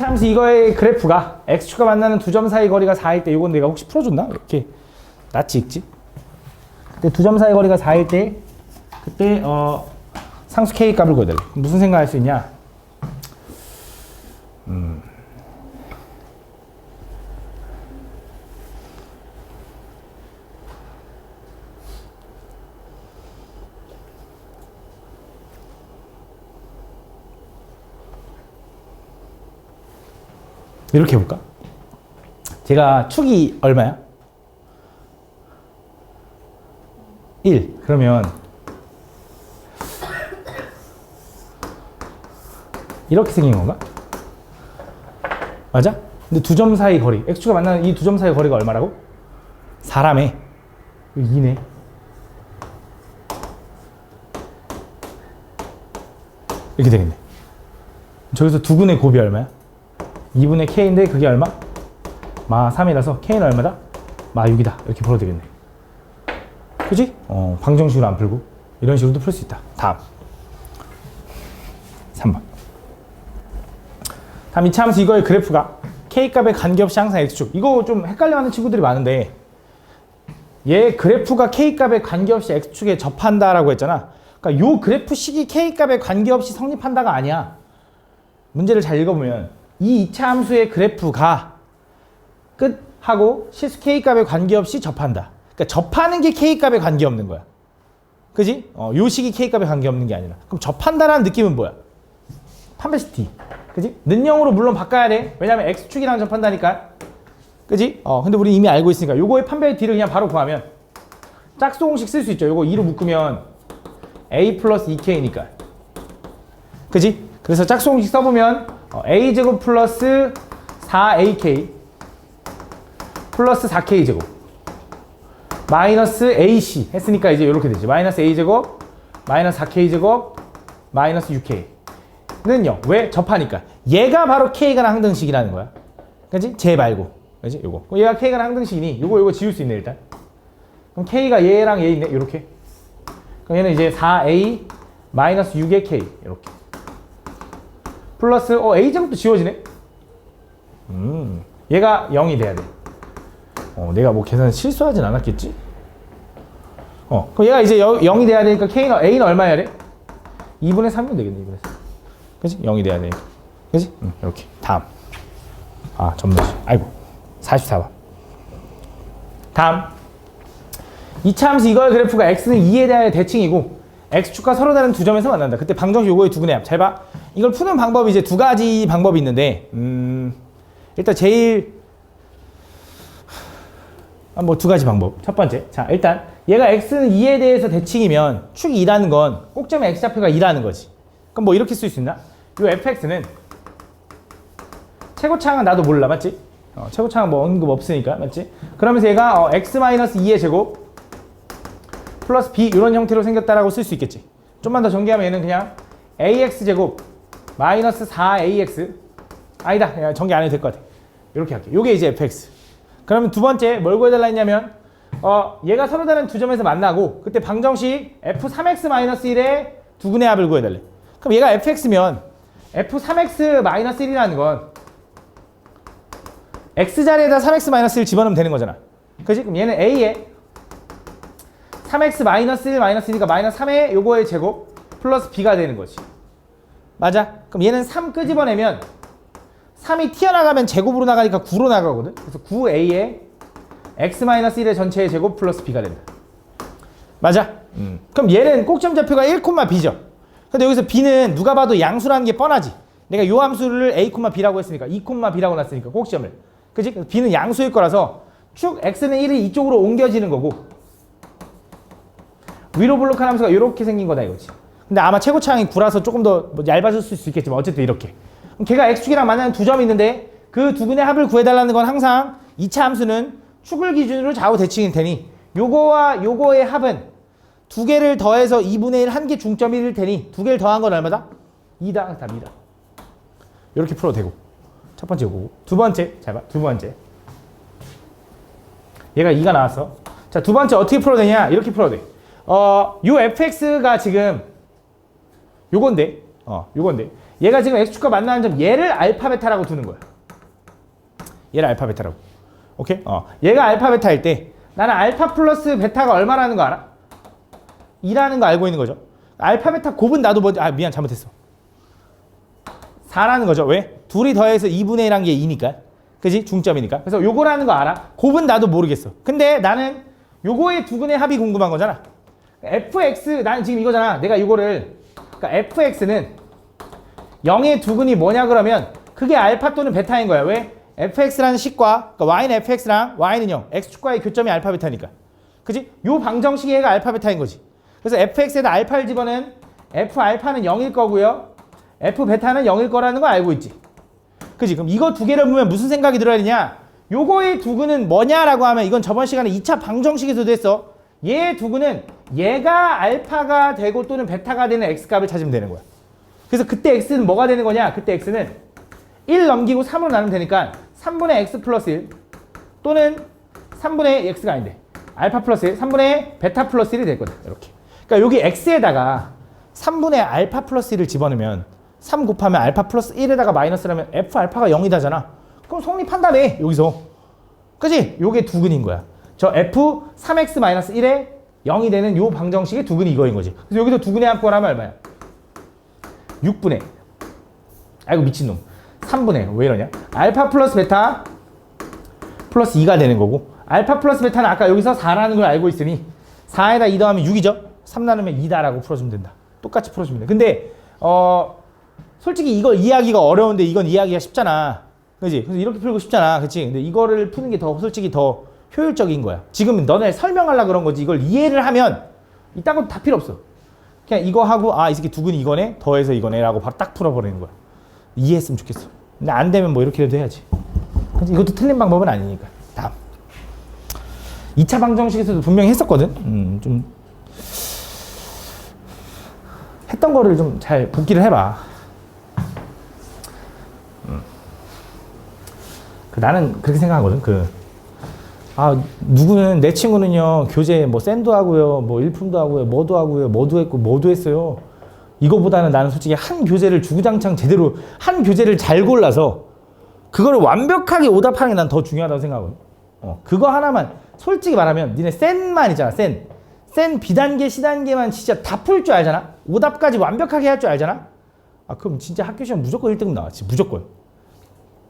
이차함수 이거의 그래프가 x축과 만나는 두 점 사이 거리가 4일 때 이건 내가 혹시 풀어줬나? 이렇게 낯이 익지? 그때 두 점 사이 거리가 4일 때 그때 상수 k 값을 구해달래. 무슨 생각할 수 있냐? 이렇게 해볼까? 제가 축이 얼마야? 1. 그러면 이렇게 생긴 건가? 맞아? 근데 두 점 사이 거리, x축과 만나는 이 두 점 사이 거리가 얼마라고? 4라며. 2네. 이렇게 되겠네. 저기서 두근의 곱이 얼마야? 2분의 k인데 그게 얼마? 마 3이라서 k는 얼마다? 마 6이다. 이렇게 풀어도 되겠네. 그지? 방정식으로 안 풀고 이런 식으로도 풀 수 있다. 다음 3번. 다음 이차함수 이거의 그래프가 k값에 관계없이 항상 x축. 이거 좀 헷갈려하는 친구들이 많은데 얘 그래프가 k값에 관계없이 x축에 접한다라고 했잖아. 그러니까 요 그래프식이 k값에 관계없이 성립한다가 아니야. 문제를 잘 읽어보면 이 이차함수의 그래프가 끝하고 실수 k값에 관계없이 접한다. 그러니까 접하는 게 k값에 관계없는 거야. 그지? 요 식이 k값에 관계없는 게 아니라. 그럼 접한다라는 느낌은 뭐야? 판별식 t. 그지? 는영으로 물론 바꿔야 돼. 왜냐면 x축이랑 접한다니까. 그지? 근데 우리 이미 알고 있으니까 요거의 판별 d를 그냥 바로 구하면 짝수 공식 쓸 수 있죠. 요거 2로 묶으면 a 플러스 2k니까. 그지? 그래서 짝수 공식 써보면 a제곱 플러스 4ak 플러스 4k제곱 마이너스 ac 했으니까 이제 이렇게 되지. 마이너스 a제곱 마이너스 4k제곱 마이너스 6k는요. 왜? 접하니까. 얘가 바로 k가 항등식이라는 거야. 그치? 쟤 말고. 그치? 요거. 얘가 k가 항등식이니 요거 지울 수 있네 일단. 그럼 k가 얘랑 얘 있네. 요렇게. 그럼 얘는 이제 4a 마이너스 6의 k 이렇게. 플러스 a제곱도 지워지네. 얘가 0이 돼야 돼. 내가 뭐 계산 실수하진 않았겠지? 그럼 얘가 이제 0이 돼야 되니까 a는 얼마여야 돼? 2분의 3이면 되겠네. 2분의 3. 그치? 0이 돼야 되니까. 그치? 이렇게. 다음. 점넣지. 아이고. 44번. 다음. 이차함수 이거의 그래프가 x는 2에 대하여 대칭이고 x축과 서로 다른 두 점에서 만난다. 그때 방정식 요거의 두근의 합. 잘 봐. 이걸 푸는 방법이 이제 두 가지 방법이 있는데 일단 제일 뭐 두 가지 방법. 첫 번째. 자, 일단 얘가 x는 2에 대해서 대칭이면 축이 2라는 건 꼭점의 x좌표가 2라는 거지. 그럼 뭐 이렇게 쓸 수 있나? 요 fx는 최고차항은 나도 몰라. 맞지? 최고차항은 뭐 언급 없으니까. 맞지? 그러면서 얘가 x-2의 제곱 플러스 b 이런 형태로 생겼다라고 쓸 수 있겠지. 좀만 더 전개하면 얘는 그냥 ax제곱 마이너스 4ax 아니다. 그냥 전개 안 해도 될 것 같아. 이렇게 할게. 요게 이제 fx. 그러면 두 번째 뭘 구해달라 했냐면 얘가 서로 다른 두 점에서 만나고 그때 방정식 f3x-1의 두근의 합을 구해달래. 그럼 얘가 fx면 f3x-1이라는 건 x자리에다 3x-1을 집어넣으면 되는 거잖아. 그치? 그럼 얘는 a에 3x-1-1이니까 마이너스 3의 요거의 제곱 플러스 b가 되는 거지. 맞아? 그럼 얘는 3 끄집어내면 3이 튀어나가면 제곱으로 나가니까 9로 나가거든. 그래서 9a에 x-1의 전체의 제곱 플러스 b가 된다. 맞아? 그럼 얘는 꼭점 좌표가 1,b죠. 근데 여기서 b는 누가 봐도 양수라는 게 뻔하지. 내가 요 함수를 a,b라고 했으니까 2,b라고 놨으니까 꼭점을. 그치? b는 양수일 거라서 축 x는 1이 이쪽으로 옮겨지는 거고 위로 블록한 함수가 이렇게 생긴 거다 이거지. 근데 아마 최고차항이 9라서 조금 더 얇아졌을 수 있겠지만 어쨌든 이렇게. 그럼 걔가 x축이랑 만나는 두 점이 있는데 그 두 근의 합을 구해달라는 건 항상 2차 함수는 축을 기준으로 좌우 대칭일 테니 요거와 요거의 합은 두 개를 더해서 2분의 1 한 개 중점 1일 테니 두 개를 더한 건 얼마다? 2다. 답이다. 이렇게 풀어도 되고. 첫 번째 요거고. 두 번째. 잘 봐. 두 번째. 얘가 2가 나왔어. 자, 두 번째 어떻게 풀어도 되냐? 이렇게 풀어도 돼. 요 fx가 지금 요건데. 요건데. 얘가 지금 x축과 만나는 점 얘를 알파 베타라고 두는 거야. 얘를 알파 베타라고. 오케이? 얘가 알파 베타일 때 나는 알파 플러스 베타가 얼마라는 거 알아? 2라는 거 알고 있는 거죠. 알파 베타 곱은 나도 미안 잘못했어. 4라는 거죠. 왜? 둘이 더해서 2분의 1한 게 2니까. 그지? 중점이니까. 그래서 요거라는 거 알아. 곱은 나도 모르겠어. 근데 나는 요거의 두근의 합이 궁금한 거잖아. fx 나는 지금 이거잖아. 내가 요거를 그러니까 fx는 0의 두근이 뭐냐 그러면 그게 알파 또는 베타인 거야. 왜? fx라는 식과 그러니까 y는 fx랑 y는 0 x축과의 교점이 알파 베타니까. 그지? 요 방정식이 얘가 알파 베타인 거지. 그래서 fx에다 알파를 집어넣은 f 알파는 0일 거고요. f 베타는 0일 거라는 거 알고 있지. 그지? 그럼 이거 두 개를 보면 무슨 생각이 들어야 되냐? 요거의 두근은 뭐냐라고 하면 이건 저번 시간에 2차 방정식에서도 했어. 얘의 두근은 얘가 알파가 되고 또는 베타가 되는 x값을 찾으면 되는 거야. 그래서 그때 x는 뭐가 되는 거냐? 그때 x는 1 넘기고 3으로 나누면 되니까 3분의 x 플러스 1 또는 3분의 x가 아닌데 알파 플러스 1, 3분의 베타 플러스 1이 될 거다. 이렇게. 그러니까 여기 x에다가 3분의 알파 플러스 1을 집어넣으면 3 곱하면 알파 플러스 1에다가 마이너스라면 f 알파가 0이다잖아. 그럼 성립한다며 여기서. 그지? 요게 두근인 거야. 저 f 3x 마이너스 1에 0이 되는 요 방정식의 두근이 이거인 거지. 그래서 여기서 두근의 합골 하면 얼마야? 6분의 아이고 미친놈 3분의 왜 이러냐? 알파 플러스 베타 플러스 2가 되는 거고 알파 플러스 베타는 아까 여기서 4라는 걸 알고 있으니 4에다 2 더하면 6이죠? 3 나누면 2다라고 풀어주면 된다. 똑같이 풀어주면 돼. 근데 솔직히 이거 이해하기가 어려운데 이건 이해하기가 쉽잖아. 그지? 그래서 이렇게 풀고 싶잖아. 그치? 근데 이거를 푸는 게 더 솔직히 더 효율적인 거야. 지금 너네 설명하려고 그런 거지. 이걸 이해를 하면 이딴 건 다 필요 없어. 그냥 이거 하고 이 새끼 두근이 이거네? 더해서 이거네? 라고 바로 딱 풀어버리는 거야. 이해했으면 좋겠어. 근데 안 되면 뭐 이렇게라도 해야지. 이것도 틀린 방법은 아니니까. 다음. 2차 방정식에서도 분명히 했었거든. 좀 했던 거를 좀 잘 복기를 해봐. 나는 그렇게 생각하거든. 누구는 내 친구는요 교재 뭐 샌도 하고요, 뭐 일품도 하고요, 뭐도 하고요, 뭐도 했고 뭐도 했어요. 이거보다는 나는 솔직히 한 교재를 주구장창 제대로 한 교재를 잘 골라서 그거를 완벽하게 오답하는 게 난 더 중요하다고 생각하거든. 그거 하나만 솔직히 말하면 니네 센만 있잖아. 센 B단계, C단계만 진짜 다 풀 줄 알잖아. 오답까지 완벽하게 할 줄 알잖아. 그럼 진짜 학교 시험 무조건 1등 나와. 진짜 무조건.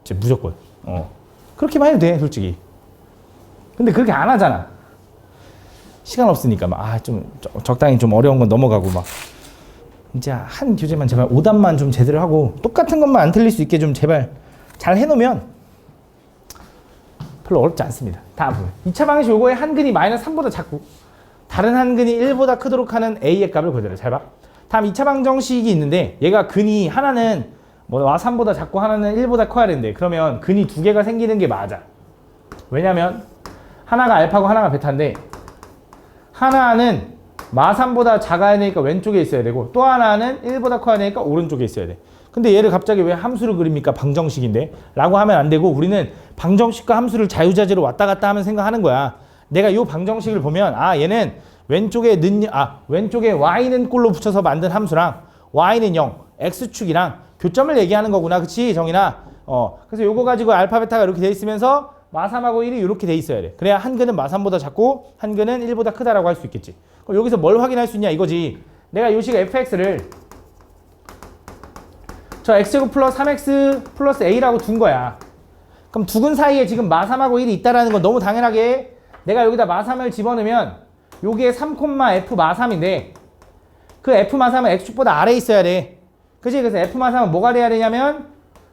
진짜 무조건. 그렇게만 해도 돼, 솔직히. 근데 그렇게 안 하잖아. 시간 없으니까 좀 적당히 좀 어려운 건 넘어가고 이제 한 교재만 제발 오답만 좀 제대로 하고 똑같은 것만 안 틀릴 수 있게 좀 제발 잘 해놓으면 별로 어렵지 않습니다. 다음 보면 2차 방정식 요거의 한근이 마이너스 3보다 작고 다른 한근이 1보다 크도록 하는 a의 값을 구해줘라. 잘 봐. 다음 2차 방정식이 있는데 얘가 근이 하나는 와 3보다 작고 하나는 1보다 커야 되는데 그러면 근이 두 개가 생기는 게 맞아. 왜냐면 하나가 알파고 하나가 베타인데 하나는 마3보다 작아야 되니까 왼쪽에 있어야 되고 또 하나는 1보다 커야 되니까 오른쪽에 있어야 돼. 근데 얘를 갑자기 왜 함수를 그립니까? 방정식인데? 라고 하면 안 되고 우리는 방정식과 함수를 자유자재로 왔다 갔다 하면 생각하는 거야. 내가 이 방정식을 보면 얘는 왼쪽에 왼쪽에 y는 꼴로 붙여서 만든 함수랑 y는 0, x축이랑 교점을 얘기하는 거구나. 그치 정인아? 그래서 요거 가지고 알파 베타가 이렇게 돼 있으면서 마3하고 1이 이렇게 돼 있어야 돼. 그래야 한근은 마3보다 작고 한근은 1보다 크다라고 할 수 있겠지. 그럼 여기서 뭘 확인할 수 있냐 이거지. 내가 요 식 fx를 저 x제곱 플러스 3x 플러스 a라고 둔 거야. 그럼 두근 사이에 지금 마3하고 1이 있다라는 건 너무 당연하게 내가 여기다 마3을 집어넣으면 요게 3, f 마3인데 그 f 마3은 x축보다 아래에 있어야 돼. 그치? 그래서 f 마3은 뭐가 돼야 되냐면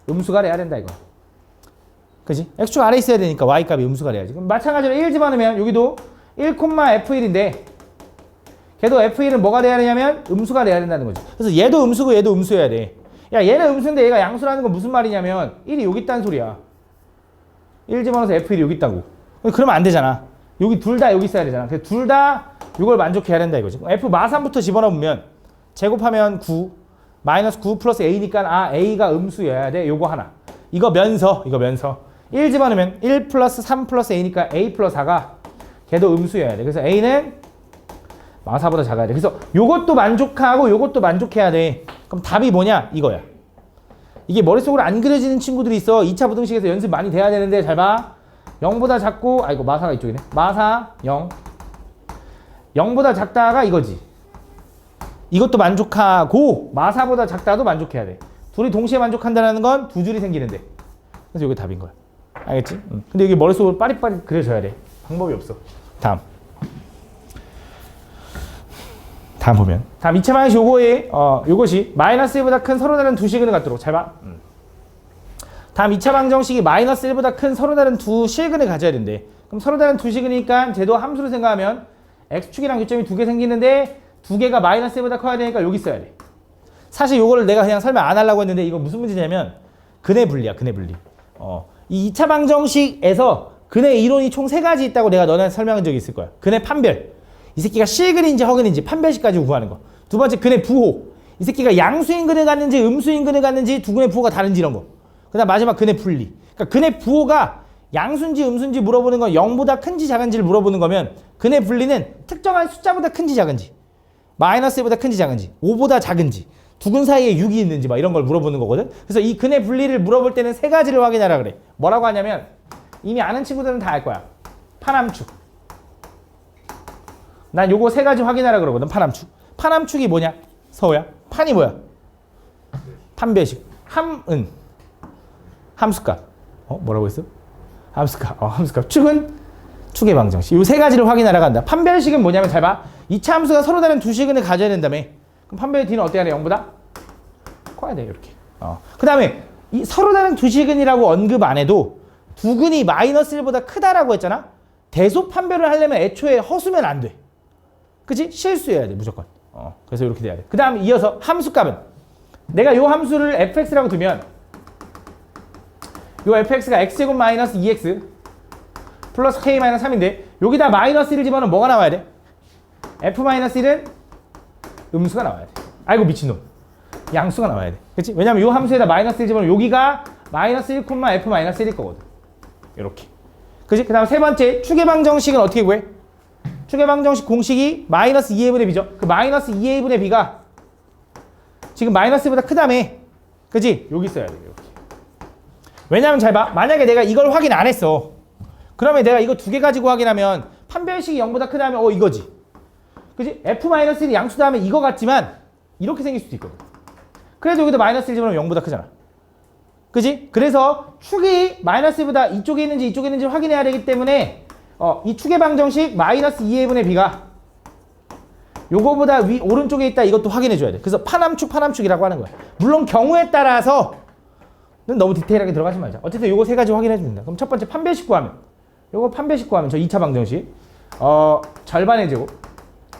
음수가 돼야 된다 이거. 그치? x축 아래에 있어야 되니까 y값이 음수가 돼야지. 그럼 마찬가지로 1 집어넣으면 여기도 1, f1인데 걔도 f1은 뭐가 돼야 되냐면 음수가 돼야 된다는 거지. 그래서 얘도 음수고 얘도 음수여야 돼. 야 얘는 음수인데 얘가 양수라는 건 무슨 말이냐면 1이 여기 있다는 소리야. 1 집어넣어서 f1이 여기 있다고. 그러면 안 되잖아. 여기 둘 다 여기 있어야 되잖아. 그래서 둘 다 이걸 만족해야 된다 이거지. f 마3부터 집어넣으면 제곱하면 9 마이너스 9 플러스 a니까 a가 음수여야 돼. 요거 하나. 이거 면서 1 집어넣으면 1 플러스 3 플러스 a니까 a 플러스 4가 걔도 음수여야 돼. 그래서 a는 마4보다 작아야 돼. 그래서 요것도 만족하고 요것도 만족해야 돼. 그럼 답이 뭐냐? 이거야. 이게 머릿속으로 안 그려지는 친구들이 있어. 2차 부등식에서 연습 많이 돼야 되는데 잘 봐. 0보다 작고 아이고 마사가 이쪽이네. 마사 0. 0보다 작다가 이거지. 이것도 만족하고 마사보다 작다도 만족해야 돼. 둘이 동시에 만족한다는 건 두 줄이 생기는데. 그래서 이게 답인 거야. 알겠지? 근데 이게 머릿속으로 빠릿빠릿 그려져야 돼. 방법이 없어. 다음 보면 다음 2차 방정식 요것이 마이너스 1보다 큰 서로 다른 두 실근을 갖도록 잘 봐. 다음 2차 방정식이 마이너스 1보다 큰 서로 다른 두 실근을 가져야 된대. 그럼 서로 다른 두 실근이니까 쟤도 함수로 생각하면 x축이랑 교점이 두 개 생기는데 두 개가 마이너스 1보다 커야 되니까 여기 써야 돼. 사실 요거를 내가 그냥 설명 안 하려고 했는데 이거 무슨 문제냐면 근해 분리야. 근해 분리. 이 2차 방정식에서 근해 이론이 총 3가지 있다고 내가 너네한테 설명한 적이 있을 거야. 근해 판별. 이 새끼가 실근인지 허근인지 판별식 가지고 구하는 거. 두 번째 근해 부호. 이 새끼가 양수인 근을 갖는지 음수인 근을 갖는지 두 근의 부호가 다른지 이런 거. 그 다음 마지막 근해 분리. 그러니까 근해 부호가 양수인지 음수인지 물어보는 건 0보다 큰지 작은지를 물어보는 거면 근해 분리는 특정한 숫자보다 큰지 작은지 마이너스 1보다 큰지 작은지 5보다 작은지 두 근 사이에 6이 있는지 막 이런 걸 물어보는 거거든. 그래서 이 근해 분리를 물어볼 때는 3가지를 확인하라 그래. 뭐라고 하냐면 이미 아는 친구들은 다 알 거야. 파남축. 난 요거 3가지 확인하라 그러거든. 파남축. 파남축이 뭐냐? 서호야. 판이 뭐야? 판별식. 함은 함수값. 뭐라고 했어? 함수값. 함수값. 축은 축의 방정식. 요 3가지를 확인하라 간다. 판별식은 뭐냐면 잘 봐. 2차 함수가 서로 다른 두 실근을 가져야 된다며. 그럼 판별의 D는 어때야 돼? 0보다? 커야 돼. 이렇게. 그 다음에 이 서로 다른 두 실근이라고 언급 안 해도 두 근이 마이너스 1보다 크다라고 했잖아. 대소 판별을 하려면 애초에 허수면 안 돼. 그치? 실수해야 돼. 무조건. 그래서 이렇게 돼야 돼. 그 다음 이어서 함수값은 내가 요 함수를 fx라고 두면 요 fx가 x제곱 마이너스 2x 플러스 k 마이너스 3인데 여기다 마이너스 1을 집어넣으면 뭐가 나와야 돼? f 마이너스 1은 음수가 나와야 돼. 아이고 미친놈. 양수가 나와야 돼. 그치? 왜냐면 요 함수에다 마이너스 1 집어넣으면 여기가 마이너스 1, f 마이너스 1일 거거든. 이렇게. 그치? 그 다음 세 번째 축의 방정식은 어떻게 구해? 축의 방정식 공식이 마이너스 2a분의 b죠. 그 마이너스 2a분의 b가 지금 마이너스 1보다 크다며. 그치? 여기 써야 돼. 이렇게. 왜냐면 잘 봐. 만약에 내가 이걸 확인 안 했어. 그러면 내가 이거 두 개 가지고 확인하면 판별식이 0보다 크다면 이거지. 그치? f-1이 양수다 하면 이거 같지만 이렇게 생길 수도 있거든. 그래도 여기도 마이너스 1 집어넣으면 0보다 크잖아. 그치? 그래서 축이 마이너스 1보다 이쪽에 있는지 이쪽에 있는지 확인해야 되기 때문에 이 축의 방정식 마이너스 2a분의 b가 요거보다 오른쪽에 있다 이것도 확인해 줘야 돼. 그래서 파남축이라고 하는 거야. 물론 경우에 따라서는 너무 디테일하게 들어가지 말자. 어쨌든 요거 3가지 확인해 주면 된다. 그럼 첫 번째 판별식 구하면 요거 판별식 구하면 저 2차 방정식 절반의 제곱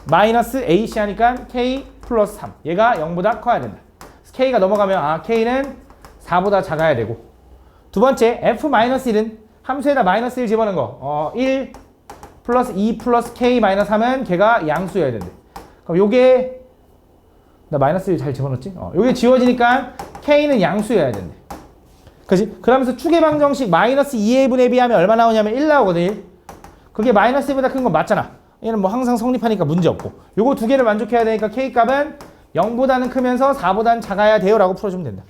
마이너스 ac 하니까 k 플러스 3 얘가 0보다 커야 된다. k가 넘어가면 k는 4보다 작아야 되고 두 번째 f-1은 함수에다 마이너스 1 집어넣은 거 1 플러스 2 플러스 k 마이너스 3은 걔가 양수여야 된대. 그럼 요게 나 마이너스 1 잘 집어넣었지? 요게 지워지니까 k는 양수여야 된대. 그치? 그러면서 축의 방정식 마이너스 2a분의 b 하면 얼마 나오냐면 1 나오거든. 1. 그게 마이너스 1보다 큰 건 맞잖아. 얘는 뭐 항상 성립하니까 문제 없고 요거 두 개를 만족해야 되니까 k값은 0보다는 크면서 4보다는 작아야 돼요 라고 풀어주면 된다.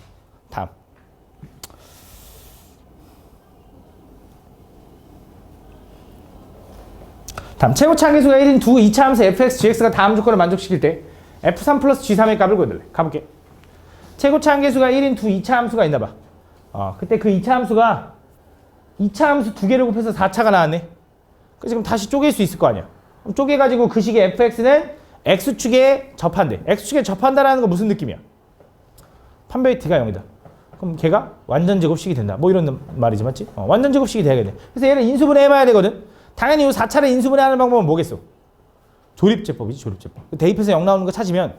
다음 최고차 함수가 1인 두 2차 함수 fx, gx가 다음 조건을 만족시킬 때 f3 플러스 g3의 값을 구해달래. 가볼게. 최고차 함수가 1인 두 2차 함수가 있나봐. 그때 그 2차 함수가 2차 함수 두 개를 곱해서 4차가 나왔네. 그래서 지금 다시 쪼갤 수 있을 거 아니야. 그럼 쪼개가지고 그 식의 fx는 x축에 접한대. x축에 접한다라는 건 무슨 느낌이야? 판별의 t가 0이다. 그럼 걔가 완전 제곱식이 된다. 뭐 이런 말이지, 맞지? 완전 제곱식이 돼야겠네. 그래서 얘를 인수분해 해봐야 되거든. 당연히 이 4차를 인수분해하는 방법은 뭐겠어? 조립제법이지, 조립제법. 대입해서 0 나오는 거 찾으면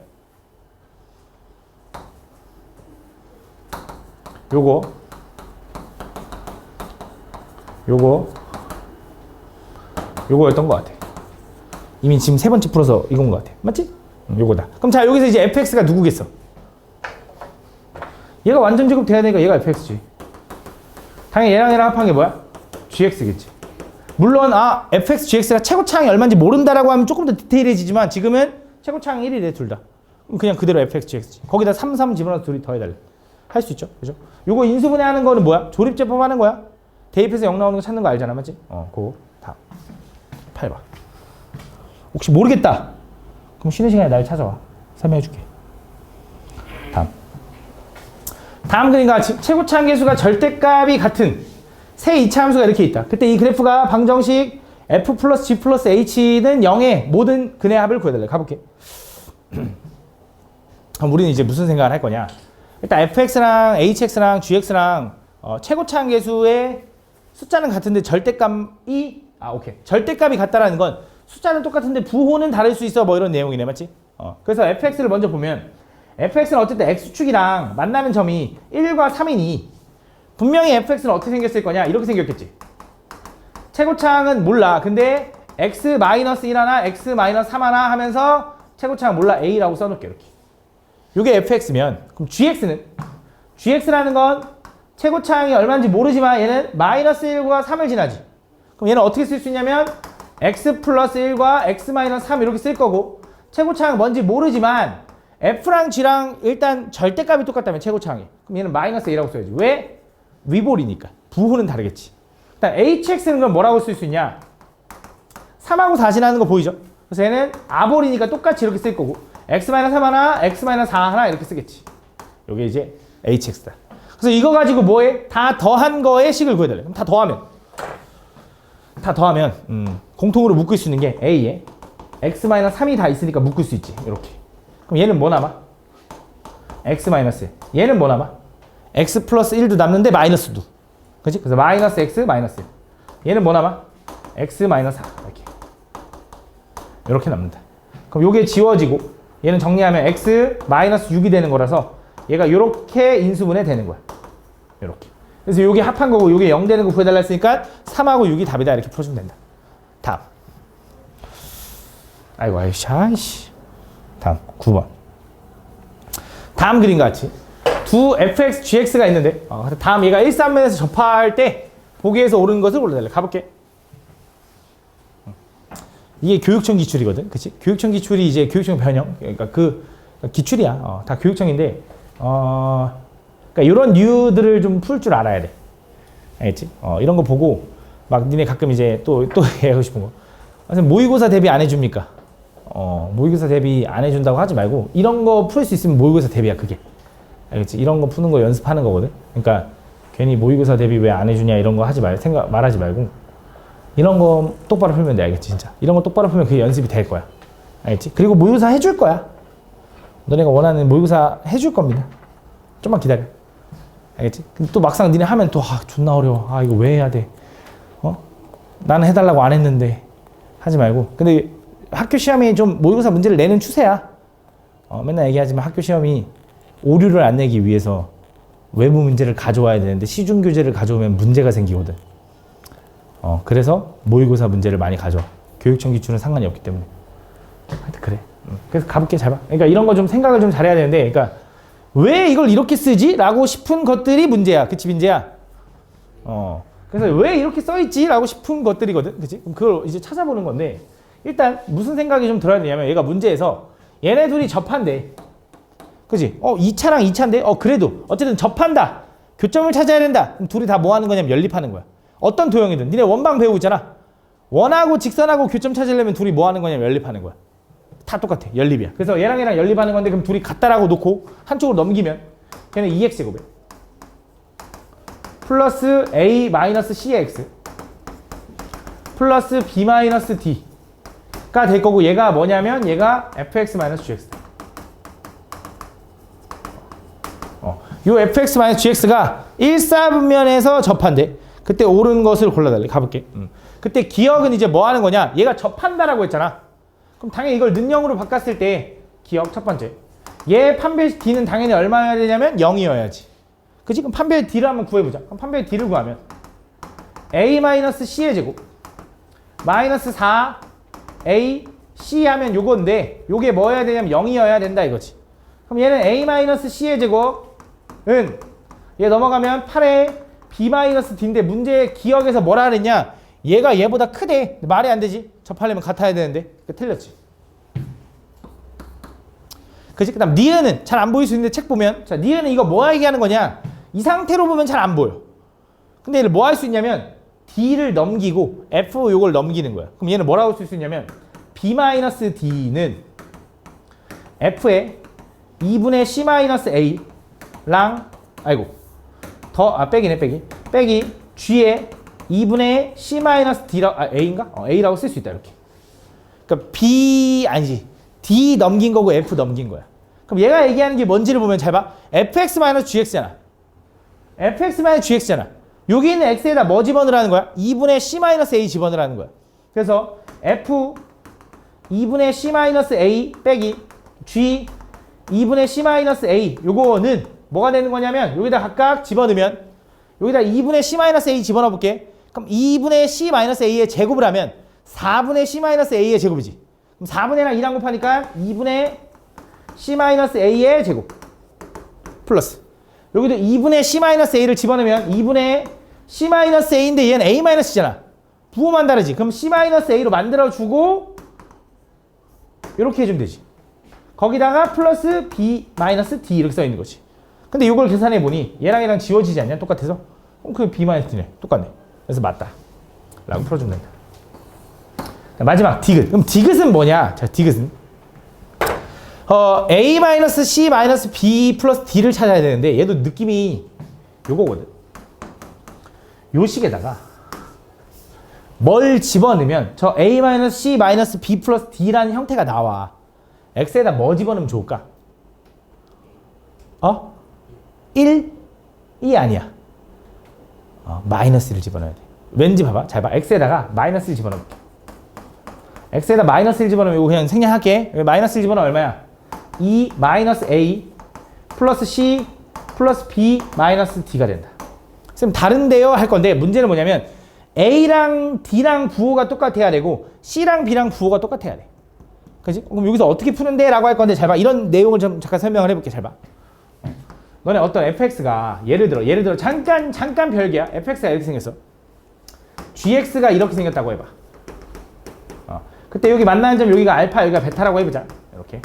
요거였던 것 같아. 이미 지금 3번째 풀어서 이건 것 같아. 맞지? 요거다. 그럼 자, 여기서 이제 fx가 누구겠어? 얘가 완전 제곱 돼야 되니까 얘가 fx지. 당연히 얘랑 합한 게 뭐야? gx겠지. 물론 fx, gx가 최고차항이 얼마인지 모른다라고 하면 조금 더 디테일해지지만 지금은 최고차항이 1이래 둘 다. 그럼 그냥 그대로 fx, gx지. 거기다 3, 3 집어넣어서 둘이 더해달래. 할 수 있죠. 그죠? 요거 인수분해하는 거는 뭐야? 조립제법 하는 거야. 대입해서 0 나오는 거 찾는 거 알잖아. 맞지? 그거 다 8번. 혹시 모르겠다. 그럼 쉬는 시간에 날 찾아와. 설명해 줄게. 다음 그림과 같이 최고차 함계수가 절대값이 같은 세 2차 함수가 이렇게 있다. 그때 이 그래프가 방정식 f 플러스 g 플러스 h는 0의 모든 근의 합을 구해달래. 가볼게. 그럼 우리는 이제 무슨 생각을 할 거냐. 일단 fx랑 hx랑 gx랑 최고차 함계수의 숫자는 같은데 절대값이 오케이. 절대값이 같다라는 건 숫자는 똑같은데 부호는 다를 수 있어. 뭐 이런 내용이네. 맞지? 그래서 fx를 먼저 보면 fx는 어쨌든 x축이랑 만나는 점이 1과 3이니 분명히 fx는 어떻게 생겼을 거냐? 이렇게 생겼겠지. 최고차항은 몰라. 근데 x-1 하나, x-3 하나 하면서 최고차항 몰라. a라고 써놓을게. 이렇게. 이게 fx면 그럼 gx라는 건 최고차항이 얼마인지 모르지만 얘는 -1과 3을 지나지. 그럼 얘는 어떻게 쓸 수 있냐면 x 플러스 1과 x-3 이렇게 쓸 거고 최고차항 뭔지 모르지만 f랑 g랑 일단 절대값이 똑같다면 최고차항이. 그럼 얘는 -a라고 써야지. 왜? 위볼이니까. 부호는 다르겠지. 일단 hx는 그럼 뭐라고 쓸 수 있냐? 3하고 4 지나는 거 보이죠? 그래서 얘는 아볼이니까 똑같이 이렇게 쓸 거고 x-3 하나, x-4 하나 이렇게 쓰겠지. 요게 이제 hx다. 그래서 이거 가지고 뭐해? 다 더한 거의 식을 구해달래. 그럼 다 더하면 공통으로 묶을 수 있는 게 a에 x-3이 다 있으니까 묶을 수 있지. 이렇게. 그럼 얘는 뭐 남아? x-1. 얘는 뭐 남아? x 플러스 1도 남는데 마이너스도. 그치? 그래서 마이너스 x, 마이너스 1. 얘는 뭐 남아? x 마이너스 4. 이렇게 남는다. 그럼 요게 지워지고 얘는 정리하면 x 마이너스 6이 되는 거라서 얘가 이렇게 인수분해 되는 거야. 이렇게. 그래서 요게 합한 거고 요게 0 되는 거 구해달라 했으니까 3하고 6이 답이다. 이렇게 풀어주면 된다. 다음. 아이고, 샤이씨. 다음 9번. 다음 그림과 같이 두 fx, gx가 있는데 다음 얘가 1,3면에서 접할 때 보기에서 옳은 것을 골라달래. 가볼게. 이게 교육청 기출이거든. 그치? 교육청 기출이 이제 교육청 변형. 그러니까 그 기출이야. 다 교육청인데 그러니까 이런 류들을 좀 풀 줄 알아야 돼. 알겠지? 이런 거 보고 막 니네 가끔 이제 또 얘기하고 싶은 거. 모의고사 대비 안 해줍니까? 모의고사 대비 안 해준다고 하지 말고 이런 거 풀 수 있으면 모의고사 대비야. 그게. 알겠지? 이런 거 푸는 거 연습하는 거거든. 그러니까 괜히 모의고사 대비 왜 안 해주냐 이런 거 말하지 말고 이런 거 똑바로 풀면 돼. 알겠지? 진짜 이런 거 똑바로 풀면 그게 연습이 될 거야. 알겠지? 그리고 모의고사 해줄 거야. 너네가 원하는 모의고사 해줄 겁니다. 좀만 기다려. 알겠지? 근데 또 막상 니네 하면 또 존나 어려워. 이거 왜 해야 돼? 나는 해달라고 안 했는데 하지 말고. 근데 학교 시험이 좀 모의고사 문제를 내는 추세야. 맨날 얘기하지만 학교 시험이 오류를 안 내기 위해서 외부 문제를 가져와야 되는데 시중 교재를 가져오면 문제가 생기거든. 그래서 모의고사 문제를 많이 가져와. 교육청 기출은 상관이 없기 때문에. 하여튼 그래. 그래서 가볍게 잘 봐. 그러니까 이런 거 좀 생각을 좀 잘해야 되는데, 그러니까 왜 이걸 이렇게 쓰지? 라고 싶은 것들이 문제야. 그치, 민재야? 그래서 왜 이렇게 써있지? 라고 싶은 것들이거든. 그치? 그럼 그걸 이제 찾아보는 건데, 일단 무슨 생각이 좀 들어야 되냐면 얘가 문제에서 얘네 둘이 접한대. 그치? 2차랑 2차인데? 그래도 어쨌든 접한다. 교점을 찾아야 된다. 그럼 둘이 다 뭐 하는 거냐면 연립하는 거야. 어떤 도형이든. 니네 원방 배우고 있잖아. 원하고 직선하고 교점 찾으려면 둘이 뭐 하는 거냐면 연립하는 거야. 다 똑같아. 연립이야. 그래서 얘랑 얘랑 연립하는 건데 그럼 둘이 같다라고 놓고 한쪽으로 넘기면 걔는 2x제곱이야. 플러스 a 마이너스 c의 x 플러스 b 마이너스 d가 될 거고 얘가 뭐냐면 얘가 fx 마이너스 gx다. 요 fx 마이너스 gx가 1,4분면에서 접한대. 그때 옳은 것을 골라달래. 가볼게. 그때 기억은 이제 뭐 하는 거냐? 얘가 접한다라고 했잖아. 그럼 당연히 이걸 능형으로 바꿨을 때 기억 첫 번째. 얘 판별 d는 당연히 얼마여야 되냐면 0이어야지. 그치? 그럼 판별 d를 한번 구해보자. 그럼 판별 d를 구하면 a-c의 제곱 마이너스 4a c 하면 요건데 요게 뭐여야 되냐면 0이어야 된다 이거지. 그럼 얘는 a-c의 제곱은 얘 넘어가면 8에 b-d인데 문제의 기억에서 뭐라 그랬냐? 얘가 얘보다 크대. 말이 안 되지. 접하려면 같아야 되는데. 그러니까 틀렸지. 그지? 그 다음 니은은 잘 안 보일 수 있는데 책 보면 자 니은은 이거 뭐 얘기하는 거냐 이 상태로 보면 잘 안 보여. 근데 얘를 뭐 할 수 있냐면 D를 넘기고 F 요걸 넘기는 거야. 그럼 얘는 뭐라고 쓸 수 있냐면 B-D는 F에 2분의 C-A랑 빼기 G에 2분의 C-D라고 A인가? A라고 쓸 수 있다 이렇게. 그러니까 D 넘긴 거고 F 넘긴 거야. 그럼 얘가 얘기하는 게 뭔지를 보면 잘 봐. fx-gx잖아. fx-gx잖아. 여기 있는 x에다 뭐 집어넣으라는 거야? 2분의 c-a 집어넣으라는 거야. 그래서 f 2분의 c-a 빼기 g 2분의 c-a 요거는 뭐가 되는 거냐면 여기다 각각 집어넣으면 여기다 2분의 c-a 집어넣어 볼게. 그럼 2분의 c-a의 제곱을 하면 4분의 c-a의 제곱이지. 그럼 4분의 2랑 곱하니까 2분의 c-a의 제곱 플러스 여기도 2분의 c-a를 집어넣으면 2분의 c-a인데 얘는 a-잖아. 부호만 다르지. 그럼 c-a로 만들어주고 이렇게 해주면 되지. 거기다가 플러스 b-d 이렇게 써있는 거지. 근데 이걸 계산해보니 얘랑 지워지지 않냐? 똑같아서? 그럼 그 b-d네. 똑같네. 그래서 맞다. 라고 풀어주면 된다. 자, 마지막 디귿. 그럼 디귿은 뭐냐? 자, 디귿은 a-c-b 플러스 d를 찾아야 되는데 얘도 느낌이 요거거든. 요 식에다가 뭘 집어넣으면 저 a-c-b 플러스 d라는 형태가 나와. x에다 뭐 집어넣으면 좋을까? 1? 2 아니야. 마이너스를 집어넣어야 돼. 왠지 봐봐. 잘 봐. x에다가 마이너스를 집어넣을게. x에다 마이너스를 집어넣으면 이거 그냥 생략할게. 마이너스를 집어넣으면 얼마야? 2 마이너스 a 플러스 c 플러스 b 마이너스 d가 된다. 쌤 다른데요? 할 건데 문제는 뭐냐면 a랑 d랑 부호가 똑같아야 되고 c랑 b랑 부호가 똑같아야 돼. 그지? 그럼 여기서 어떻게 푸는데? 라고 할 건데 잘 봐. 이런 내용을 좀 잠깐 설명을 해볼게. 잘 봐. 너네 어떤 fx가 예를 들어 잠깐 별개야. fx가 이렇게 생겼어. gx가 이렇게 생겼다고 해봐. 그때 여기 만나는 점 여기가 알파 여기가 베타라고 해보자. 이렇게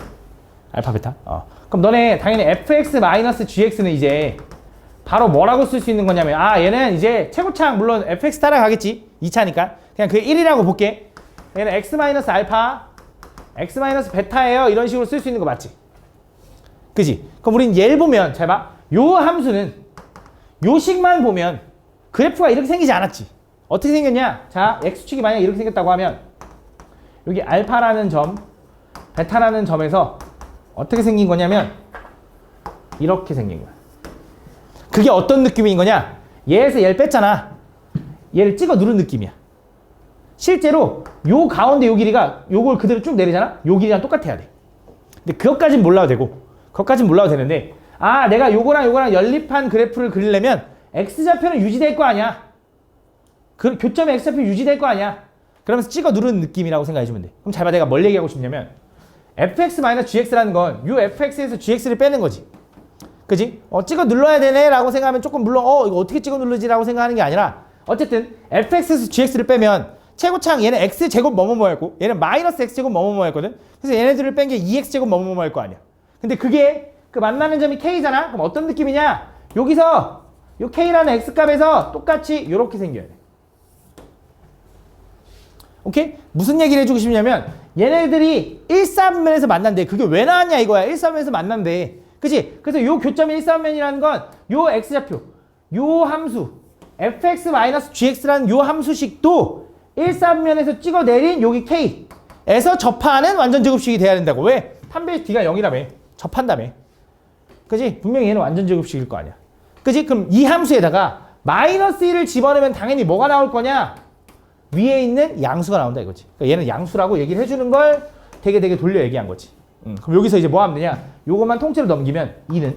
알파 베타. 그럼 너네 당연히 fx-gx는 이제 바로 뭐라고 쓸 수 있는 거냐면 얘는 이제 최고창 물론 fx 따라가겠지. 2차니까 그냥 그게 1이라고 볼게. 얘는 x-알파 x-베타예요. 이런 식으로 쓸 수 있는 거 맞지? 그지? 그럼 우린 얘를 보면 잘 봐. 요 함수는 요 식만 보면 그래프가 이렇게 생기지 않았지. 어떻게 생겼냐? 자, x축이 만약 이렇게 생겼다고 하면 여기 알파라는 점, 베타라는 점에서 어떻게 생긴 거냐면 이렇게 생긴 거야. 그게 어떤 느낌인 거냐? 얘에서 얘를 뺐잖아. 얘를 찍어 누른 느낌이야. 실제로 요 가운데 요 길이가 요걸 그대로 쭉 내리잖아? 요 길이랑 똑같아야 돼. 근데 그것까진 몰라도 되는데 내가 요거랑 연립한 그래프를 그리려면 x좌표는 유지될 거 아니야. 그 교점의 x좌표 유지될 거 아니야. 그러면서 찍어 누르는 느낌이라고 생각해주면 돼. 그럼 잘 봐. 내가 뭘 얘기하고 싶냐면 fx-gx라는 건 요 fx에서 gx를 빼는 거지. 그지? 찍어 눌러야 되네 라고 생각하면 조금 물론 이거 어떻게 찍어 누르지 라고 생각하는 게 아니라 어쨌든 fx에서 gx를 빼면 최고창 얘는 x제곱 뭐뭐뭐였고 얘는 마이너스 x제곱 뭐뭐뭐였거든. 그래서 얘네들을 뺀 게 2x제곱 뭐뭐뭐일 거 아니야. 근데 그게 그 만나는 점이 k잖아. 그럼 어떤 느낌이냐? 여기서 요 k라는 x값에서 똑같이 요렇게 생겨야 돼. 오케이? 무슨 얘기를 해주고 싶냐면 얘네들이 1사분면에서 만난대. 그게 왜 나왔냐 이거야. 1사분면에서 만난대. 그치? 그래서 요 교점의 1사분면이라는 건 요 x좌표, 요 함수 fx-gx라는 요 함수식도 1사분면에서 찍어내린 여기 k에서 접하는 완전제곱식이 돼야 된다고. 왜? 판별 d가 0이라며. 접한다며. 그치? 분명히 얘는 완전제곱식일 거 아니야. 그치? 그럼 이 함수에다가 마이너스 1을 집어넣으면 당연히 뭐가 나올 거냐? 위에 있는 양수가 나온다 이거지. 그러니까 얘는 양수라고 얘기를 해주는 걸 되게 돌려 얘기한 거지. 그럼 여기서 이제 뭐 하면 되냐? 요것만 통째로 넘기면 2는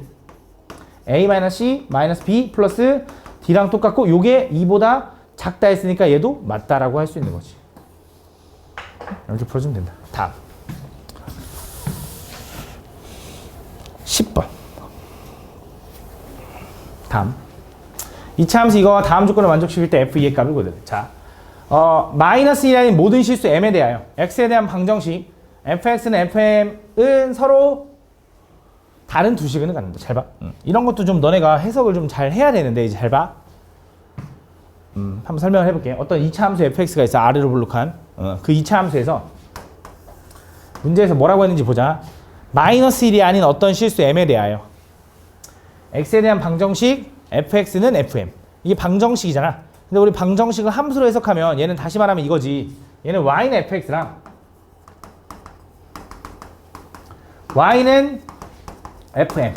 a-c-b 플러스 d랑 똑같고 요게 2보다 작다 했으니까 얘도 맞다라고 할 수 있는 거지. 이렇게 풀어주면 된다. 다음 10번. 다음 2차 함수 이거 다음 조건을 만족시킬 때 f2의 값을 구해야 돼. 자, 마이너스 1이 아닌 모든 실수 m에 대하여 x에 대한 방정식 fx는 fm은 서로 다른 두 식은 갖는다. 잘 봐. 이런 것도 좀 너네가 해석을 좀 잘 해야 되는데 이제 잘 봐. 한번 설명을 해볼게. 어떤 2차 함수 fx가 있어. R로 블록한. 그 2차 함수에서 문제에서 뭐라고 했는지 보자. 마이너스 1이 아닌 어떤 실수 m에 대하여 x에 대한 방정식 fx는 fm. 이게 방정식이잖아. 근데 우리 방정식을 함수로 해석하면 얘는 다시 말하면 이거지. 얘는 y는 fx랑 y는 fm.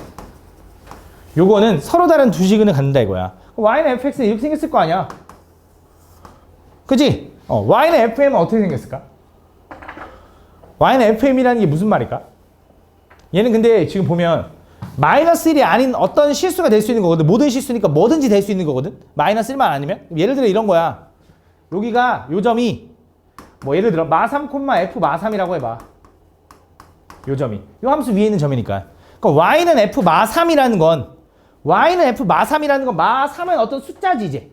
요거는 서로 다른 두 식은 갖는다 이거야. y는 fx는 이렇게 생겼을 거 아니야. 그치? y는 fm은 어떻게 생겼을까? y는 fm이라는 게 무슨 말일까? 얘는 근데 지금 보면 마이너스 1이 아닌 어떤 실수가 될 수 있는 거거든. 모든 실수니까 뭐든지 될 수 있는 거거든. 마이너스 1만 아니면. 예를 들어 이런 거야. 여기가 요 점이 뭐 예를 들어 마3, f 마3이라고 해봐. 요 점이. 요 함수 위에 있는 점이니까. 그러니까 y는 f 마3이라는 건 마3은 어떤 숫자지 이제.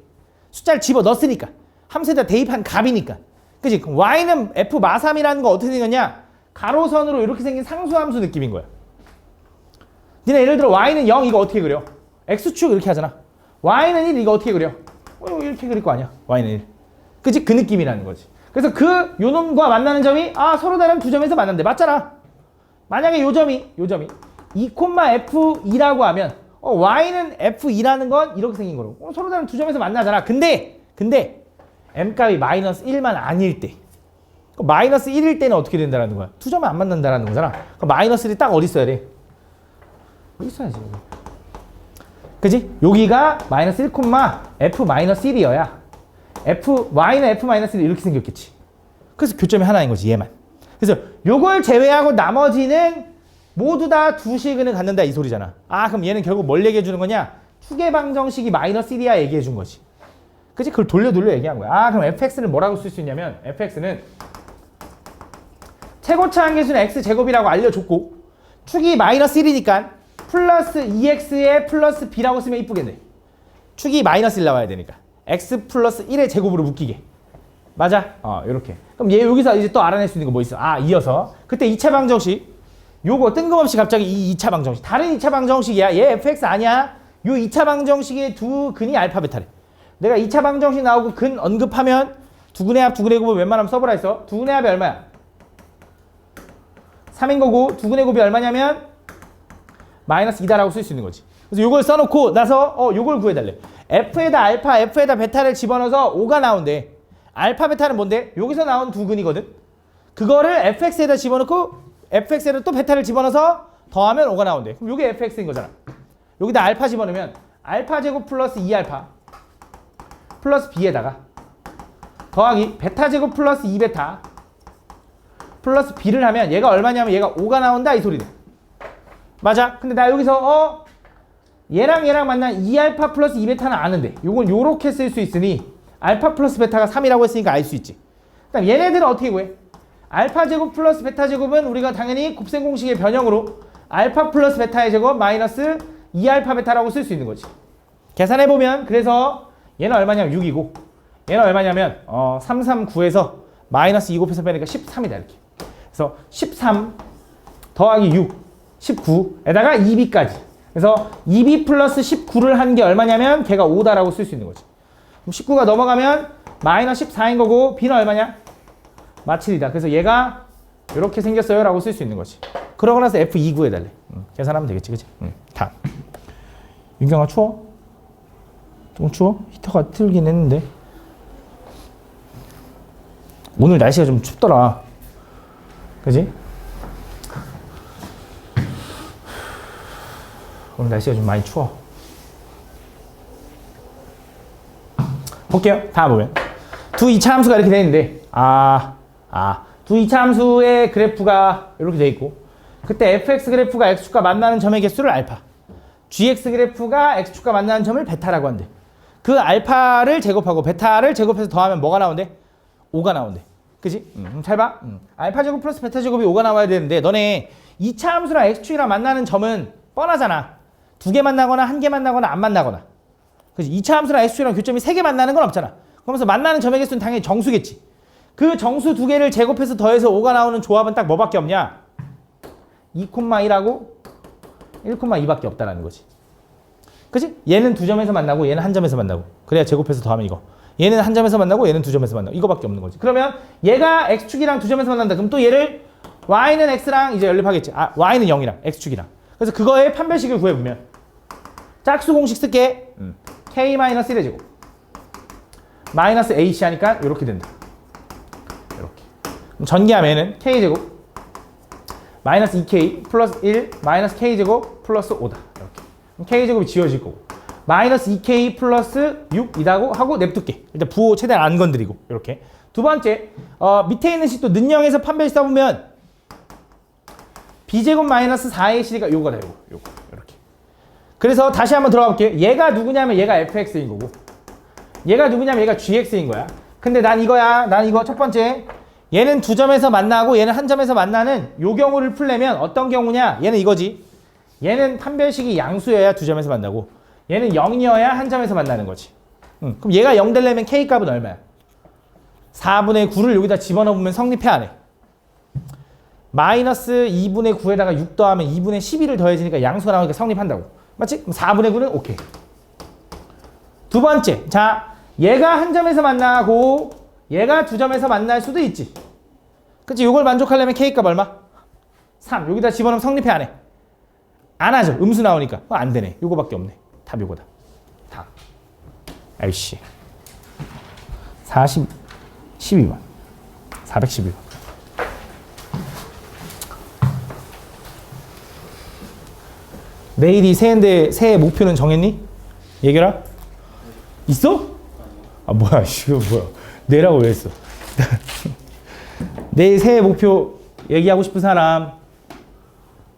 숫자를 집어넣었으니까. 함수에다 대입한 값이니까. 그치? y는 f 마3이라는 거 어떻게 생겼냐? 가로선으로 이렇게 생긴 상수함수 느낌인 거야. 니네 예를 들어 y는 0 이거 어떻게 그려? x축 이렇게 하잖아. y는 1 이거 어떻게 그려? 이렇게 그릴 거 아니야. y는 1. 그치? 그 느낌이라는 거지. 그래서 요 놈과 만나는 점이 서로 다른 두 점에서 만난대. 맞잖아. 만약에 요 점이 2,f2라고 하면 y는 f2라는 건 이렇게 생긴 거로. 서로 다른 두 점에서 만나잖아. 근데 m값이 마이너스 1만 아닐 때. 마이너스 1일 때는 어떻게 된다는 거야? 두 점이 안 만난다는 거잖아. 마이너스 1이 딱 어디 있어야 돼? 여기 있어야지. 그지? 여기가 마이너스 1, f 마이너스 1이어야 y는 f 마이너스 1 이렇게 생겼겠지. 그래서 교점이 하나인 거지, 얘만. 그래서 요걸 제외하고 나머지는 모두 다 두 식을 갖는다 이 소리잖아. 그럼 얘는 결국 뭘 얘기해 주는 거냐? 축의 방정식이 마이너스 1이야 얘기해 준 거지. 그치? 그걸 돌려 얘기한 거야. 그럼 fx는 뭐라고 쓸 수 있냐면 fx는 최고차 함계수는 x제곱이라고 알려줬고 축이 마이너스 1이니까 플러스 2x에 플러스 b라고 쓰면 이쁘겠네. 축이 마이너스 1 나와야 되니까 x 플러스 1의 제곱으로 묶이게. 맞아? 요렇게. 그럼 얘 여기서 이제 또 알아낼 수 있는 거 뭐 있어? 이어서 그때 2차 방정식 요거 뜬금없이 갑자기 이 2차 방정식 다른 2차 방정식이야. 얘 fx 아니야. 요 2차 방정식의 두 근이 알파 베타래. 내가 2차 방정식 나오고 근 언급하면 두근의 합, 두근의 곱을 웬만하면 써보라 했어. 두근의 합이 얼마야? 3인 거고 두근의 곱이 얼마냐면 마이너스 2다라고 쓸 수 있는 거지. 그래서 요걸 써놓고 나서 요걸 구해달래. f에다 알파, f에다 베타를 집어넣어서 5가 나온대. 알파, 베타는 뭔데? 여기서 나온 두근이거든. 그거를 fx에다 집어넣고 fx에다 또 베타를 집어넣어서 더하면 5가 나온대. 그럼 요게 fx인 거잖아. 여기다 알파 집어넣으면 알파 제곱 플러스 2알파 플러스 b에다가 더하기 베타 제곱 플러스 2베타 플러스 b를 하면 얘가 얼마냐면 얘가 5가 나온다 이 소리네. 맞아. 근데 나 여기서 얘랑 만난 2알파 플러스 2베타는 아는데 요건 요렇게 쓸 수 있으니 알파 플러스 베타가 3이라고 했으니까 알 수 있지. 그다음 얘네들은 어떻게 구해? 알파 제곱 플러스 베타 제곱은 우리가 당연히 곱셈 공식의 변형으로 알파 플러스 베타의 제곱 마이너스 2알파 베타라고 쓸 수 있는 거지. 계산해보면 그래서 얘는 얼마냐면 6이고 얘는 얼마냐면 339에서 마이너스 2 곱해서 빼니까 13이다 이렇게. 그래서 13 더하기 6 19에다가 2b까지. 그래서 2b 플러스 19를 한 게 얼마냐면 걔가 5다라고 쓸 수 있는 거지. 그럼 19가 넘어가면 마이너스 14인 거고 b는 얼마냐? 마7이다. 그래서 얘가 이렇게 생겼어요 라고 쓸 수 있는 거지. 그러고 나서 f2 구해달래. 계산하면 되겠지. 그치? 다음. 윤경아 추워? 좀 추워? 히터가 틀긴 했는데 오늘 날씨가 좀 춥더라. 그지? 오늘 날씨가 좀 많이 추워. 볼게요. 다음 보면 두 2차 함수가 이렇게 되어 있는데 두 2차 함수의 그래프가 이렇게 되어 있고 그때 fx 그래프가 x축과 만나는 점의 개수를 알파 gx 그래프가 x축과 만나는 점을 베타라고 한대. 그 알파를 제곱하고 베타를 제곱해서 더하면 뭐가 나온대? 5가 나온대. 그지? 잘 봐. 알파 제곱 플러스 베타 제곱이 5가 나와야 되는데 너네 2차 함수랑 x축이랑 만나는 점은 뻔하잖아. 2개 만나거나 1개 만나거나 안 만나거나. 그지? 2차 함수랑 x축이랑 교점이 3개 만나는 건 없잖아. 그러면서 만나는 점의 개수는 당연히 정수겠지. 그 정수 2개를 제곱해서 더해서 5가 나오는 조합은 딱 뭐밖에 없냐? 2,1하고 1,2밖에 없다라는 거지. 그치? 얘는 두 점에서 만나고 얘는 한 점에서 만나고. 그래야 제곱해서 더하면 이거. 얘는 한 점에서 만나고 얘는 두 점에서 만나고. 이거밖에 없는 거지. 그러면 얘가 x축이랑 두 점에서 만난다. 그럼 또 얘를 y는 x랑 이제 연립하겠지. y는 0이랑 x축이랑. 그래서 그거의 판별식을 구해보면 짝수 공식 쓸게. k-1의 제곱 마이너스 ac 하니까 이렇게 된다. 이렇게. 그럼 전개하면 얘는 k제곱 마이너스 2k 플러스 1 마이너스 k제곱 플러스 5다. 이렇게. 그럼 k제곱이 지워질 거고 마이너스 2k 플러스 6이라고 하고 냅둘게. 일단 부호 최대한 안 건드리고 이렇게. 두 번째 밑에 있는 식도 능형에서 판별식 써보면 b제곱 마이너스 4ac가 요거다. 요거 이렇게. 그래서 다시 한번 들어가 볼게요. 얘가 누구냐면 얘가 fx인 거고 얘가 누구냐면 얘가 gx인 거야. 근데 난 이거야. 난 이거 첫 번째 얘는 두 점에서 만나고 얘는 한 점에서 만나는 요 경우를 풀려면 어떤 경우냐? 얘는 이거지. 얘는 판별식이 양수여야 두 점에서 만나고 얘는 0이어야 한 점에서 만나는 거지. 그럼 얘가 0 되려면 k값은 얼마야? 4분의 9를 여기다 집어넣으면 성립해 안 해? 마이너스 2분의 9에다가 6 더하면 2분의 12를 더해지니까 양수가 나오니까 성립한다고. 맞지? 그럼 4분의 9는 오케이. 두 번째. 자, 얘가 한 점에서 만나고 얘가 두 점에서 만날 수도 있지. 그치? 이걸 만족하려면 k값 얼마? 3. 여기다 집어넣으면 성립해 안 해? 안 하죠. 음수 나오니까. 안 되네. 요거밖에 없네. 답 요거다. 답. 아이씨. 12번. 411번. 내일이 새해인데 새해 목표는 정했니? 얘기해라. 있어? 아 뭐야 이거 뭐야. 내라고 왜 했어? 내일 새해 목표 얘기하고 싶은 사람.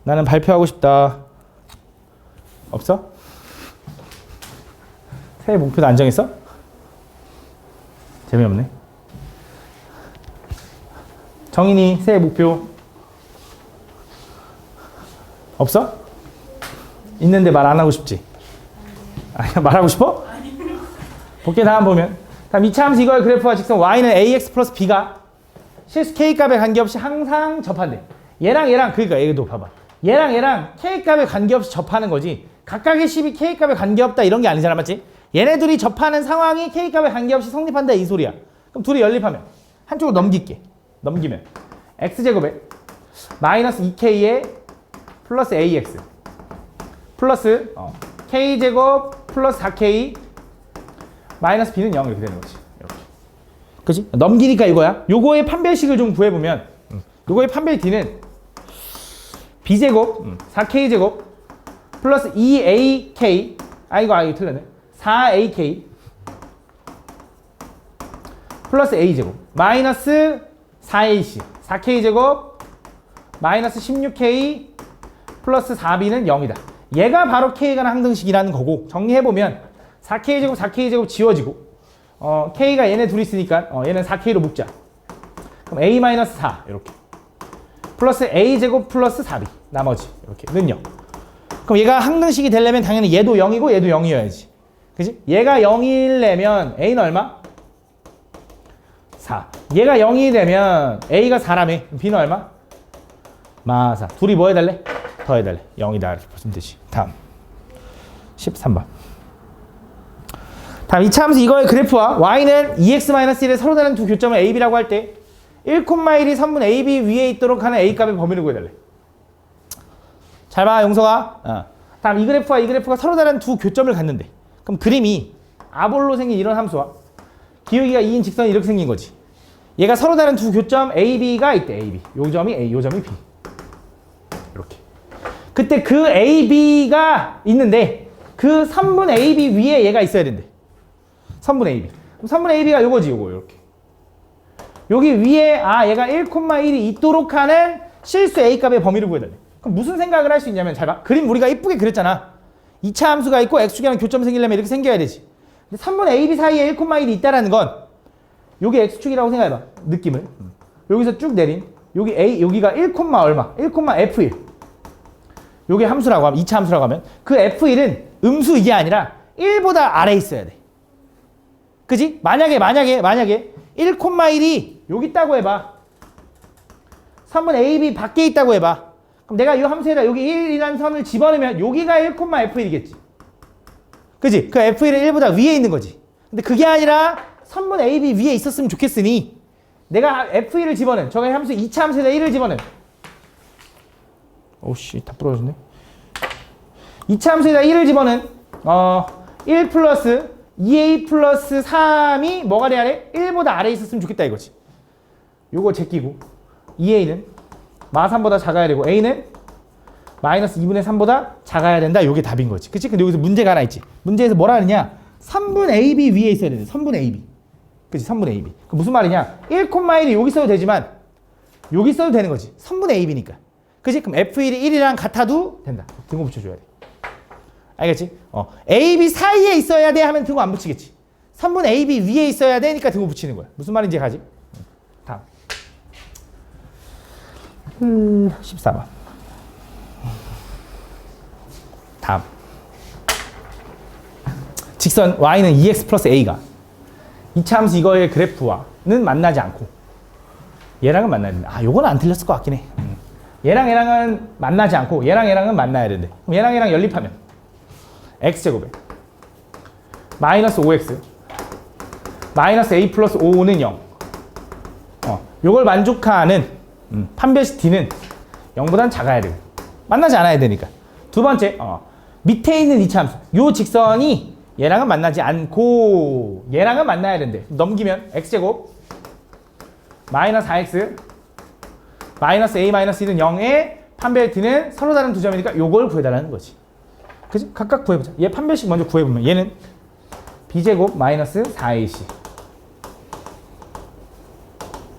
나는 발표하고 싶다. 없어? 새해 목표도 안 정했어? 재미없네. 정인이 새해 목표 없어? 있는데 말 안 하고 싶지? 아니 말하고 싶어? 볼게. 다음 보면 다음 이차 함수 이거의 그래프와 직선 y는 ax 플러스 b가 실수 k값에 관계없이 항상 접한대. 얘랑 그러니까 얘도 봐봐. 얘랑 k값에 관계없이 접하는 거지. 각각의 식이 k값에 관계없다 이런 게 아니잖아. 맞지? 얘네들이 접하는 상황이 k값에 관계없이 성립한다 이 소리야. 그럼 둘이 연립하면 한쪽으로 넘길게. 넘기면 x제곱에 마이너스 2k에 플러스 ax 플러스 k제곱 플러스 4k 마이너스 b는 0 이렇게 되는 거지. 이렇게. 그치? 넘기니까 이거야. 요거의 판별식을 좀 구해보면 요거의 판별 d는 b제곱 4k제곱 플러스 2ak 이거 틀렸네. 4ak 플러스 a제곱 마이너스 4ac 4k제곱 마이너스 16k 플러스 4b는 0이다. 얘가 바로 k가 항등식이라는 거고 정리해보면 4k제곱 4k제곱 지워지고 k가 얘네 둘이 있으니까 얘는 4k로 묶자. 그럼 a-4 이렇게 플러스 a제곱 플러스 4b 나머지 이렇게 는 0. 그럼 얘가 항등식이 되려면 당연히 얘도 0이고 얘도 0이어야지. 그치? 얘가 0이려면 a는 얼마? 4. 얘가 0이 되면 a가 4라며 b는 얼마? 마4. 둘이 뭐 해달래? 더 해달래. 0이다 이렇게 보시면 되지. 다음 13번. 다음 이차 함수 이거의 그래프와 y는 2x-1의 서로 다른 두 교점을 a, b라고 할 때 1,1이 선분 a, b 위에 있도록 하는 a값의 범위를 구해달래. 잘 봐 용서가. 다음 이 그래프와 이 그래프가 서로 다른 두 교점을 갖는데 그럼 그림이 아볼로 생긴 이런 함수와 기울기가 2인 직선이 이렇게 생긴 거지. 얘가 서로 다른 두 교점 a, b가 있대. a, b. 요 점이 a, 요 점이 b. 이렇게. 그때 그 a, b가 있는데 그 선분 a, b 위에 얘가 있어야 된대. 선분 a, b. 그럼 선분 a, b가 요거지. 요거 이렇게. 여기 위에 얘가 1,1이 있도록 하는 실수 a값의 범위를 구해달래. 그럼 무슨 생각을 할 수 있냐면 잘 봐. 그림 우리가 이쁘게 그렸잖아. 2차 함수가 있고 x축이랑 교점 생기려면 이렇게 생겨야 되지. 근데 3분 AB 사이에 1,1이 있다라는 건 요게 x축이라고 생각해봐. 느낌을. 여기서 쭉 내린 여기 a 여기가 1, 얼마? 1,f1. 요게 함수라고 하면 2차 함수라고 하면 그 f1은 음수 이게 아니라 1보다 아래에 있어야 돼. 그지? 만약에 1,1이 여기 있다고 해봐. 3분 AB 밖에 있다고 해봐. 그럼 내가 이 함수에다 여기 1이라는 선을 집어넣으면 여기가 1,f1이겠지. 그지? 그 f1은 1보다 위에 있는 거지. 근데 그게 아니라 선분 AB 위에 있었으면 좋겠으니 내가 f1을 집어넣은 저거 함수 2차 함수에다 1을 집어넣은 오씨 다 부러졌네. 2차 함수에다 1을 집어넣은 1 플러스 2a 플러스 3이 뭐가 돼야 돼? 1보다 아래에 있었으면 좋겠다 이거지. 요거 제끼고 2a는 마3보다 작아야 되고 a는 마이너스 2분의 3보다 작아야 된다. 요게 답인 거지. 그치? 근데 여기서 문제가 하나 있지. 문제에서 뭐라 하느냐? 3분 ab 위에 있어야 되는데 3분 ab. 그치? 3분 ab. 그 무슨 말이냐? 1,1이 여기 써도 되지만 여기 써도 되는 거지. 3분의 ab니까. 그치? 그럼 f1이 1이랑 같아도 된다. 등호 붙여줘야 돼. 알겠지? ab 사이에 있어야 돼 하면 등호 안 붙이겠지. 3분의 ab 위에 있어야 되니까 등호 붙이는 거야. 무슨 말인지 가지? 다음 14번 다음 직선 y는 2x 플러스 a가 2차 함수 이거의 그래프와는 만나지 않고 얘랑은 만나야 된다. 아 요건 안 틀렸을 것 같긴 해. 얘랑 얘랑은 만나지 않고 얘랑 얘랑은 만나야 된대. 그럼 얘랑 얘랑 연립하면 x제곱에 마이너스 5x 마이너스 a 플러스 5는 0 요걸 만족하는 판별식 d는 0보단 작아야 되고 만나지 않아야 되니까. 두 번째 밑에 있는 2차 함수 요 직선이 얘랑은 만나지 않고 얘랑은 만나야 된대. 넘기면 x제곱 마이너스 4x 마이너스 a 마이너스 1은 0에 판별 d는 서로 다른 두 점이니까 요걸 구해달라는 거지. 그치? 각각 구해보자. 얘 판별식 먼저 구해보면 얘는 b제곱 마이너스 4ac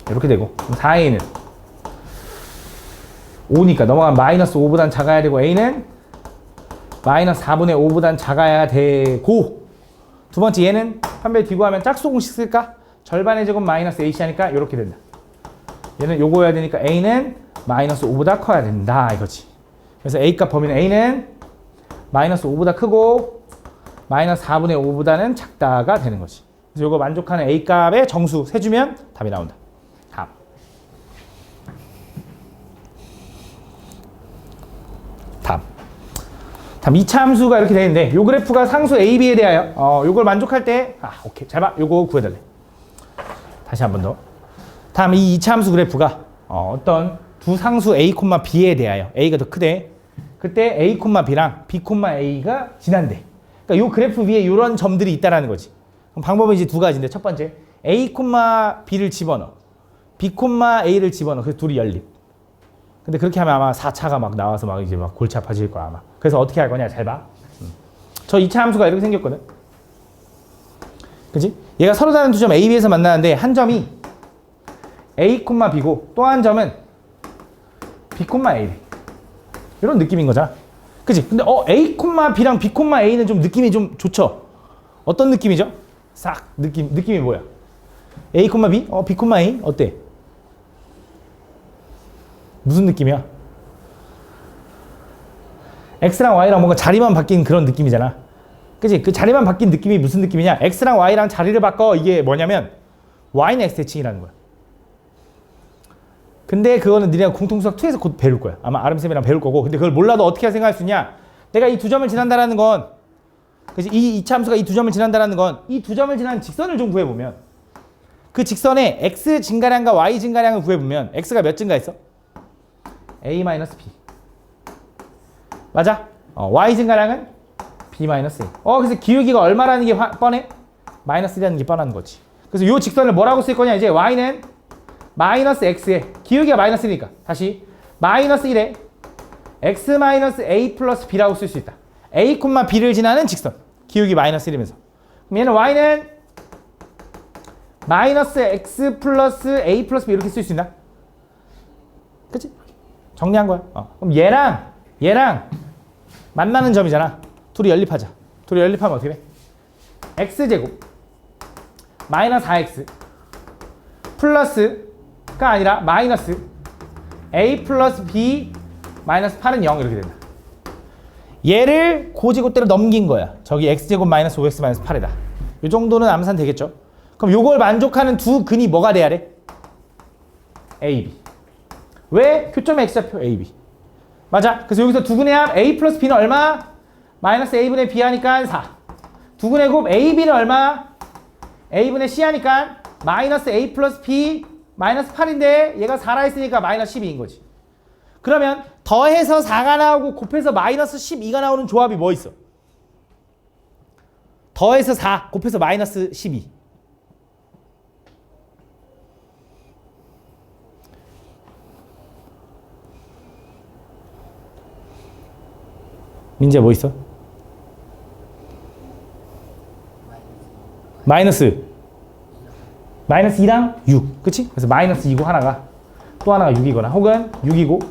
이렇게 되고 그럼 4a는 5니까 넘어가면 마이너스 5보단 작아야 되고 a는 마이너스 4분의 5보단 작아야 되고 두 번째 얘는 판별 디구하면 짝수 공식 쓸까? 절반의 제곱 마이너스 ac 하니까 이렇게 된다. 얘는 요거여야 되니까 a는 마이너스 5보다 커야 된다 이거지. 그래서 a값 범위는 a는 마이너스 5보다 크고 마이너스 4분의 5보다는 작다가 되는 거지. 그래서 요거 만족하는 a값의 정수 세주면 답이 나온다. 다음 2차 함수가 이렇게 되는데 요 그래프가 상수 AB에 대하여 요걸 만족할 때 오케이 잘 봐. 요거 구해달래. 다시 한 번 더. 다음 이 2차 함수 그래프가 어떤 두 상수 A, B에 대하여 A가 더 크대. 그때 A, B랑 B, A가 지난대. 그러니까 요 그래프 위에 이런 점들이 있다라는 거지. 그럼 방법은 이제 두 가지인데 첫 번째 A, B를 집어넣어. B, A를 집어넣어. 그래서 둘이 연립. 근데 그렇게 하면 아마 4차가 막 나와서 막 이제 막 골치 아파질 거야 아마. 그래서 어떻게 할 거냐 잘 봐. 저 2차 함수가 이렇게 생겼거든. 그치? 얘가 서로 다른 두 점 A, B에서 만나는데 한 점이 A, B고 또 한 점은 B, A래. 이런 느낌인 거잖아. 그치? 근데 A, B랑 B, A는 좀 느낌이 좀 좋죠? 어떤 느낌이죠? 싹 느낌이 뭐야? A, B? B, A 어때? 무슨 느낌이야? X랑 Y랑 뭔가 자리만 바뀐 그런 느낌이잖아. 그치? 그 자리만 바뀐 느낌이 무슨 느낌이냐? X랑 Y랑 자리를 바꿔. 이게 뭐냐면 Y는 X 대칭이라는 거야. 근데 그거는 니네가 공통수학 2에서 곧 배울 거야. 아마 아름쌤이랑 배울 거고. 근데 그걸 몰라도 어떻게 생각할 수 있냐? 내가 이 두 점을 지난다라는 건 그치? 이 2차 함수가 이 두 점을 지난다라는 건 이 두 점을 지나는 직선을 좀 구해보면 그 직선에 X 증가량과 Y 증가량을 구해보면 X가 몇 증가했어? A-B 맞아? Y 증가량은 B-A 그래서 기울기가 얼마라는 게 뻔해? 마이너스라는 게 뻔한 거지. 그래서 이 직선을 뭐라고 쓸 거냐 이제 Y는 마이너스 X에 기울기가 마이너스니까 다시 마이너스 1에 X 마이너스 A 플러스 B라고 쓸 수 있다. A, B를 지나는 직선 기울기 마이너스 1이면서 그럼 얘는 Y는 마이너스 X 플러스 A 플러스 B 이렇게 쓸 수 있나? 그치? 정리한 거야. 그럼 얘랑 만나는 점이잖아. 둘이 연립하자. 둘이 연립하면 어떻게 돼? X제곱 마이너스 4X 플러스가 아니라 마이너스 A 플러스 B 마이너스 8은 0 이렇게 된다. 얘를 고지고대로 넘긴 거야. 저기 X제곱 마이너스 5X 마이너스 8이다. 이 정도는 암산 되겠죠? 그럼 요걸 만족하는 두 근이 뭐가 돼야 돼? AB. 왜? 교점의 X좌표 AB. 맞아? 그래서 여기서 두근의 합 A 플러스 B는 얼마? 마이너스 A분의 B 하니까 4. 두근의 곱 A, B는 얼마? A분의 C 하니까 마이너스 A 플러스 B 마이너스 8인데 얘가 4라 했으니까 마이너스 12인 거지. 그러면 더해서 4가 나오고 곱해서 마이너스 12가 나오는 조합이 뭐 있어? 더해서 4 곱해서 마이너스 12. 민재 뭐 있어? 마이너스 2랑 6. 그치? 그래서 마이너스 2고 하나가 또 하나가 6이거나 혹은 6이고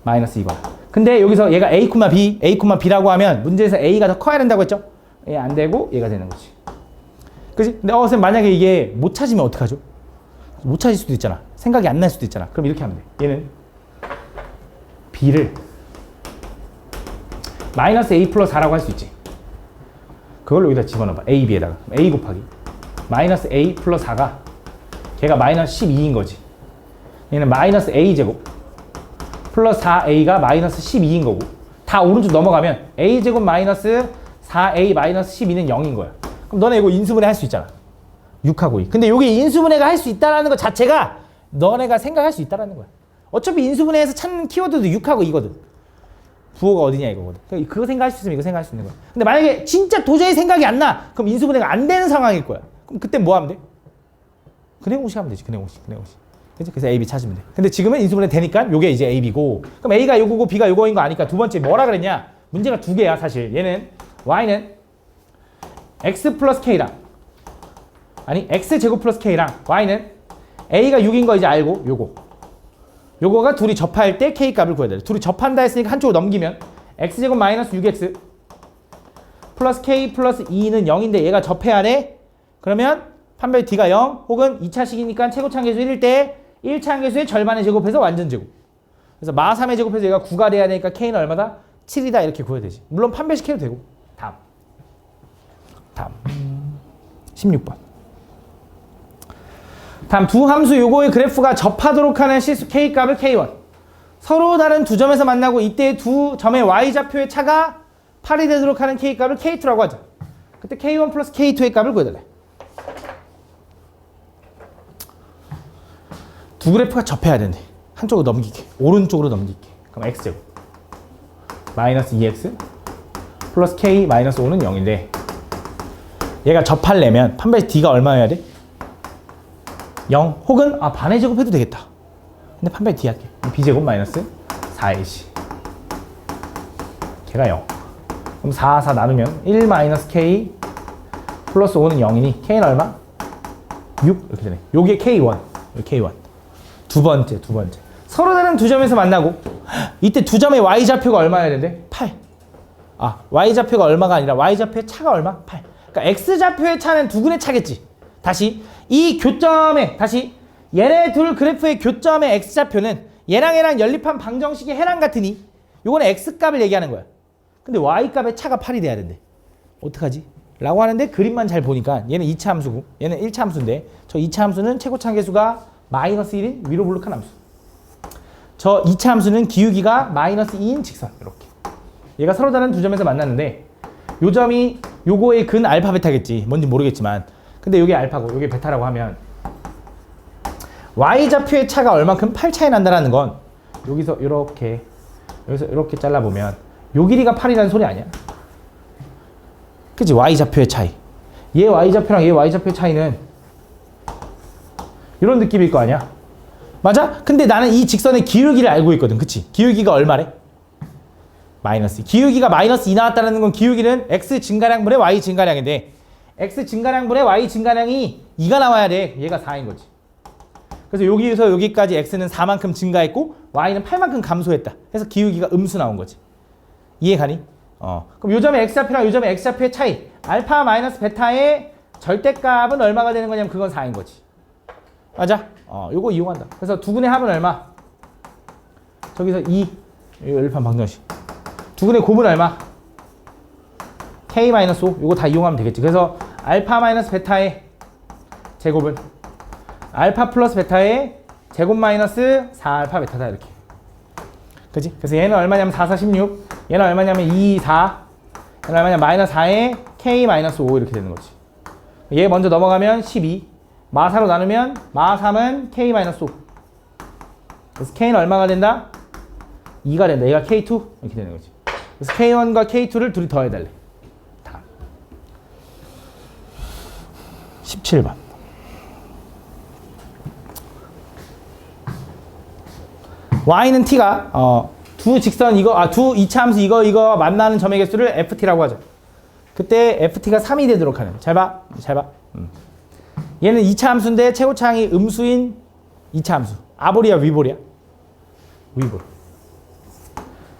마이너스 2거나. 근데 여기서 얘가 A, B, A, B라고 하면 문제에서 A가 더 커야 된다고 했죠? 얘 안 되고 얘가 되는 거지. 그치? 근데 선생님 만약에 이게 못 찾으면 어떡하죠? 못 찾을 수도 있잖아. 생각이 안 날 수도 있잖아. 그럼 이렇게 하면 돼. 얘는 B를 마이너스 A 플러스 4라고 할 수 있지. 그걸 여기다 집어넣어봐. A, B에다가. A 곱하기 마이너스 A 플러스 4가 걔가 마이너스 12인 거지. 얘는 마이너스 A 제곱 플러스 4A가 마이너스 12인 거고 다 오른쪽 넘어가면 A 제곱 마이너스 4A 마이너스 12는 0인 거야. 그럼 너네 이거 인수분해 할 수 있잖아. 6하고 2. 근데 여기 인수분해가 할 수 있다는 것 자체가 너네가 생각할 수 있다는 거야. 어차피 인수분해에서 찾는 키워드도 6하고 2거든. 부호가 어디냐 이거거든. 그거 생각할 수 있으면 이거 생각할 수 있는 거야. 근데 만약에 진짜 도저히 생각이 안 나. 그럼 인수분해가 안 되는 상황일 거야. 그럼 그때 뭐 하면 돼? 근해공식 하면 되지. 근해공식. 그치? 그래서 A, B 찾으면 돼. 근데 지금은 인수분해 되니까 요게 이제 A, B고 그럼 A가 요거고 B가 요거인 거 아니까 두 번째 뭐라 그랬냐? 문제가 두 개야 사실. 얘는 Y는 X 플러스 K랑 아니 X 제곱 플러스 K랑 Y는 A가 6인 거 이제 알고 요거가 둘이 접할 때 K 값을 구해야 돼. 둘이 접한다 했으니까 한쪽으로 넘기면 X제곱 마이너스 6X 플러스 K 플러스 2는 0인데 얘가 접해야 돼. 그러면 판별 D가 0 혹은 2차식이니까 최고차항계수 1일 때 1차항계수의 절반의 제곱해서 완전 제곱. 그래서 마 3의 제곱해서 얘가 9가 돼야 되니까 K는 얼마다? 7이다 이렇게 구해야 되지. 물론 판별식해도 되고. 다음 16번. 다음 두 함수 요거의 그래프가 접하도록 하는 실수 K값을 K1. 서로 다른 두 점에서 만나고 이때 두 점의 Y좌표의 차가 8이 되도록 하는 K값을 K2라고 하자. 그때 K1 플러스 K2의 값을 구해달래. 두 그래프가 접해야 되는데 한쪽으로 넘기게. 오른쪽으로 넘기게. 그럼 X제곱 마이너스 2X 플러스 K 마이너스 5는 0인데 얘가 접하려면 판별 D가 얼마여야 돼? 0 혹은 반의 제곱 해도 되겠다. 근데 판별 D 할게. B제곱 마이너스 4AC 걔가 0. 그럼 4, 4 나누면 1 마이너스 K 플러스 5는 0이니 K는 얼마? 6 이렇게 되네. 요게 K1. K1 두 번째 서로 다른 두 점에서 만나고 이때 두 점의 Y좌표가 얼마여야 되는데? 8. Y좌표가 얼마가 아니라 Y좌표의 차가 얼마? 8. 그러니까 X좌표의 차는 두근의 차겠지. 다시 이 교점에 얘네 둘 그래프의 교점의 X좌표는 얘랑 연립한 방정식의 해랑 같으니 요거는 X값을 얘기하는 거야. 근데 Y값의 차가 8이 돼야 된대. 어떡하지? 라고 하는데 그림만 잘 보니까 얘는 2차 함수고 얘는 1차 함수인데 저 2차 함수는 최고차항계수가 마이너스 1인 위로 볼록한 함수. 저 2차 함수는 기울기가 마이너스 2인 직선. 이렇게 얘가 서로 다른 두 점에서 만났는데 요 점이 요거의 근 알파 베타겠지. 뭔지 모르겠지만 근데 요게 알파고 요게 베타라고 하면 Y좌표의 차가 얼만큼 8 차이 난다라는 건 여기서 이렇게 잘라보면 요 길이가 8이라는 소리 아니야? 그치? Y좌표의 차이. 얘 Y좌표랑 얘 Y좌표의 차이는 이런 느낌일 거 아니야? 맞아? 근데 나는 이 직선의 기울기를 알고 있거든. 그치? 기울기가 얼마래? 마이너스 2. 기울기가 마이너스 2 나왔다는 건 기울기는 X 증가량분의 Y 증가량인데 X 증가량분의 Y 증가량이 2가 나와야 돼. 얘가 4인 거지. 그래서 여기서 여기까지 X는 4만큼 증가했고 Y는 8만큼 감소했다. 그래서 기울기가 음수 나온 거지. 이해가니? 그럼 요 점의 X좌표랑 요 점의 X좌표의 차이 알파 마이너스 베타의 절대값은 얼마가 되는 거냐면 그건 4인 거지. 맞아? 요거 이용한다. 그래서 두근의 합은 얼마? 저기서 2 연립한 방정식. 두근의 곱은 얼마? K-5 요거 다 이용하면 되겠지. 그래서 알파 마이너스 베타의 제곱은 알파 플러스 베타의 제곱 마이너스 4알파 베타다 이렇게. 그지? 그래서 얘는 얼마냐면 4, 4, 16. 얘는 얼마냐면 2, 4. 얘는 얼마냐면 마이너스 4에 K 마이너스 5 이렇게 되는 거지. 얘 먼저 넘어가면 12. 마 4로 나누면 마 3은 K 마이너스 5. 그래서 K는 얼마가 된다? 2가 된다. 얘가 K2 이렇게 되는 거지. 그래서 K1과 K2를 둘이 더해달래. 다음 17번. y는 t가 두 직선 두 이차함수 이거 만나는 점의 개수를 ft라고 하죠. 그때 ft가 3이 되도록 하는. 잘 봐. 얘는 이차함수인데 최고차항이 음수인 이차함수. 아볼이야 위볼이야? 위볼.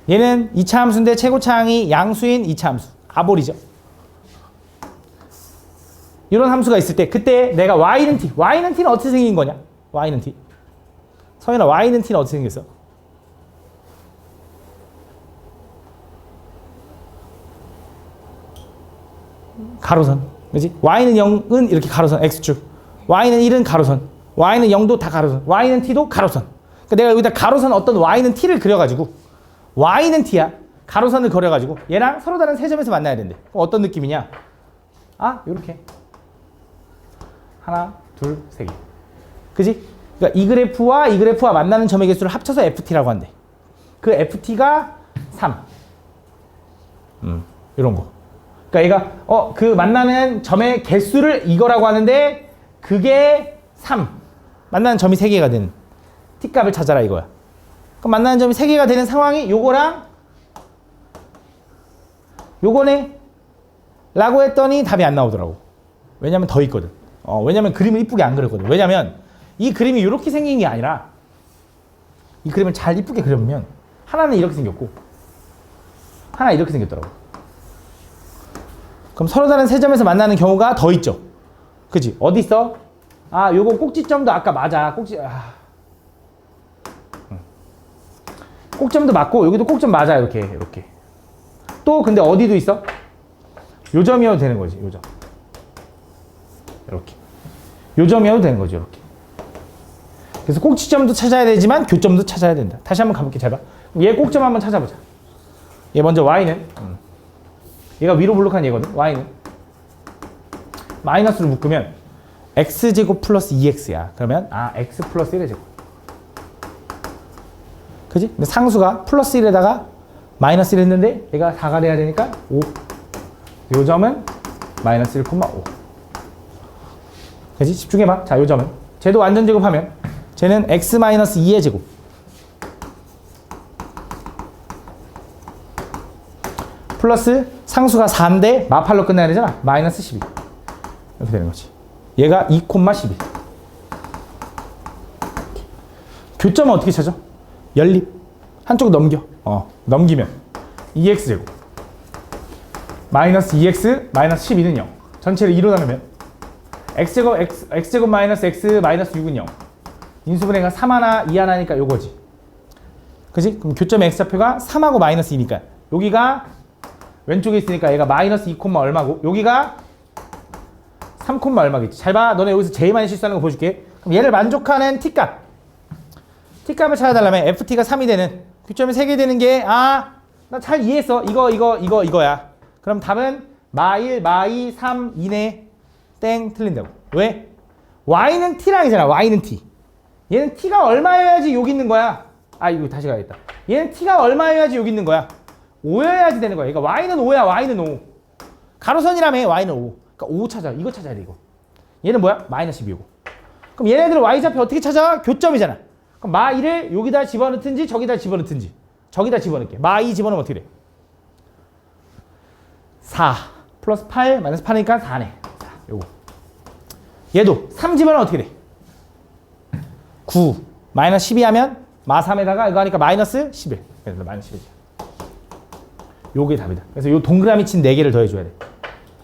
얘는 이차함수인데 최고차항이 양수인 이차함수. 아볼이죠. 이런 함수가 있을 때 그때 내가 y는 t는 어떻게 생긴 거냐? y는 t. 성현아, y는 t는 어떻게 생겼어? 가로선. 그지? y는 0은 이렇게 가로선 x축. y는 1은 가로선. y는 0도 다 가로선. y는 t도 가로선. 그러니까 내가 여기다 가로선 어떤 y는 t를 그려가지고 y는 t야. 가로선을 그려가지고 얘랑 서로 다른 세 점에서 만나야 된대. 그럼 어떤 느낌이냐? 요렇게. 하나, 둘, 세 개. 그지? 그러니까 이 그래프와 만나는 점의 개수를 합쳐서 ft라고 한대. 그 ft가 3. 이런 거. 그러니까 얘가 그 만나는 점의 개수를 이거라고 하는데 그게 3. 만나는 점이 3개가 되는 t값을 찾아라 이거야. 그럼 만나는 점이 3개가 되는 상황이 요거랑 요거네 라고 했더니 답이 안 나오더라고. 왜냐면 더 있거든. 왜냐면 그림을 이쁘게 안 그렸거든. 왜냐면 이 그림이 이렇게 생긴 게 아니라 이 그림을 잘 이쁘게 그려보면 하나는 이렇게 생겼고 하나 이렇게 생겼더라고. 그럼 서로 다른 세 점에서 만나는 경우가 더 있죠. 그치? 어디 있어? 요거 꼭지점도 아까 맞아. 꼭점도 맞고 여기도 꼭점 맞아. 이렇게. 또 근데 어디도 있어? 요 점이어도 되는 거지. 요 점. 이렇게. 요 점이어도 되는 거죠. 이렇게. 그래서 꼭지점도 찾아야 되지만 교점도 찾아야 된다. 다시 한번 가볼게. 잘 봐. 얘 꼭점 한번 찾아보자. 얘 먼저 y는 얘가 위로 볼록한 얘거든. y는 마이너스로 묶으면 x제곱 플러스 2x야. 그러면 x 플러스 1의 제곱. 그지? 근데 상수가 플러스 1에다가 마이너스 1 했는데 얘가 4가 돼야 되니까 5. 요 점은 마이너스 1,5. 그지? 집중해봐. 자, 요 점은 쟤도 완전 제곱하면 쟤는 x 마이너스 2의 제곱. 플러스 상수가 4인데 마팔로 끝나야 되잖아. 마이너스 12. 이렇게 되는 거지. 얘가 2,12. 교점은 어떻게 찾아? 연립. 한쪽 넘겨. 넘기면 2x제곱. 마이너스 2x 마이너스 12는 0. 전체를 2로 나누면 x제곱 마이너스 x 마이너스 6은 0. 인수분해가 3 하나 2 하나니까 요거지. 그지? 그럼 교점 x좌표가 3하고 마이너스 2니까 여기가 왼쪽에 있으니까 얘가 마이너스 2, 얼마고 여기가 3, 얼마겠지. 잘 봐. 너네 여기서 제일 많이 실수하는 거 보여줄게. 그럼 얘를 만족하는 t값. t값을 찾아달라면 ft가 3이 되는 교점이 3개 되는 게 나 잘 이해했어. 이거야. 그럼 답은 마1, 마2, 3, 2네. 땡. 틀린다고. 왜? y는 t랑이잖아. y는 t. 얘는 t가 얼마여야지 여기 있는 거야. 이거 다시 가야겠다. 얘는 t가 얼마여야지 여기 있는 거야. 5여야지 되는 거야. 그러니까 y는 5야. y는 5. 가로선이라며. y는 5. 그러니까 5 찾아. 이거 찾아야 돼. 이거. 얘는 뭐야? 마이너스 12고. 그럼 얘네들 y좌표 어떻게 찾아? 교점이잖아. 그럼 마1을 여기다 집어넣든지 저기다 집어넣든지. 저기다 집어넣을게. 마2 집어넣으면 어떻게 돼? 4 플러스 8 마이너스 8이니까 4네. 자, 요거. 얘도 3 집어넣으면 어떻게 돼? 9 마이너스 12 하면 마3에다가 이거 하니까 마이너스 11. 그래서 마이너스 11. 요게 답이다. 그래서 요 동그라미 친 4개를 더해줘야 돼.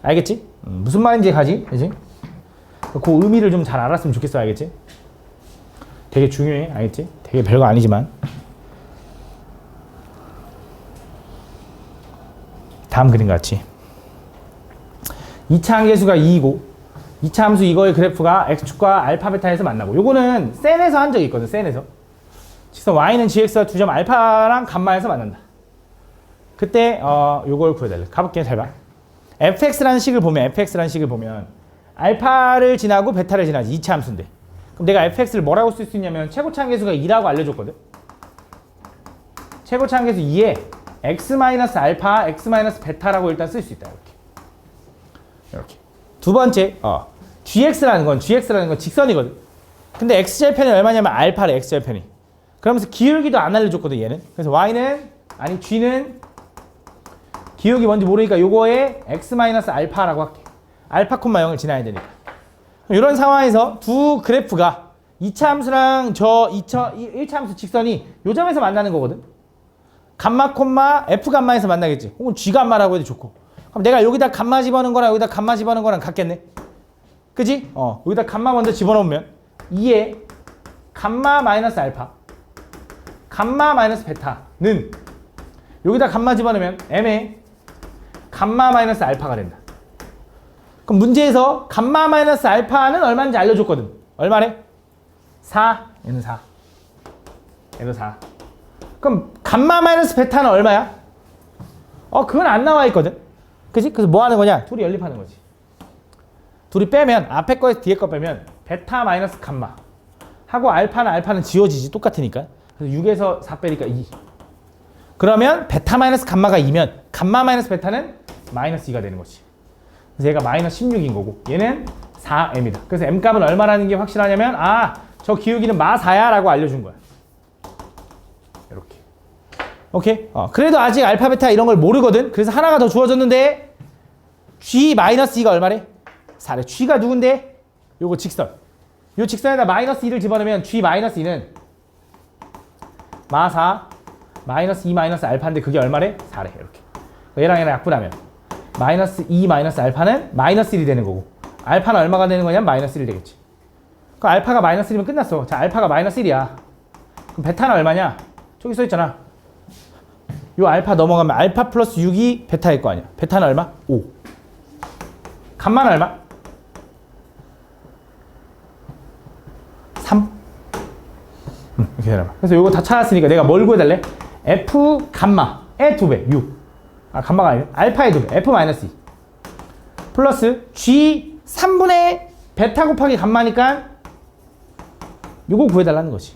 알겠지? 무슨 말인지 가지? 그지? 그 의미를 좀 잘 알았으면 좋겠어. 알겠지? 되게 중요해. 알겠지? 되게 별거 아니지만. 다음 그림 같이. 2차 함계수가 2이고 2차 함수 이거의 그래프가 x축과 알파 베타에서 만나고 요거는 센에서 한 적이 있거든. 센에서. 직선 y는 gx와 두 점 알파랑 감마에서 만난다. 그때 요걸 구해달래. 가볼게요. 잘 봐. fx라는 식을 보면 알파를 지나고 베타를 지나지 2차 함수인데, 그럼 내가 fx를 뭐라고 쓸 수 있냐면 최고차 함계수가 2라고 알려줬거든. 최고차 함계수 2에 x-알파, x-베타라고 일단 쓸 수 있다. 이렇게. 두 번째, gx라는 건 직선이거든. 근데 x절편이 얼마냐면 알파래, x절편이. 그러면서 기울기도 안 알려줬거든, 얘는. 그래서 g는 기울기 뭔지 모르니까 요거에 x-알파라고 할게. 알파, 0을 지나야 되니까. 이런 상황에서 두 그래프가 2차 함수랑 1차 함수 직선이 요 점에서 만나는 거거든. 감마, f 감마에서 만나겠지. 혹은 g 감마라고 해도 좋고. 그럼 내가 여기다 감마 집어넣은 거랑 여기다 감마 집어넣은 거랑 같겠네. 그지? 여기다 감마 먼저 집어넣으면 2에 감마 마이너스 알파, 감마 마이너스 베타는 여기다 감마 집어넣으면 m에 감마 마이너스 알파가 된다. 그럼 문제에서 감마 마이너스 알파는 얼마인지 알려줬거든. 얼마래? 4. 얘는 4. 얘도 4. 그럼 감마 마이너스 베타는 얼마야? 그건 안 나와 있거든. 그치? 그래서 뭐 하는 거냐? 둘이 연립하는 거지. 둘이 빼면, 앞에 거에서 뒤에 거 빼면 베타 마이너스 감마 하고 알파는 지워지지. 똑같으니까. 그래서 6에서 4 빼니까 2. 그러면 베타 마이너스 감마가 2면 감마 마이너스 베타는 마이너스 2가 되는 거지. 그래서 얘가 마이너스 16인 거고 얘는 4m이다. 그래서 m값은 얼마라는 게 확실하냐면 저 기울기는 마4야 라고 알려준 거야. 이렇게. 오케이? 그래도 아직 알파, 베타 이런 걸 모르거든. 그래서 하나가 더 주어졌는데 g-2가 얼마래? 4래. g가 누군데? 요거 직선. 요 직선에다 마이너스 2를 집어넣으면 g-2는 마4 마이너스 2 마이너스 알파인데 그게 얼마래? 4래. 이렇게. 얘랑 약분하면 마이너스 2 마이너스 알파는 마이너스 1이 되는 거고 알파는 얼마가 되는 거냐면 마이너스 1이 되겠지. 그럼 알파가 마이너스 1이면 끝났어. 자, 알파가 마이너스 1이야. 그럼 베타는 얼마냐? 저기 써있잖아. 요 알파 넘어가면 알파 플러스 6이 베타일 거 아니야. 베타는 얼마? 5. 감마는 얼마? 3. 이렇게 되나 봐. 그래서 요거 다 찾았으니까 내가 뭘 구해달래? f 감마의 2배, 6. 감마가 아니라 알파의 2배, f 마이너스 2. 플러스 g 3분의 베타 곱하기 감마니까 요거 구해달라는 거지.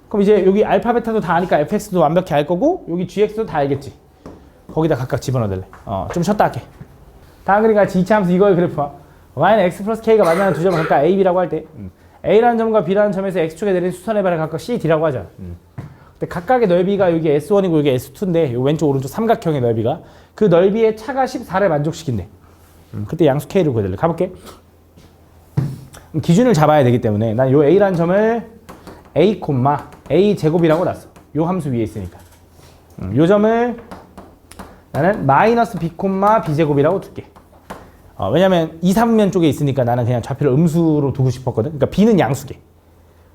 그럼 이제 여기 알파, 베타도 다 아니까 fx도 완벽히 알 거고 여기 gx도 다 알겠지. 거기다 각각 집어넣어달래. 좀 쉬었다 할게. 다음 그림 같이 2차 함수 이거의 그래프와 y는 x 플러스 k가 만나는 두 점을 각각 a, b라고 할 때 a라는 점과 b라는 점에서 x축에 내린 수선의 발을 각각 c, d라고 하자. 근데 각각의 넓이가 여기 S1이고 여기 S2인데 요 왼쪽 오른쪽 삼각형의 넓이가 그 넓이의 차가 14를 만족시킨대. 그때 양수 K를 구해달래. 가볼게. 기준을 잡아야 되기 때문에 난 요 A라는 점을 A, A 제곱이라고 놨어. 요 함수 위에 있으니까. 요 점을 나는 마이너스 B, B 제곱이라고 둘게. 왜냐면 2, 3면 쪽에 있으니까 나는 그냥 좌표를 음수로 두고 싶었거든. 그러니까 B는 양수계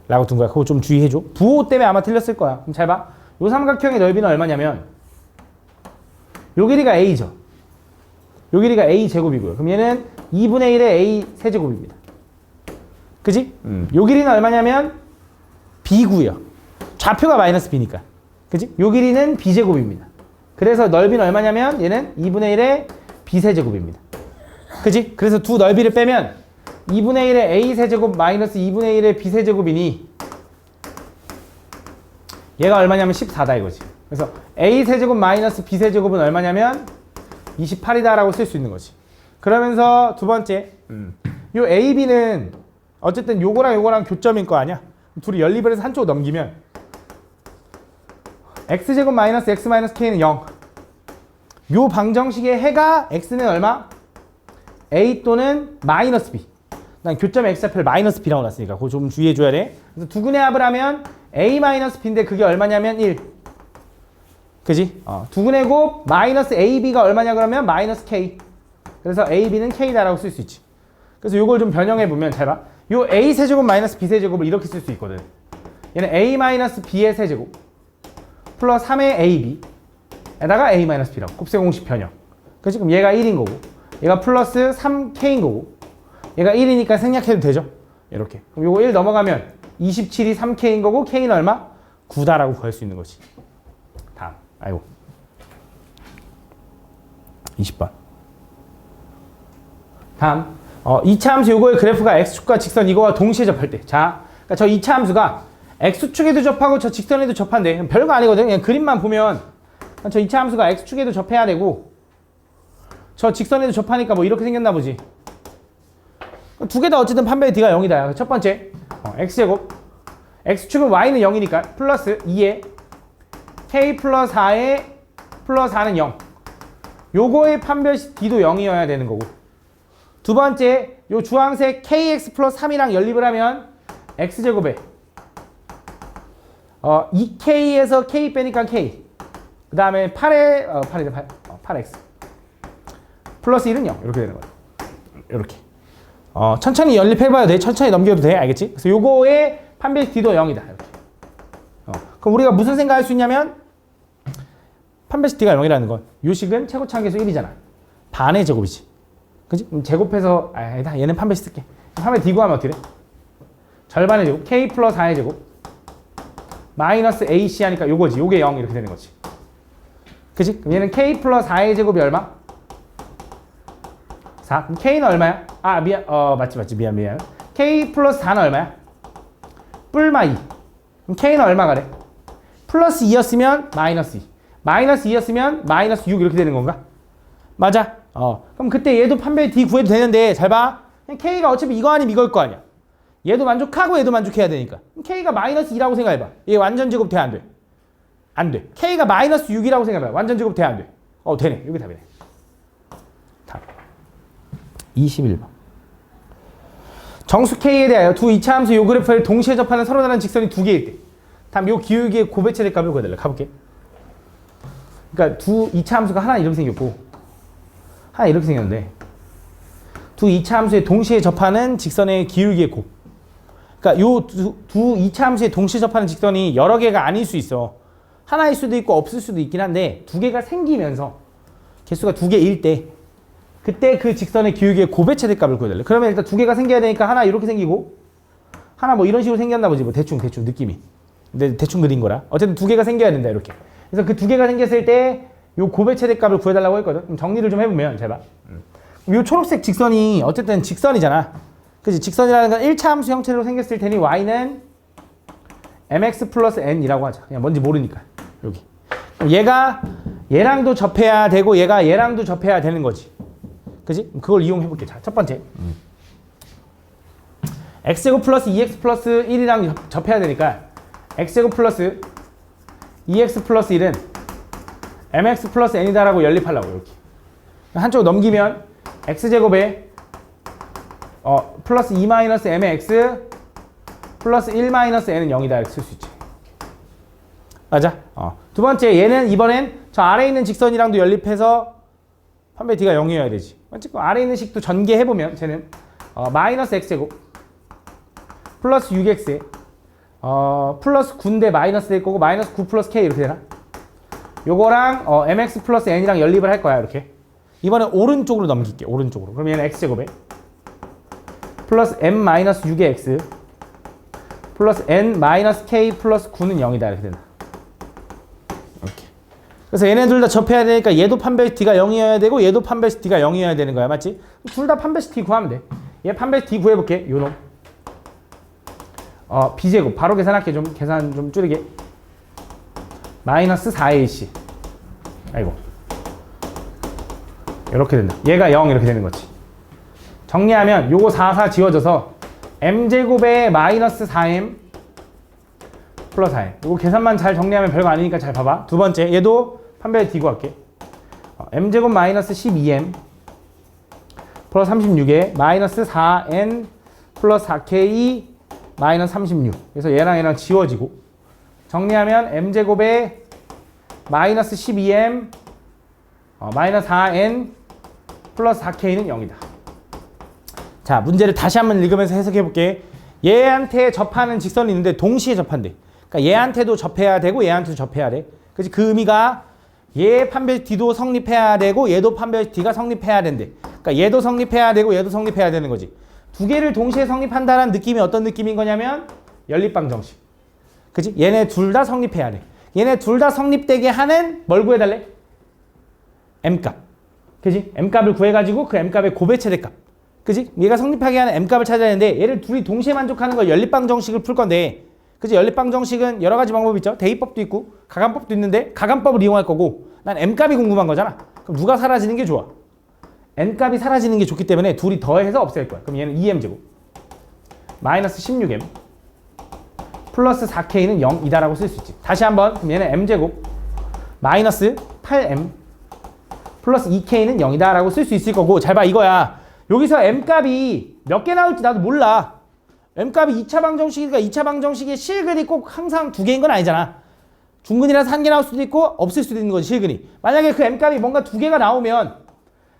라고 둔 거야. 그거 좀 주의해줘. 부호 때문에 아마 틀렸을 거야. 그럼 잘 봐. 요 삼각형의 넓이는 얼마냐면 요 길이가 A죠. 요 길이가 A 제곱이고요. 그럼 얘는 2분의 1의 A 세제곱입니다. 그지? 요 길이는 얼마냐면 B고요. 좌표가 마이너스 B니까. 그지? 요 길이는 B 제곱입니다. 그래서 넓이는 얼마냐면 얘는 2분의 1의 B 세제곱입니다. 그지? 그래서 두 넓이를 빼면 2분의 1의 A 세제곱 마이너스 2분의 1의 B 세제곱이니 얘가 얼마냐면 14다 이거지. 그래서 A 세제곱 마이너스 B 세제곱은 얼마냐면 28이다 라고 쓸 수 있는 거지. 그러면서 두 번째 요 A, B는 어쨌든 요거랑 교점인 거 아니야? 둘이 연립을 해서 한쪽 넘기면 X제곱 마이너스 X 마이너스 K는 0. 요 방정식의 해가 X는 얼마? A 또는 마이너스 B. 난 교점 X좌표를 마이너스 B라고 놨으니까 그거 좀 주의해줘야 돼. 그래서 두근의 합을 하면 A 마이너스 B인데 그게 얼마냐면 1. 그지? 두근의 곱 마이너스 AB가 얼마냐 그러면 마이너스 K. 그래서 AB는 K다라고 쓸 수 있지. 그래서 이걸 좀 변형해보면 잘 봐. 요 A 세제곱 마이너스 B 세제곱을 이렇게 쓸 수 있거든. 얘는 A 마이너스 B의 세제곱 플러스 3의 AB 에다가 A 마이너스 B라고 곱셈 공식 변형. 그치? 그럼 얘가 1인 거고 얘가 플러스 3K인 거고 얘가 1이니까 생략해도 되죠? 이렇게. 그럼 요거 1 넘어가면 27이 3K인 거고 K는 얼마? 9다라고 구할 수 있는 거지. 다음. 아이고. 20번. 다음. 2차 함수 요거의 그래프가 x축과 직선 이거와 동시에 접할 때. 자, 그러니까 저 2차 함수가 x축에도 접하고 저 직선에도 접한대. 별거 아니거든. 그냥 그림만 보면 저 2차 함수가 x축에도 접해야 되고 저 직선에도 접하니까 뭐 이렇게 생겼나 보지. 두 개 다 어쨌든 판별의 d가 0이다. 첫 번째 x제곱 x축은 y는 0이니까 플러스 2에 k 플러스 4에 플러스 4는 0. 요거의 판별식 d도 0이어야 되는 거고. 두 번째 요 주황색 kx 플러스 3이랑 연립을 하면 x제곱에 2k에서 k 빼니까 k 그 다음에 8x 플러스 1은 0 이렇게 되는 거야. 이렇게 천천히 연립해봐도 돼. 천천히 넘겨도 돼. 알겠지? 그래서 요거의 판별식 d도 0이다. 이렇게. 그럼 우리가 무슨 생각할 수 있냐면 판별식 d가 0이라는 건 요식은 최고차항계수 1이잖아. 반의 제곱이지. 그치? 그럼 제곱해서 아니다. 얘는 판별식 쓸게. 판별 d 구하면 어떻게 돼? 절반의 제곱 k 플러스 4의 제곱 마이너스 ac 하니까 요거지. 요게 0 이렇게 되는 거지. 그치? 그럼 얘는 k 플러스 4의 제곱이 얼마? 4. 그럼 k는 얼마야? 아 미안. 맞지. 미안. k 플러스 4는 얼마야? 뿔마 2. 그럼 k는 얼마가 돼? 플러스 2였으면 마이너스 2. 마이너스 2였으면 마이너스 6 이렇게 되는 건가? 맞아. 그럼 그때 얘도 판별 d 구해도 되는데 잘 봐. k가 어차피 이거 아니면 이걸 거 아니야. 얘도 만족하고 얘도 만족해야 되니까. 그럼 k가 마이너스 2라고 생각해봐. 얘 완전 제곱 돼? 안 돼? 안 돼. k가 마이너스 6이라고 생각해봐. 완전 제곱 돼? 안 돼? 되네. 여기 답이네. 답. 21번. 정수 k에 대하여 두 2차 함수 요 그래프를 동시에 접하는 서로 다른 직선이 두 개일 때 다음 요 기울기의 고배체될 값을 구해달래. 가볼게. 그러니까 두 2차 함수가 하나 이렇게 생겼고 하나 이렇게 생겼는데 두 2차 함수에 동시에 접하는 직선의 기울기의 곱. 그러니까 요 두 2차 함수에 동시에 접하는 직선이 여러 개가 아닐 수 있어. 하나일 수도 있고 없을 수도 있긴 한데 두 개가 생기면서 개수가 두 개일 때 그때 그 직선의 기울기의 고배체될 값을 구해달래. 그러면 일단 두 개가 생겨야 되니까 하나 이렇게 생기고 하나 뭐 이런 식으로 생겼나 보지. 뭐 대충 느낌이. 근데 대충 그린 거라. 어쨌든 두 개가 생겨야 된다 이렇게. 그래서 그 두 개가 생겼을 때 요 고배체될 값을 구해달라고 했거든. 그럼 정리를 좀 해보면 잘 봐. 요 초록색 직선이 어쨌든 직선이잖아. 그치? 직선이라는 건 1차 함수 형태로 생겼을 테니 y는 mx 플러스 n이라고 하자. 그냥 뭔지 모르니까. 여기. 그럼 얘가 얘랑도 접해야 되고 얘가 얘랑도 접해야 되는 거지. 그지? 그걸 이용해볼게. 자, 첫 번째. x제곱 플러스 2x 플러스 1이랑 접해야 되니까 x제곱 플러스 2x 플러스 1은 mx 플러스 n이다라고 연립하려고 이렇게. 한쪽 넘기면 x제곱에 플러스 2 마이너스 mx 플러스 1 마이너스 n은 0이다 이렇게 쓸 수 있지. 맞아? 두 번째 얘는 이번엔 저 아래에 있는 직선이랑도 연립해서 판별 d가 0이어야 되지. 어쨌든 아래에 있는 식도 전개해보면 쟤는 마이너스 x제곱 플러스 6x에 플러스 9인데 마이너스 될 거고 마이너스 9 플러스 k 이렇게 되나? 요거랑 mx 플러스 n이랑 연립을 할 거야 이렇게. 이번엔 오른쪽으로 넘길게. 오른쪽으로. 그럼 얘는 x제곱에 플러스 m 마이너스 6의 x 플러스 n 마이너스 k 플러스 9는 0이다 이렇게 된다. 이렇게. 그래서 얘네 둘 다 접해야 되니까 얘도 판별 d가 0이어야 되고 얘도 판별 d가 0이어야 되는 거야. 맞지? 둘 다 판별 d 구하면 돼. 얘 판별 d 구해볼게. 요놈. b제곱. 바로 계산할게. 좀 계산 좀 줄이게. 마이너스 4ac. 아이고. 이렇게 된다. 얘가 0 이렇게 되는 거지. 정리하면 요거 4 지워져서 m제곱에 마이너스 4m 플러스 4m. 요거 계산만 잘 정리하면 별거 아니니까 잘 봐봐. 두 번째 얘도 판별 d 구할게. m제곱 마이너스 12m 플러스 36에 마이너스 4n 플러스 4k 마이너스 36. 그래서 얘랑 지워지고 정리하면 m제곱에 마이너스 12m 마이너스 4n 플러스 4k는 0이다. 자, 문제를 다시 한번 읽으면서 해석해볼게. 얘한테 접하는 직선이 있는데 동시에 접한대. 그러니까 얘한테도 접해야 되고 얘한테도 접해야 돼. 그치? 그 의미가 얘 판별 d도 성립해야 되고 얘도 판별 d가 성립해야 된대. 그러니까 얘도 성립해야 되고 얘도 성립해야 되는 거지. 두 개를 동시에 성립한다는 느낌이 어떤 느낌인 거냐면 연립방 정식. 그지? 얘네 둘 다 성립해야 돼. 얘네 둘 다 성립되게 하는 뭘 구해달래? m값. 그지? m값을 구해가지고 그 m값의 고배 최대값. 그지? 얘가 성립하게 하는 m값을 찾아야 되는데 얘를 둘이 동시에 만족하는 걸 연립방 정식을 풀 건데, 그지? 연립방 정식은 여러 가지 방법이 있죠. 대입법도 있고 가감법도 있는데 가감법을 이용할 거고, 난 m값이 궁금한 거잖아. 그럼 누가 사라지는 게 좋아? n값이 사라지는 게 좋기 때문에 둘이 더해서 없앨 거야. 그럼 얘는 2m제곱 마이너스 16m 플러스 4k는 0이다라고 쓸 수 있지. 다시 한번, 그럼 얘는 m제곱 마이너스 8m 플러스 2k는 0이다라고 쓸 수 있을 거고, 잘 봐 이거야. 여기서 m값이 몇 개 나올지 나도 몰라. m값이 2차 방정식이니까 2차 방정식의 실근이 꼭 항상 두 개인 건 아니잖아. 중근이라서 한 개 나올 수도 있고 없을 수도 있는 거지, 실근이. 만약에 그 m값이 뭔가 두 개가 나오면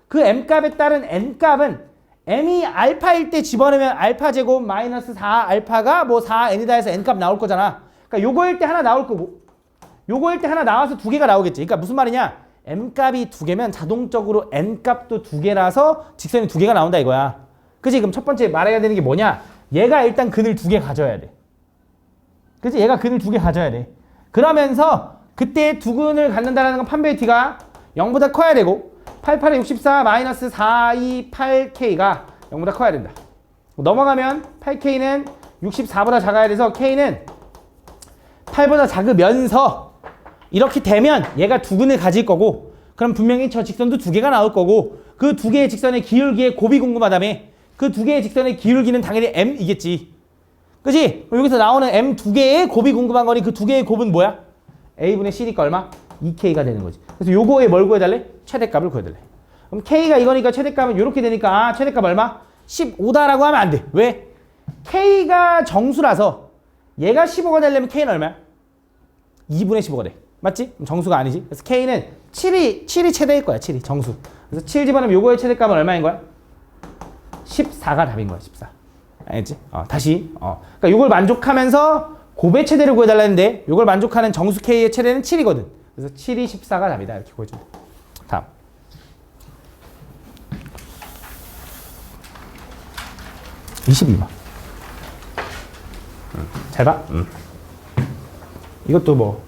그 m값에 따른 n값은 m이 알파일 때 집어넣으면 알파 제곱 마이너스 4 알파가 뭐 4n이다 해서 n값 나올 거잖아. 그러니까 요거일 때 하나 나올 거고, 요거일 때 하나 나와서 두 개가 나오겠지. 그러니까 무슨 말이냐? m값이 두 개면 자동적으로 n값도 두 개라서 직선이 두 개가 나온다 이거야. 그치? 그럼 첫 번째 말해야 되는 게 뭐냐? 얘가 일단 근을 두 개 가져야 돼. 그치? 얘가 근을 두 개 가져야 돼. 그러면서 그때 두 근을 갖는다는 건 판별의 t가 0보다 커야 되고, 88에 64 마이너스 428k가 0보다 커야 된다. 넘어가면 8k는 64보다 작아야 돼서 k는 8보다 작으면서 이렇게 되면 얘가 두 근을 가질 거고, 그럼 분명히 저 직선도 두 개가 나올 거고, 그 두 개의 직선의 기울기의 곱이 궁금하다며. 그 두 개의 직선의 기울기는 당연히 m이겠지. 그치? 여기서 나오는 m 두 개의 곱이 궁금한 거니 그 두 개의 곱은 뭐야? a분의 c니까 얼마? 2k가 되는 거지. 그래서 요거에 뭘 구해달래? 최대값을 구해달래. 그럼 k가 이거니까 최대값은 이렇게 되니까 최대값 얼마? 15다라고 하면 안 돼. 왜? k가 정수라서 얘가 15가 되려면 k는 얼마야? 2분의 15가 돼. 맞지? 정수가 아니지. 그래서 k는 7이 최대일 거야. 7이 정수. 그래서 7 집어넣으면 요거의 최대값은 얼마인 거야? 14가 답인 거야. 14. 알겠지? 다시. 그러니까 요걸 만족하면서 곱의 최대를 구해달라는데 요걸 만족하는 정수 k의 최대는 7이거든. 그래서 7이 14가 답이다. 이렇게 구해주면 돼. 다음. 22번. 잘 봐. 이것도 뭐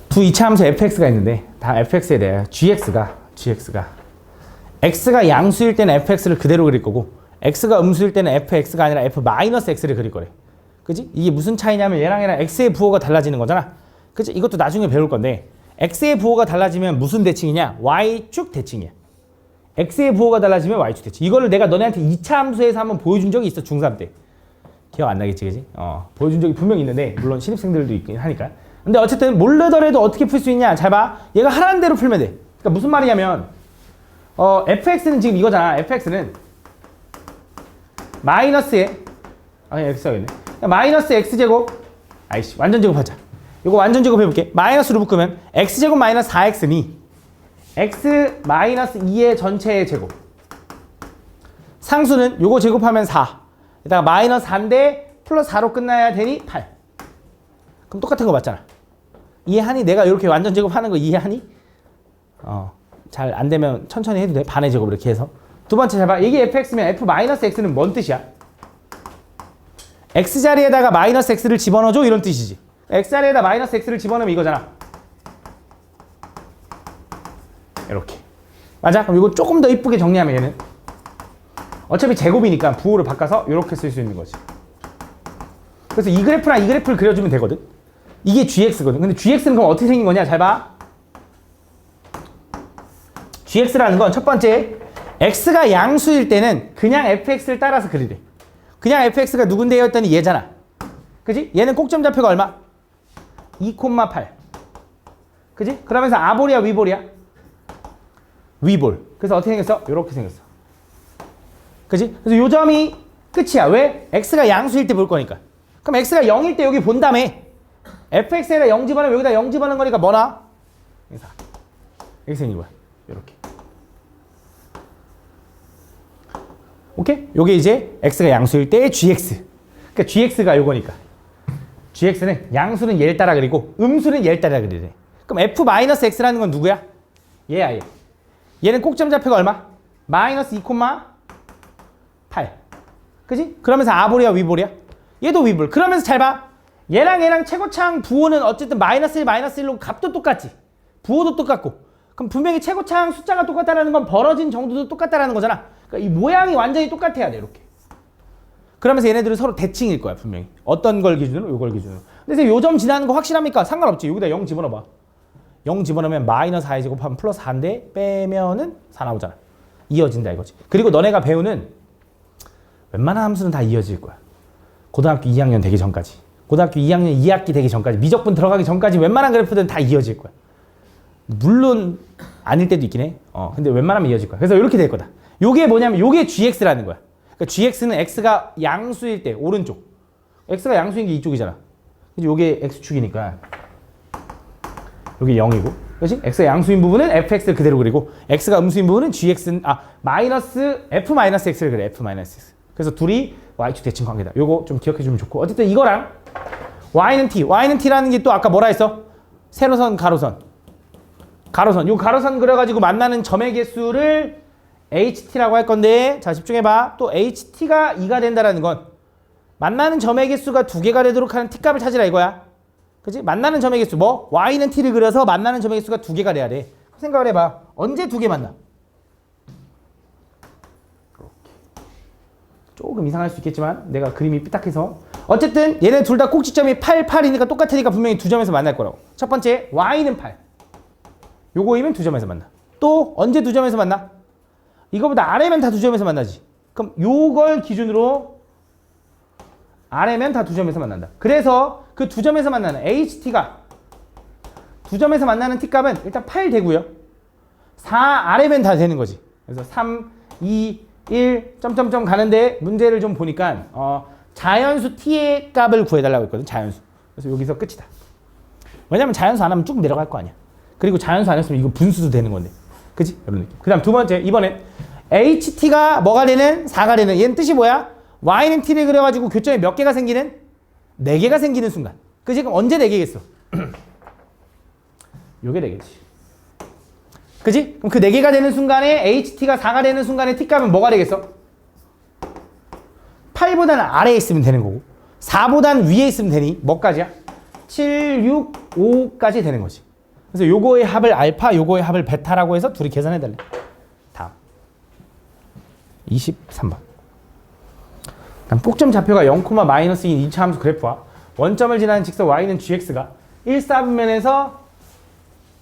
두 이차함수 fx가 있는데 다 fx에 대해 gx가 x가 양수일 때는 fx를 그대로 그릴 거고, x가 음수일 때는 fx가 아니라 f-x를 그릴 거래. 그지? 이게 무슨 차이냐면 얘랑 x의 부호가 달라지는 거잖아. 그지? 이것도 나중에 배울 건데, x의 부호가 달라지면 무슨 대칭이냐? y축 대칭이야. x의 부호가 달라지면 y축 대칭. 이거를 내가 너네한테 2차 함수에서 한번 보여준 적이 있어, 중3 때. 기억 안 나겠지, 그지? 보여준 적이 분명히 있는데, 물론 신입생들도 있긴 하니까. 근데 어쨌든 모르더라도 어떻게 풀 수 있냐? 잘 봐. 얘가 하라는 대로 풀면 돼. 그러니까 무슨 말이냐면, fx는 지금 이거잖아. fx는 마이너스에, x 하겠네. 마이너스 x제곱, 아이씨, 완전 제곱하자. 이거 완전 제곱해볼게. 마이너스로 묶으면 x제곱 마이너스 4x니 x 마이너스 2의 전체의 제곱. 상수는 요거 제곱하면 4. 이따가 마이너스 4인데 플러스 4로 끝나야 되니 8. 그럼 똑같은 거 맞잖아. 이해하니? 내가 이렇게 완전 제곱하는 거 이해하니? 잘 안 되면 천천히 해도 돼. 반의 제곱 이렇게 해서. 두 번째 잘 봐. 이게 fx면 f-x는 뭔 뜻이야? x 자리에다가 마이너스 x를 집어넣어줘 이런 뜻이지. x 자리에다 마이너스 x를 집어넣으면 이거잖아. 이렇게. 맞아? 그럼 이거 조금 더 이쁘게 정리하면 얘는 어차피 제곱이니까 부호를 바꿔서 이렇게 쓸 수 있는 거지. 그래서 이 그래프랑 이 그래프를 그려주면 되거든. 이게 gx거든. 근데 gx는 그럼 어떻게 생긴 거냐? 잘 봐. gx라는 건 첫 번째, x가 양수일 때는 그냥 fx를 따라서 그리래. 그냥 fx가 누군데요? 했더니 얘잖아. 그지? 얘는 꼭점 좌표가 얼마? 2,8. 그지? 그러면서 아볼이야 위볼이야? 위볼. 그래서 어떻게 생겼어? 이렇게 생겼어. 그지? 그래서 요 점이 끝이야. 왜? x가 양수일 때 볼 거니까. 그럼 x가 0일 때 여기 본 다음에 fx에다 0 집어넣으면 여기다 0 집어넣은 거니까 뭐나? 4. 이렇게 생긴 거야. 이렇게. 오케이? 요게 이제 x가 양수일 때의 gx. 그러니까 gx가 요거니까. gx는 양수는 얘를 따라 그리고 음수는 얘를 따라 그리래. 그럼 f-x라는 건 누구야? 얘야, 얘. 얘는 꼭점 좌표가 얼마? 마이너스 2,8 그지? 그러면서 아볼이야 위볼이야? 얘도 위볼. 그러면서 잘 봐. 얘랑 최고차항 부호는 어쨌든 마이너스 1, 마이너스 1로 값도 똑같지. 부호도 똑같고. 그럼 분명히 최고차항 숫자가 똑같다는 건 벌어진 정도도 똑같다는 거잖아. 그러니까 이 모양이 완전히 똑같아야 돼. 이렇게. 그러면서 얘네들은 서로 대칭일 거야. 분명히. 어떤 걸 기준으로? 요걸 기준으로. 근데 요 점 지나는 거 확실합니까? 상관없지. 여기다 0 집어넣어봐. 0 집어넣으면 마이너스 4의 제곱하면 플러스 4인데 빼면은 4 나오잖아. 이어진다 이거지. 그리고 너네가 배우는 웬만한 함수는 다 이어질 거야. 고등학교 2학년 되기 전까지. 고등학교 2학년 2학기 되기 전까지. 미적분 들어가기 전까지 웬만한 그래프들은 다 이어질 거야. 물론 아닐 때도 있긴 해. 근데 웬만하면 이어질 거야. 그래서 이렇게 될 거다. 요게 뭐냐면 요게 gx라는 거야. 그러니까 gx는 x가 양수일 때 오른쪽. x가 양수인 게 이쪽이잖아. 그치? 요게 x축이니까 요게 0이고. 그렇지? x가 양수인 부분은 fx를 그대로 그리고 x가 음수인 부분은 마이너스 f-x를 그래. f-x. 그래서 둘이 y축 대칭 관계다. 요거 좀 기억해 주면 좋고. 어쨌든 이거랑 y는 t라는 게 또 아까 뭐라 했어? 세로선, 가로선. 요 가로선 그려가지고 만나는 점의 개수를 ht라고 할 건데, 자 집중해봐. 또 ht가 2가 된다라는 건 만나는 점의 개수가 2개가 되도록 하는 t값을 찾으라 이거야. 그치? 만나는 점의 개수 뭐? y는 t를 그려서 만나는 점의 개수가 2개가 돼야 돼. 생각을 해봐. 언제 2개 만나? 조금 이상할 수 있겠지만 내가 그림이 삐딱해서 어쨌든 얘네 둘 다 꼭지점이 8, 8이니까 똑같으니까 분명히 두 점에서 만날 거라고. 첫 번째 y는 8. 요거이면 두 점에서 만나. 또 언제 두 점에서 만나? 이거보다 아래면 다 두 점에서 만나지. 그럼 요걸 기준으로 아래면 다 두 점에서 만난다. 그래서 그 두 점에서 만나는 HT가 두 점에서 만나는 T값은 일단 8 되고요. 4 아래면 다 되는 거지. 그래서 3, 2, 1 점점점 가는데 문제를 좀 보니까 자연수 t의 값을 구해달라고 했거든. 자연수. 그래서 여기서 끝이다. 왜냐면 자연수 안 하면 쭉 내려갈 거 아니야. 그리고 자연수 안 했으면 이거 분수도 되는 건데. 그치? 이런 느낌. 그 다음 두 번째, 이번엔 ht가 뭐가 되는? 4가 되는. 얘는 뜻이 뭐야? y는 t를 그려가지고 교점에 몇 개가 생기는? 4개가 생기는 순간. 그치? 그럼 언제 4개겠어? 요게 4개지. 그치? 그럼 그 4개가 되는 순간에 ht가 4가 되는 순간에 t값은 뭐가 되겠어? 8보다는 아래에 있으면 되는 거고 4보다는 위에 있으면 되니 뭐까지야? 7, 6, 5까지 되는 거지. 그래서 요거의 합을 알파, 요거의 합을 베타라고 해서 둘이 계산해 달래. 다음 23번. 꼭점 좌표가 0,-1인 2차 함수 그래프와 원점을 지나는 직선 y는 gx가 1사분면에서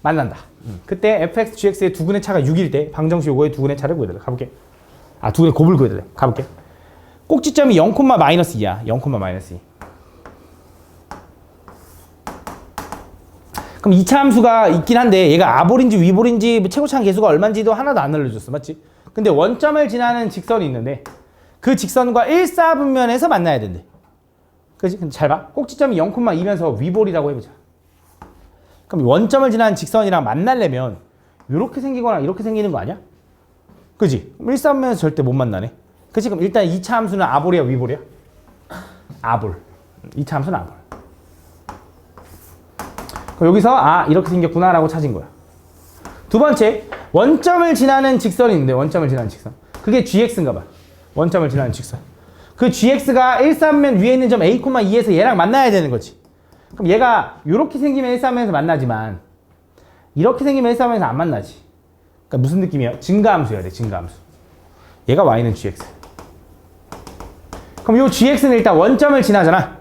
만난다. 그때 fx, gx의 두근의 차가 6일 때 방정식 요거의 두근의 차를 구해달래. 가볼게. 두근의 곱을 구해달래. 가볼게. 꼭지점이 0,-2야. 0,-2. 그럼 2차 함수가 있긴 한데 얘가 아볼인지 위볼인지 최고차항 개수가 얼마인지도 하나도 안 알려줬어. 맞지? 근데 원점을 지나는 직선이 있는데 그 직선과 1사분면에서 만나야 된대. 그치? 근데 잘 봐. 꼭지점이 0,2면서 위볼이라고 해보자. 그럼 원점을 지나는 직선이랑 만나려면 이렇게 생기거나 이렇게 생기는 거 아니야? 그치? 그럼 1사분면에서 절대 못 만나네. 그치? 그럼 일단 2차 함수는 아볼이야, 위볼이야? 아볼. 2차 함수는 아볼. 그럼 여기서 이렇게 생겼구나 라고 찾은 거야. 두 번째, 원점을 지나는 직선이 있는데 원점을 지나는 직선. 그게 gx인가 봐. 원점을 지나는 직선. 그 gx가 1사분면 위에 있는 점 a,2에서 얘랑 만나야 되는 거지. 그럼 얘가 이렇게 생기면 1사분면에서 만나지만 이렇게 생기면 1사분면에서 안 만나지. 그러니까 무슨 느낌이야? 증가함수여야 돼. 증가함수. 얘가 y는 gx. 그럼 요 gx는 일단 원점을 지나잖아.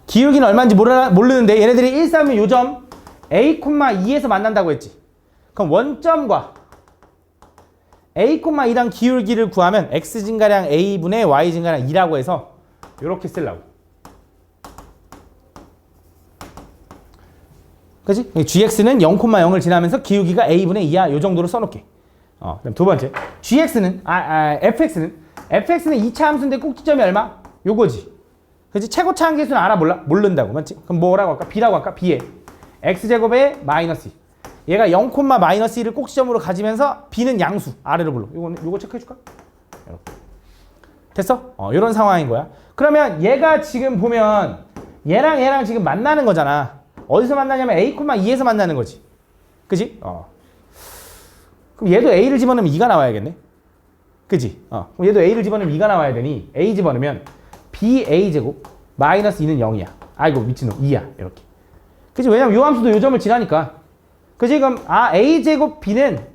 기울기는 얼마인지 모르는데 얘네들이 1사분면 요 점 a,2에서 만난다고 했지. 그럼 원점과 a,2랑 기울기를 구하면 x 증가량 a분의 y 증가량 2라고 해서 이렇게 쓰려고. 그치? gx는 0,0을 지나면서 기울기가 a분의 2야. 요 정도로 써놓게. 그럼 두 번째. gx는, fx는 2차 함수인데 꼭지점이 얼마? 요거지. 그치? 최고차항 개수는 알아? 몰라? 모른다고. 맞지? 그럼 뭐라고 할까? b라고 할까? b에 x제곱에 마이너스 2. 얘가 0,-1을 꼭지점으로 가지면서 b는 양수. 아래로 불러. 요거 체크해줄까? 이렇게. 됐어? 요런 상황인 거야. 그러면 얘가 지금 보면 얘랑 지금 만나는 거잖아. 어디서 만나냐면 a,2에서 만나는 거지. 그지? 그럼 얘도 a를 집어넣으면 2가 나와야겠네. 그지? 그럼 얘도 a를 집어넣으면 2가 나와야 되니 a 집어넣으면 ba제곱 마이너스 2는 0이야. 아이고 미친놈 2야 이렇게. 그지? 왜냐면 요 함수도 요 점을 지나니까. 그지? 그럼 a제곱 b는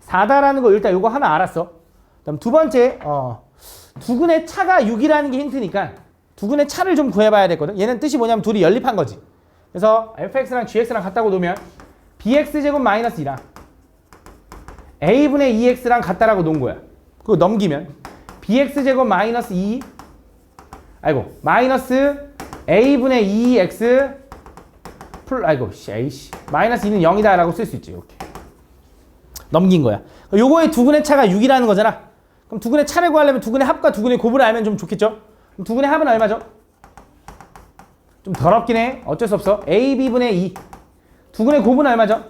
4다라는 거 일단 요거 하나 알았어. 그다음 두 번째 두근의 차가 6이라는 게 힌트니까 두근의 차를 좀 구해봐야 되거든. 얘는 뜻이 뭐냐면 둘이 연립한 거지. 그래서 fx랑 gx랑 같다고 놓으면 bx제곱 마이너스 2랑 a분의 2x랑 같다라고 놓은 거야. 그거 넘기면 bx제곱 마이너스 2 마이너스 a분의 2x 마이너스 2는 0이다 라고 쓸 수 있지. 이렇게 넘긴 거야. 요거의 두근의 차가 6이라는 거잖아. 그럼 두근의 차를 구하려면 두근의 합과 두근의 곱을 알면 좀 좋겠죠. 그럼 두근의 합은 얼마죠? 좀 더럽긴 해. 어쩔 수 없어. ab분의 2 두근의 곱은 얼마죠?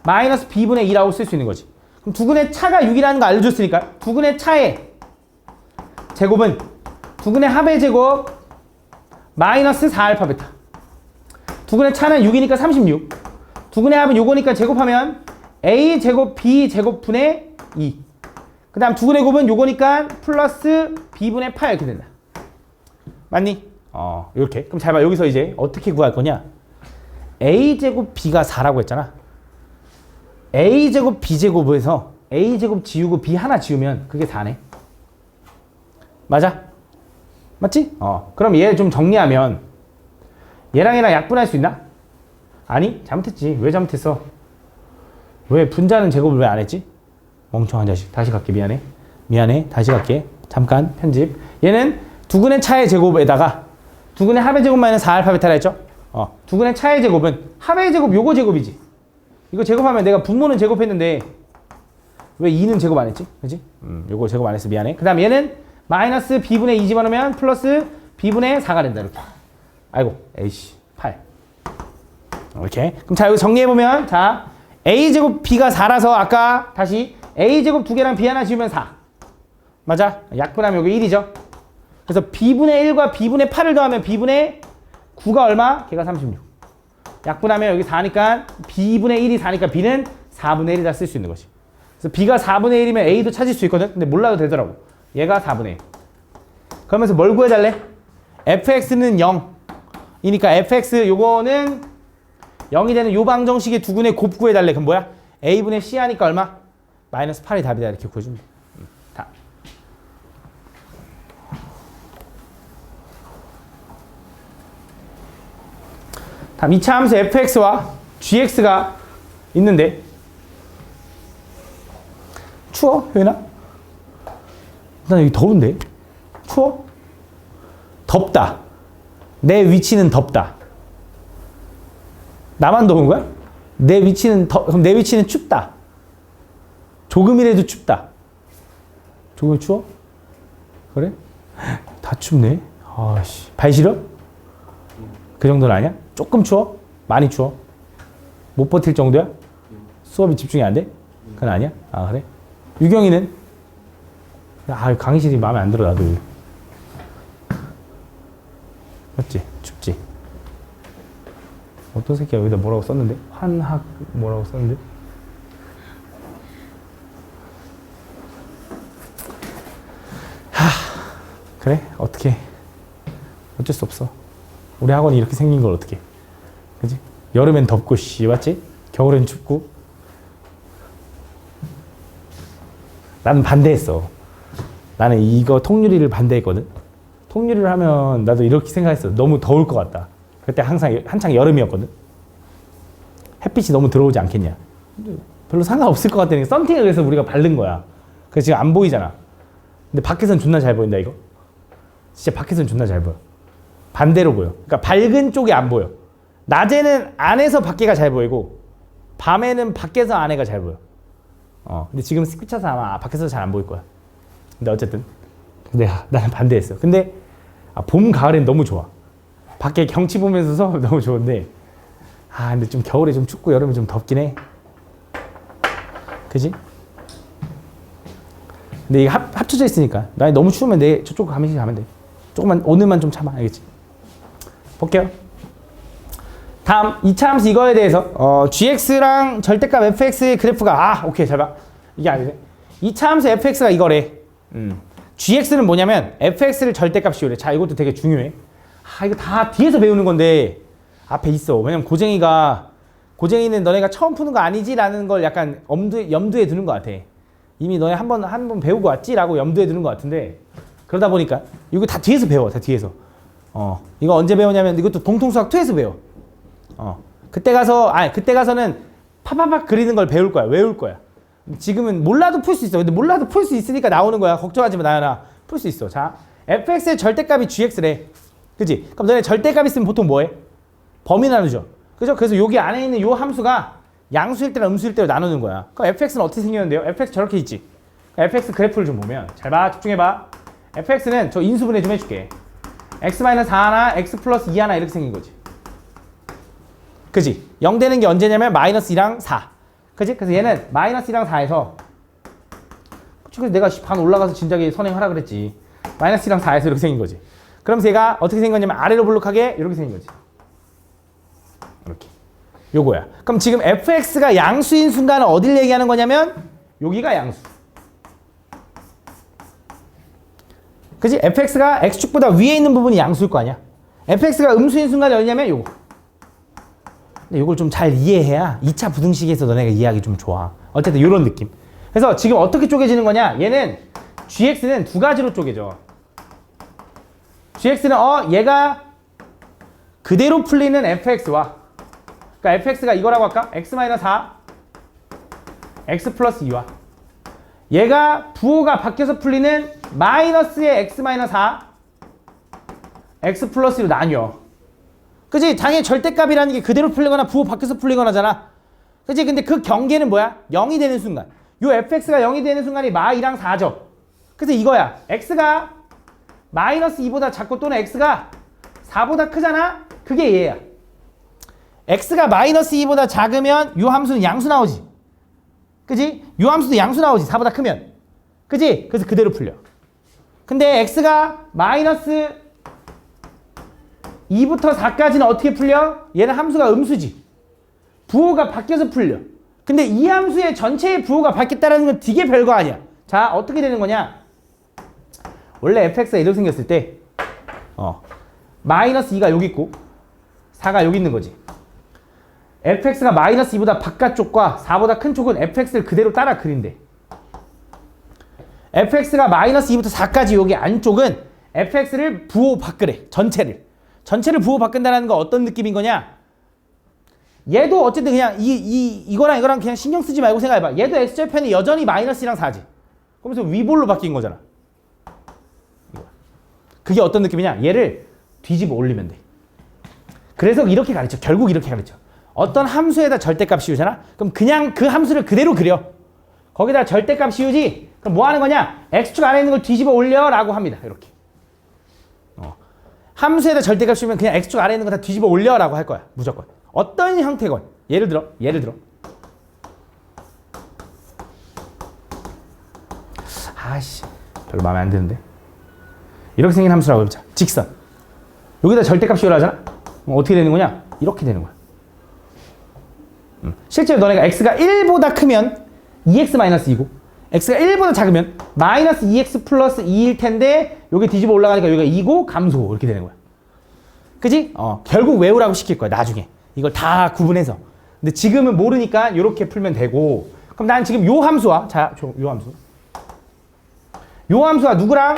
마이너스 b분의 2라고 쓸 수 있는 거지. 그럼 두근의 차가 6이라는 거 알려줬으니까 두근의 차의 제곱은 두근의 합의 제곱 마이너스 4알파 베타. 두근의 차는 6이니까 36. 두근의 합은 요거니까 제곱하면 a 제곱 b 제곱 분의 2. 그 다음 두근의 곱은 요거니까 플러스 b분의 8 이렇게 된다. 맞니? 이렇게. 그럼 잘 봐. 여기서 이제 어떻게 구할 거냐? a 제곱 b가 4라고 했잖아. a 제곱 b 제곱에서 a 제곱 지우고 b 하나 지우면 그게 4네. 맞아? 맞지? 그럼 얘 좀 정리하면 얘랑 얘랑 약분할 수 있나? 아니, 잘못했지. 왜 잘못했어? 왜 분자는 제곱을 왜 안 했지? 멍청한 자식. 다시 갈게. 미안해. 다시 갈게. 잠깐 편집. 얘는 두근의 차의 제곱에다가 두근의 합의 제곱 마이너스 4알파 베타라 했죠? 두근의 차의 제곱은 합의 제곱 요거 제곱이지. 이거 제곱하면 내가 분모는 제곱했는데 왜 2는 제곱 안 했지? 그지? 요거 제곱 안 했어. 미안해. 그 다음 얘는 마이너스 b분의 2 집어넣으면 플러스 b분의 4가 된다. 이렇게. 아이고, 에이씨, 8. 이렇게. 그럼 자, 여기 정리해보면, 자, a제곱 b가 4라서 아까 다시 a제곱 2개랑 b 하나 지우면 4. 맞아? 약분하면 여기 1이죠? 그래서 b분의 1과 b분의 8을 더하면 b분의 9가 얼마? 걔가 36. 약분하면 여기 4니까 b분의 1이 4니까 b는 4분의 1이다 쓸 수 있는 거지. 그래서 b가 4분의 1이면 a도 찾을 수 있거든? 근데 몰라도 되더라고. 얘가 4분의 1. 그러면서 뭘 구해달래? fx는 0이니까 fx 요거는 0이 되는 요 방정식의 두근의 곱 구해달래. 그럼 뭐야? a분의 c 하니까 얼마? 마이너스 8이 답이다. 이렇게 구해주면 돼. 답. 다음 2차 함수 fx와 gx가 있는데 추워? 효연아? 난 여기 더운데? 추워? 덥다. 내 위치는 덥다. 나만 더운 거야? 그럼 내 위치는 춥다. 조금이라도 춥다. 조금 추워? 그래? 다 춥네. 아씨, 발 시려? 그 정도는 아니야? 조금 추워? 많이 추워? 못 버틸 정도야? 수업이 집중이 안 돼? 그건 아니야? 아, 그래? 유경이는? 강의실이 마음에 안 들어, 나도. 맞지? 춥지? 어떤 새끼야 여기다 뭐라고 썼는데? 환학 뭐라고 썼는데? 그래? 어떡해. 어쩔 수 없어. 우리 학원이 이렇게 생긴 걸 어떡해. 그지? 여름엔 덥고 씨, 맞지? 겨울엔 춥고. 나는 반대했어. 나는 이거 통유리를 반대했거든. 통유리를 하면 나도 이렇게 생각했어. 너무 더울 것 같다. 그때 한창 여름이었거든. 햇빛이 너무 들어오지 않겠냐. 별로 상관없을 것 같다니까. 썬팅을 그래서 우리가 바른 거야. 그래서 지금 안 보이잖아. 근데 밖에서는 존나 잘 보인다 이거. 진짜 밖에서는 존나 잘 보여. 반대로 보여. 그러니까 밝은 쪽이 안 보여. 낮에는 안에서 밖에가 잘 보이고 밤에는 밖에서 안에가 잘 보여. 근데 지금 스피 차서 아마 밖에서 잘 안 보일 거야. 근데 어쨌든 나는 반대했어. 근데 봄, 가을엔 너무 좋아. 밖에 경치 보면서 수업 너무 좋은데 근데 좀 겨울에 좀 춥고 여름에 좀 덥긴 해. 그지? 근데 이게 합쳐져 있으니까 나 너무 추우면 내 저쪽 가면실 가면 돼. 조금만 오늘만 좀 참아. 알겠지? 볼게요. 다음 2차 함수 이거에 대해서 gx랑 절대값 fx의 그래프가 오케이 잘 봐. 이게 아니네. 2차 함수 fx가 이거래. gx는 뭐냐면 fx를 절대값 씌우래. 자, 이것도 되게 중요해. 이거 다 뒤에서 배우는 건데 앞에 있어. 왜냐면 고쟁이는 너네가 처음 푸는 거 아니지라는 걸 약간 염두에 두는 것 같아. 이미 너네 한 번 배우고 왔지라고 염두에 두는 것 같은데 그러다 보니까 이거 다 뒤에서 배워. 다 뒤에서. 이거 언제 배우냐면 이것도 공통수학 2에서 배워. 그때 가서는 파파팍 그리는 걸 배울 거야. 외울 거야. 지금은 몰라도 풀 수 있어. 근데 몰라도 풀 수 있으니까 나오는 거야. 걱정하지 마, 나연아. 풀 수 있어. 자, fx의 절대값이 gx래. 그지? 그럼 너네 절대값 있으면 보통 뭐해? 범위 나누죠. 그죠? 그래서 여기 안에 있는 요 함수가 양수일 때랑 음수일 때로 나누는 거야. 그럼 fx는 어떻게 생겼는데요? fx 저렇게 있지. fx 그래프를 좀 보면 잘 봐. 집중해봐. fx는 저 인수분해 좀 해줄게. x-4 하나, x 플러스 2 하나 이렇게 생긴 거지. 그지? 0 되는 게 언제냐면 -2랑 4. 그지? 그래서 얘는 -2랑 4에서 그래서 내가 반 올라가서 진작에 선행하라 그랬지. -2랑 4에서 이렇게 생긴 거지. 그럼 얘가 어떻게 생겼냐면 아래로 볼록하게 이렇게 생긴 거지. 이렇게. 요거야. 그럼 지금 fx가 양수인 순간은 어딜 얘기하는 거냐면 여기가 양수. 그지? fx가 x축보다 위에 있는 부분이 양수일 거 아니야. fx가 음수인 순간이 어디냐면 요거. 근데 이걸 좀 잘 이해해야 2차 부등식에서 너네가 이해하기 좀 좋아. 어쨌든 이런 느낌. 그래서 지금 어떻게 쪼개지는 거냐? 얘는 gx는 두 가지로 쪼개져. gx는 얘가 그대로 풀리는 fx와 그러니까 fx가 이거라고 할까? x-4 x 플러스 2와 얘가 부호가 바뀌어서 풀리는 마이너스의 x-4 x 플러스 2로 나뉘어. 그치? 당연히 절대값이라는 게 그대로 풀리거나 부호 바뀌어서 풀리거나잖아. 그치? 근데 그 경계는 뭐야? 0이 되는 순간. 요 fx가 0이 되는 순간이 -2랑 4죠. 그래서 이거야. x가 -2보다 작고 또는 x가 4보다 크잖아? 그게 얘야. x가 -2보다 작으면 요 함수는 양수 나오지. 그치? 요 함수도 양수 나오지. 4보다 크면. 그치? 그래서 그대로 풀려. 근데 x가 -2부터 4까지는 어떻게 풀려? 얘는 함수가 음수지. 부호가 바뀌어서 풀려. 근데 이 함수의 전체의 부호가 바뀌었다는 건 되게 별거 아니야. 자, 어떻게 되는 거냐? 원래 fx가 이렇게 생겼을 때 -2가 여기 있고 4가 여기 있는 거지. fx가 -2보다 바깥쪽과 4보다 큰 쪽은 fx를 그대로 따라 그린대. fx가 -2부터 4까지 여기 안쪽은 fx를 부호 바꾸래. 전체를 부호 바꾼다는 거 어떤 느낌인 거냐? 얘도 어쨌든 그냥 이거랑 그냥 신경 쓰지 말고 생각해봐. 얘도 x절편이 여전히 -2랑 4지. 그러면서 위볼로 바뀐 거잖아. 그게 어떤 느낌이냐? 얘를 뒤집어 올리면 돼. 그래서 이렇게 가르쳐. 결국 이렇게 가르쳐. 어떤 함수에다 절대값 씌우잖아? 그럼 그냥 그 함수를 그대로 그려. 거기다 절대값 씌우지? 그럼 뭐 하는 거냐? x축 안에 있는 걸 뒤집어 올려 라고 합니다. 이렇게. 함수에다 절대값 씌우면 그냥 x축 아래에 있는 거 다 뒤집어 올려 라고 할 거야. 무조건. 어떤 형태건. 예를 들어. 아씨, 별로 마음에 안 드는데. 이렇게 생긴 함수라고 해보자. 직선. 여기다 절대값 씌우라 하잖아? 어떻게 되는 거냐? 이렇게 되는 거야. 실제로 너네가 x가 1보다 크면 2x-2고 x가 1보다 작으면 -2x 플러스 2일 텐데 여기 뒤집어 올라가니까 여기가 2고 감소 이렇게 되는 거야. 그지? 결국 외우라고 시킬 거야. 나중에. 이걸 다 구분해서. 근데 지금은 모르니까 이렇게 풀면 되고 그럼 난 지금 요 함수와 요 함수와 누구랑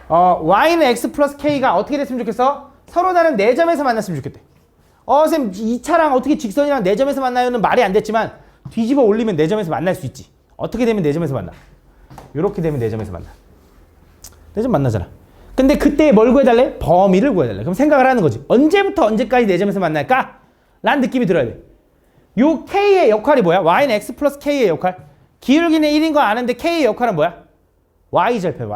y는 x 플러스 k가 어떻게 됐으면 좋겠어? 서로 다른 4점에서 만났으면 좋겠대. 쌤 2차랑 어떻게 직선이랑 4점에서 만나요는 말이 안 됐지만 뒤집어 올리면 4점에서 만날 수 있지. 어떻게 되면 4점에서 만나? 요렇게 되면 4점에서 만나. 4점 만나잖아. 근데 그때 뭘 구해달래? 범위를 구해달래. 그럼 생각을 하는 거지. 언제부터 언제까지 4점에서 만날까? 라는 느낌이 들어야 돼. 요 k의 역할이 뭐야? y는 x 플러스 k의 역할. 기울기는 1인 거 아는데 k의 역할은 뭐야? y절편.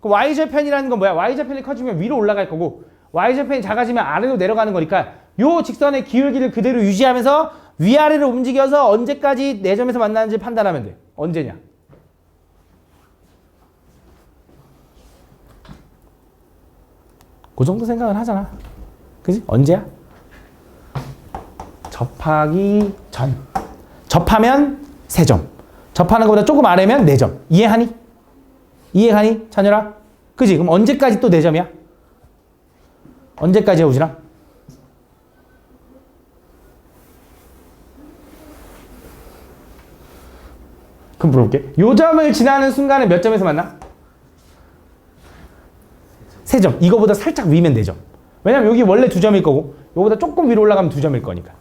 그럼 y절편이라는 건 뭐야? y절편이 커지면 위로 올라갈 거고 y절편이 작아지면 아래로 내려가는 거니까 요 직선의 기울기를 그대로 유지하면서 위아래로 움직여서 언제까지 4점에서 만나는지 판단하면 돼. 언제냐? 그 정도 생각은 하잖아. 그지? 언제야? 접하기 전. 접하면 3점. 접하는 것보다 조금 아래면 4점. 이해하니? 이해하니? 찬열아? 그지? 그럼 언제까지 또 4점이야? 언제까지 해우진아? 그럼 물어볼게. 요 점을 지나는 순간에 몇 점에서 만나? 3점. 이거보다 살짝 위면 4점. 왜냐면 여기 원래 2점일 거고 요거보다 조금 위로 올라가면 2점일 거니까.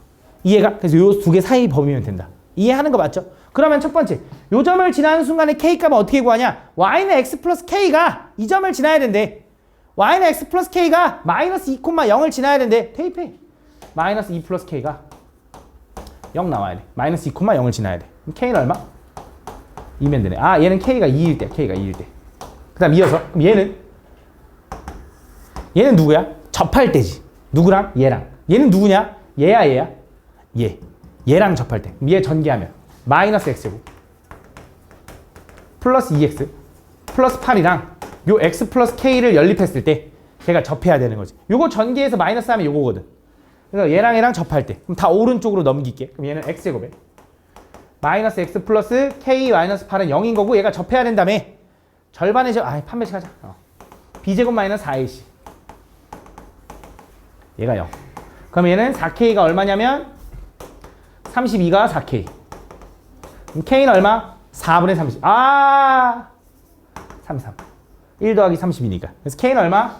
이해가? 그래서 요 두 개 사이 범위면 된다. 이해하는 거 맞죠? 그러면 첫 번째, 요 점을 지나는 순간에 K값은 어떻게 구하냐? Y는 X 플러스 K가 이 점을 지나야 된대. Y는 X 플러스 K가 마이너스 2,0을 지나야 된대. 대입해. 마이너스 2 플러스 K가 0 나와야 돼. 마이너스 2,0을 지나야 돼. 그럼 K는 얼마? 2면 되네. 아, 얘는 K가 2일 때. K가 2일 때. 그 다음 이어서. 그럼 얘는 누구야? 접할 때지. 누구랑? 얘랑. 얘는 누구냐? 얘야, 얘야? 얘. 얘랑 접할 때. 얘 전개하면 마이너스 x제곱 플러스 2x 플러스 8이랑 요 x 플러스 k를 연립했을 때 걔가 접해야 되는 거지. 요거 전개해서 마이너스 하면 요거거든. 그래서 얘랑 접할 때 그럼 다 오른쪽으로 넘길게. 그럼 얘는 x제곱에 마이너스 x 플러스 k 마이너스 8은 0인 거고 얘가 접해야 된다며. 절반의 판매식 하자. b제곱 마이너스 4ac 얘가 0. 그럼 얘는 4k가 얼마냐면 32가 4k. 그럼 k는 얼마? 4분의 30. 33. 1 더하기 30이니까. 그래서 k는 얼마?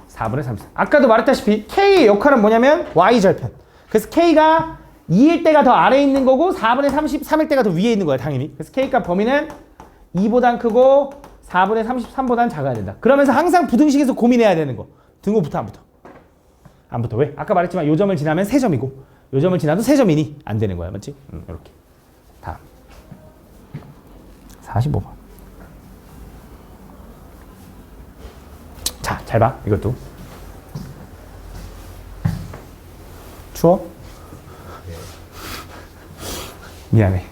4분의 30. 아까도 말했다시피 k의 역할은 뭐냐면 y절편. 그래서 k가 2일 때가 더 아래에 있는 거고 4분의 33일 때가 더 위에 있는 거야, 당연히. 그래서 k값 범위는 2보단 크고 4분의 33보단 작아야 된다. 그러면서 항상 부등식에서 고민해야 되는 거. 등호부터 안 붙어. 안 붙어. 왜? 아까 말했지만 요 점을 지나면 3점이고 요 점을 지나도 3점이니 안 되는 거야. 맞지? 이렇게. 다음. 45번. 자, 잘 봐. 이것도. 추워? 미안해.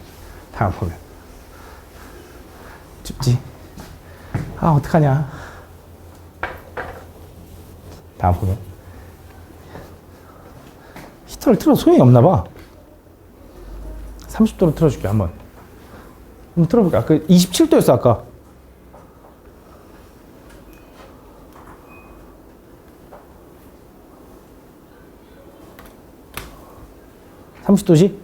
다음 보면. 춥지? 아, 어떡하냐. 다음 보면. 히터를 틀어도 소용이 없나 봐. 30도로 틀어줄게, 한번. 한번 틀어볼게. 아까 27도였어, 아까. (30도지)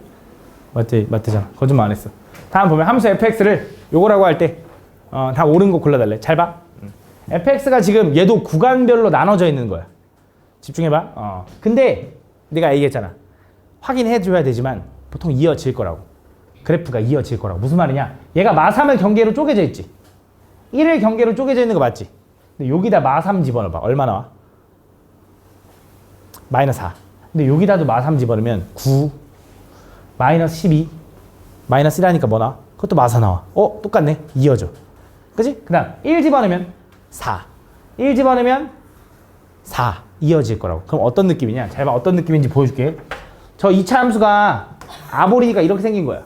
맞대잖아. 거짓말 안 했어. 다음 보면 함수 fx를 요거라고 할 때 다 옳은 거 골라달래. 잘 봐. fx가 지금 얘도 구간별로 나눠져 있는 거야. 집중해봐. 근데 내가 얘기했잖아. 확인해줘야 되지만 보통 이어질 거라고. 그래프가 이어질 거라고. 무슨 말이냐? 얘가 마3을 경계로 쪼개져 있지. 1을 경계로 쪼개져 있는 거 맞지? 근데 여기다 마3 집어넣어봐. 얼마 나와? 마이너스 4. 근데 여기다도 마3 집어넣으면 9, 마이너스 12, 마이너스 1하니까 뭐 나와? 그것도 마4 나와. 똑같네. 이어져. 그치? 그 다음 1 집어넣으면 4. 1 집어넣으면 4. 이어질 거라고. 그럼 어떤 느낌이냐? 잘 봐. 어떤 느낌인지 보여줄게. 저 2차 함수가 아보리니까 이렇게 생긴 거야.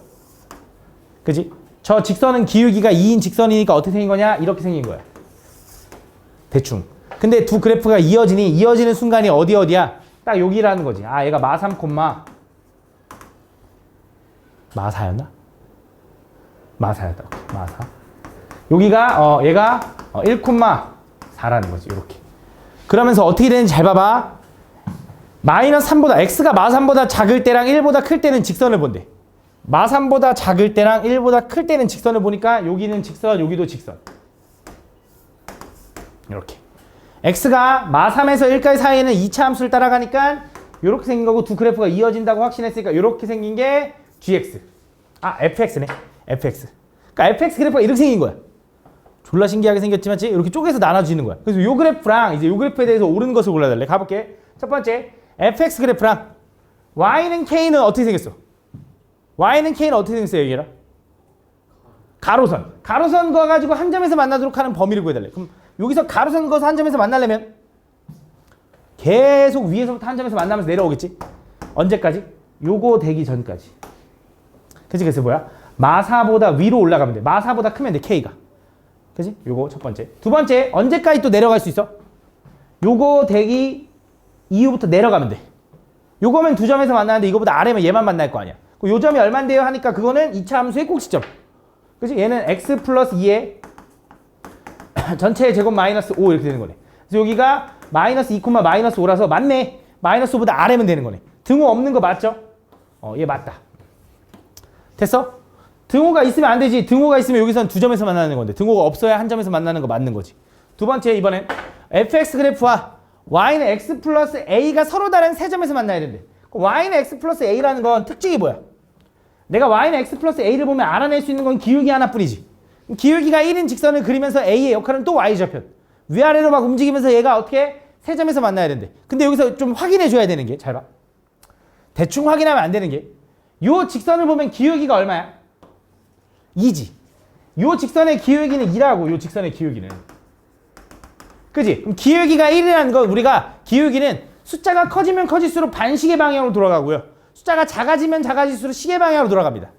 그지? 저 직선은 기울기가 2인 직선이니까 어떻게 생긴 거냐? 이렇게 생긴 거야. 대충. 근데 두 그래프가 이어지는 순간이 어디야? 딱 여기라는 거지. 얘가 마3, 마4였나? 마4였다. 마4. 여기가 얘가 1,4라는 거지. 이렇게. 그러면서 어떻게 되는지 잘 봐봐. 마이너스 3보다 x가 마3보다 작을 때랑 1보다 클 때는 직선을 본대. 마3보다 작을 때랑 1보다 클 때는 직선을 보니까 여기는 직선, 여기도 직선. 이렇게. x가 마3에서 1까지 사이에는 2차 함수를 따라가니까 이렇게 생긴 거고 두 그래프가 이어진다고 확신했으니까 이렇게 생긴 게 gx. fx네. fx. 그러니까 fx 그래프가 이렇게 생긴 거야. 졸라 신기하게 생겼지만 이렇게 쪼개서 나눠지는 거야. 그래서 요 그래프랑 이제 요 그래프에 대해서 옳은 것을 골라달래. 가볼게. 첫 번째, fx 그래프랑 y는 k는 어떻게 생겼어? y는 k는 어떻게 생겼어요, 얘기해라? 가로선. 가로선 그어가지고 한 점에서 만나도록 하는 범위를 구해달래. 그럼 여기서 가로선 그어서 한 점에서 만나려면 계속 위에서부터 한 점에서 만나면서 내려오겠지? 언제까지? 요거 되기 전까지. 그치? 그래서 뭐야? 마4보다 위로 올라가면 돼. 마4보다 크면 돼, k가. 그치? 요거 첫 번째. 두 번째, 언제까지 또 내려갈 수 있어? 요거 되기 이후부터 내려가면 돼. 요거면 두 점에서 만나는데 이거보다 아래면 얘만 만날 거 아니야. 요 점이 얼만데요 하니까 그거는 2차 함수의 꼭지점. 그치? 얘는 x 플러스 2에 전체의 제곱 마이너스 5 이렇게 되는 거네. 그래서 여기가 마이너스 2, 마이너스 5라서 맞네. 마이너스 5보다 아래면 되는 거네. 등호 없는 거 맞죠? 얘 맞다. 됐어? 등호가 있으면 안 되지. 등호가 있으면 여기서는 두 점에서 만나는 건데 등호가 없어야 한 점에서 만나는 거 맞는 거지. 두 번째 이번엔 fx 그래프와 y는 x 플러스 a가 서로 다른 세 점에서 만나야 된대. y는 x 플러스 a라는 건 특징이 뭐야? 내가 y는 x 플러스 a를 보면 알아낼 수 있는 건 기울기 하나뿐이지. 기울기가 1인 직선을 그리면서 a의 역할은 또 y좌편. 위아래로 막 움직이면서 얘가 어떻게 세 점에서 만나야 된대. 근데 여기서 좀 확인해 줘야 되는 게, 잘 봐. 대충 확인하면 안 되는 게, 요 직선을 보면 기울기가 얼마야? 2지. 요 직선의 기울기는 2라고, 요 직선의 기울기는. 그지? 그럼 기울기가 1이라는 건 우리가 기울기는 숫자가 커지면 커질수록 반시계 방향으로 돌아가고요. 숫자가 작아지면 작아질수록 시계 방향으로 돌아갑니다.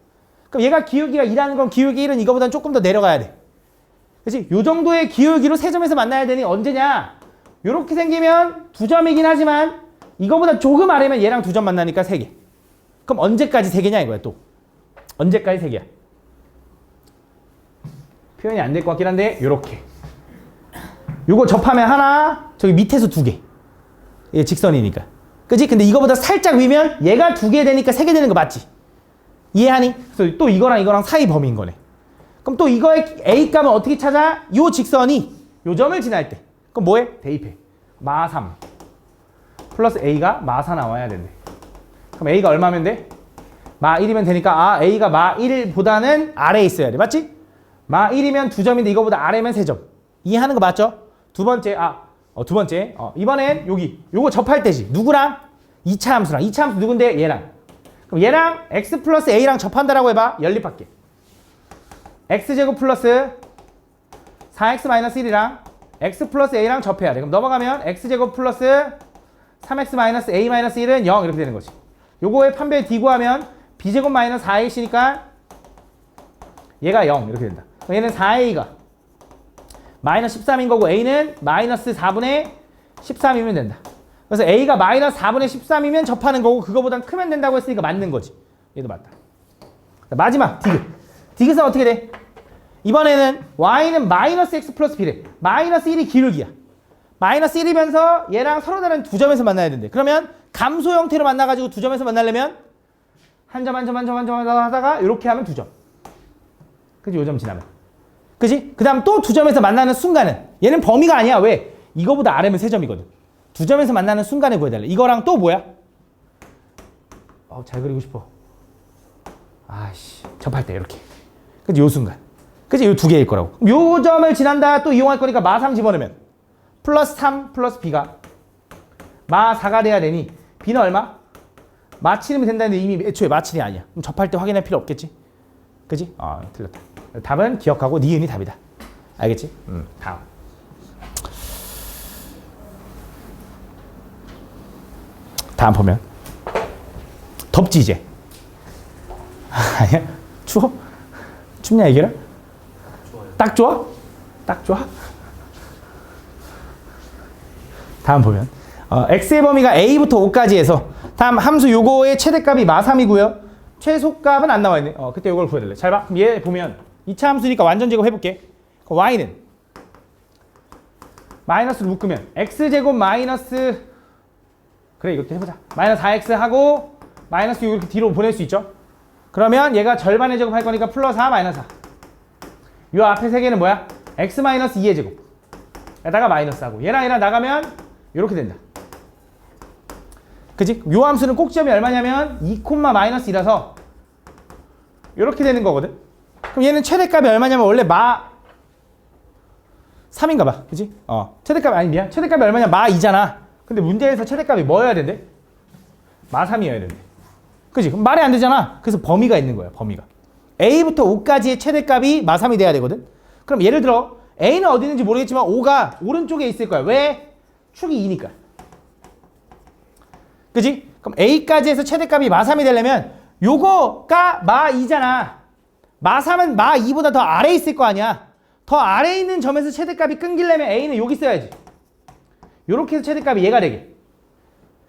그럼 얘가 기울기가 2라는 건 기울기 1은 이거보다는 조금 더 내려가야 돼. 그치? 요 정도의 기울기로 세 점에서 만나야 되니 언제냐? 요렇게 생기면 두 점이긴 하지만 이거보다 조금 아래면 얘랑 두 점 만나니까 세 개. 그럼 언제까지 세 개냐 이거야 또. 언제까지 세 개야? 표현이 안 될 것 같긴 한데 요렇게. 요거 접하면 하나, 저기 밑에서 두 개. 얘 직선이니까. 그치? 근데 이거보다 살짝 위면 얘가 두 개 되니까 세 개 되는 거 맞지? 이해하니? 그래서 또 이거랑 사이 범위인 거네. 그럼 또 이거의 A 값은 어떻게 찾아? 요 직선이 요 점을 지날 때. 그럼 뭐해? 대입해. 마 3 플러스 A가 마 4 나와야 된대. 그럼 A가 얼마면 돼? 마 1이면 되니까 A가 마 1보다는 아래에 있어야 돼. 맞지? 마 1이면 두 점인데 이거보다 아래면 세 점. 이해하는 거 맞죠? 두 번째, 이번엔 여기 요거 접할 때지. 누구랑? 2차 함수랑. 2차 함수 누군데? 얘랑. 그럼 얘랑 x 플러스 a랑 접한다라고 해봐. 연립할게. x제곱 플러스 4x 마이너스 1이랑 x 플러스 a랑 접해야 돼. 그럼 넘어가면 x제곱 플러스 3x 마이너스 a 마이너스 1은 0 이렇게 되는 거지. 요거의 판별 D구하면 b제곱 마이너스 4ac니까 얘가 0 이렇게 된다. 그럼 얘는 4a가 마이너스 13인 거고 a는 마이너스 4분의 13이면 된다. 그래서 a가 마이너스 4분의 13이면 접하는 거고 그거보단 크면 된다고 했으니까 맞는 거지. 얘도 맞다. 마지막 디귿. 디귿은 어떻게 돼? 이번에는 y는 마이너스 x 플러스 b래. 마이너스 1이 기울기야. 마이너스 1이면서 얘랑 서로 다른 두 점에서 만나야 된대. 그러면 감소 형태로 만나가지고 두 점에서 만나려면 한 점 하다가 이렇게 하면 두 점. 그치? 요 점 지나면. 그치? 그 다음 또 두 점에서 만나는 순간은 얘는 범위가 아니야. 왜? 이거보다 아래면 세 점이거든. 두 점에서 만나는 순간에 구해달래. 이거랑 또 뭐야? 잘 그리고 싶어. 접할 때 이렇게. 그치? 요 순간. 그치? 요 두 개일 거라고. 요 점을 지난다 또 이용할 거니까 마 3 집어넣으면 플러스 3 플러스 b가 마 4가 돼야 되니 b는 얼마? 마 7이면 된다는데 이미 애초에 마 7이 아니야. 그럼 접할 때 확인할 필요 없겠지? 그치? 틀렸다. 답은 기억하고 니은이 답이다. 알겠지? 다음. 다음 보면 덥지 이제? 아니야? 추워? 춥냐 얘기를? 딱 좋아? 딱 좋아? 다음 보면 x의 범위가 a부터 5까지 해서 다음 함수 요거의 최대값이 마 3이고요. 최소값은 안 나와 있네. 그때 요걸 구해달래. 잘 봐. 그럼 얘 보면 2차 함수니까 완전 제곱 해볼게. y는 마이너스를 묶으면 x제곱 마이너스 그래 이것도 해보자. 마이너스 4x 하고 마이너스 6 이렇게 뒤로 보낼 수 있죠. 그러면 얘가 절반의 제곱 할 거니까 플러스 4 마이너스 4. 요 앞에 세 개는 뭐야? x 마이너스 2의 제곱 에다가 마이너스 하고 얘랑 나가면 이렇게 된다. 그치? 요 함수는 꼭지점이 얼마냐면 2, 마이너스 2라서 이렇게 되는 거거든. 그럼 얘는 최대값이 얼마냐면 원래 마 3인가 봐. 그치? 최대값이 아니 미안. 최대값이 얼마냐? 마 2잖아. 근데 문제에서 최대값이 뭐여야 된대? 마 3이어야 된대. 그치? 그럼 말이 안 되잖아. 그래서 범위가 있는 거야. 범위가. A부터 5까지의 최대값이 마 3이 돼야 되거든. 그럼 예를 들어 A는 어디 있는지 모르겠지만 5가 오른쪽에 있을 거야. 왜? 축이 2니까. 그치? 그럼 A까지 해서 최대값이 마 3이 되려면 요거가 마 2잖아. 마 3은 마 2보다 더 아래에 있을 거 아니야. 더 아래에 있는 점에서 최대값이 끊기려면 A는 여기 써야지. 요렇게 해서 최대값이 얘가 되게.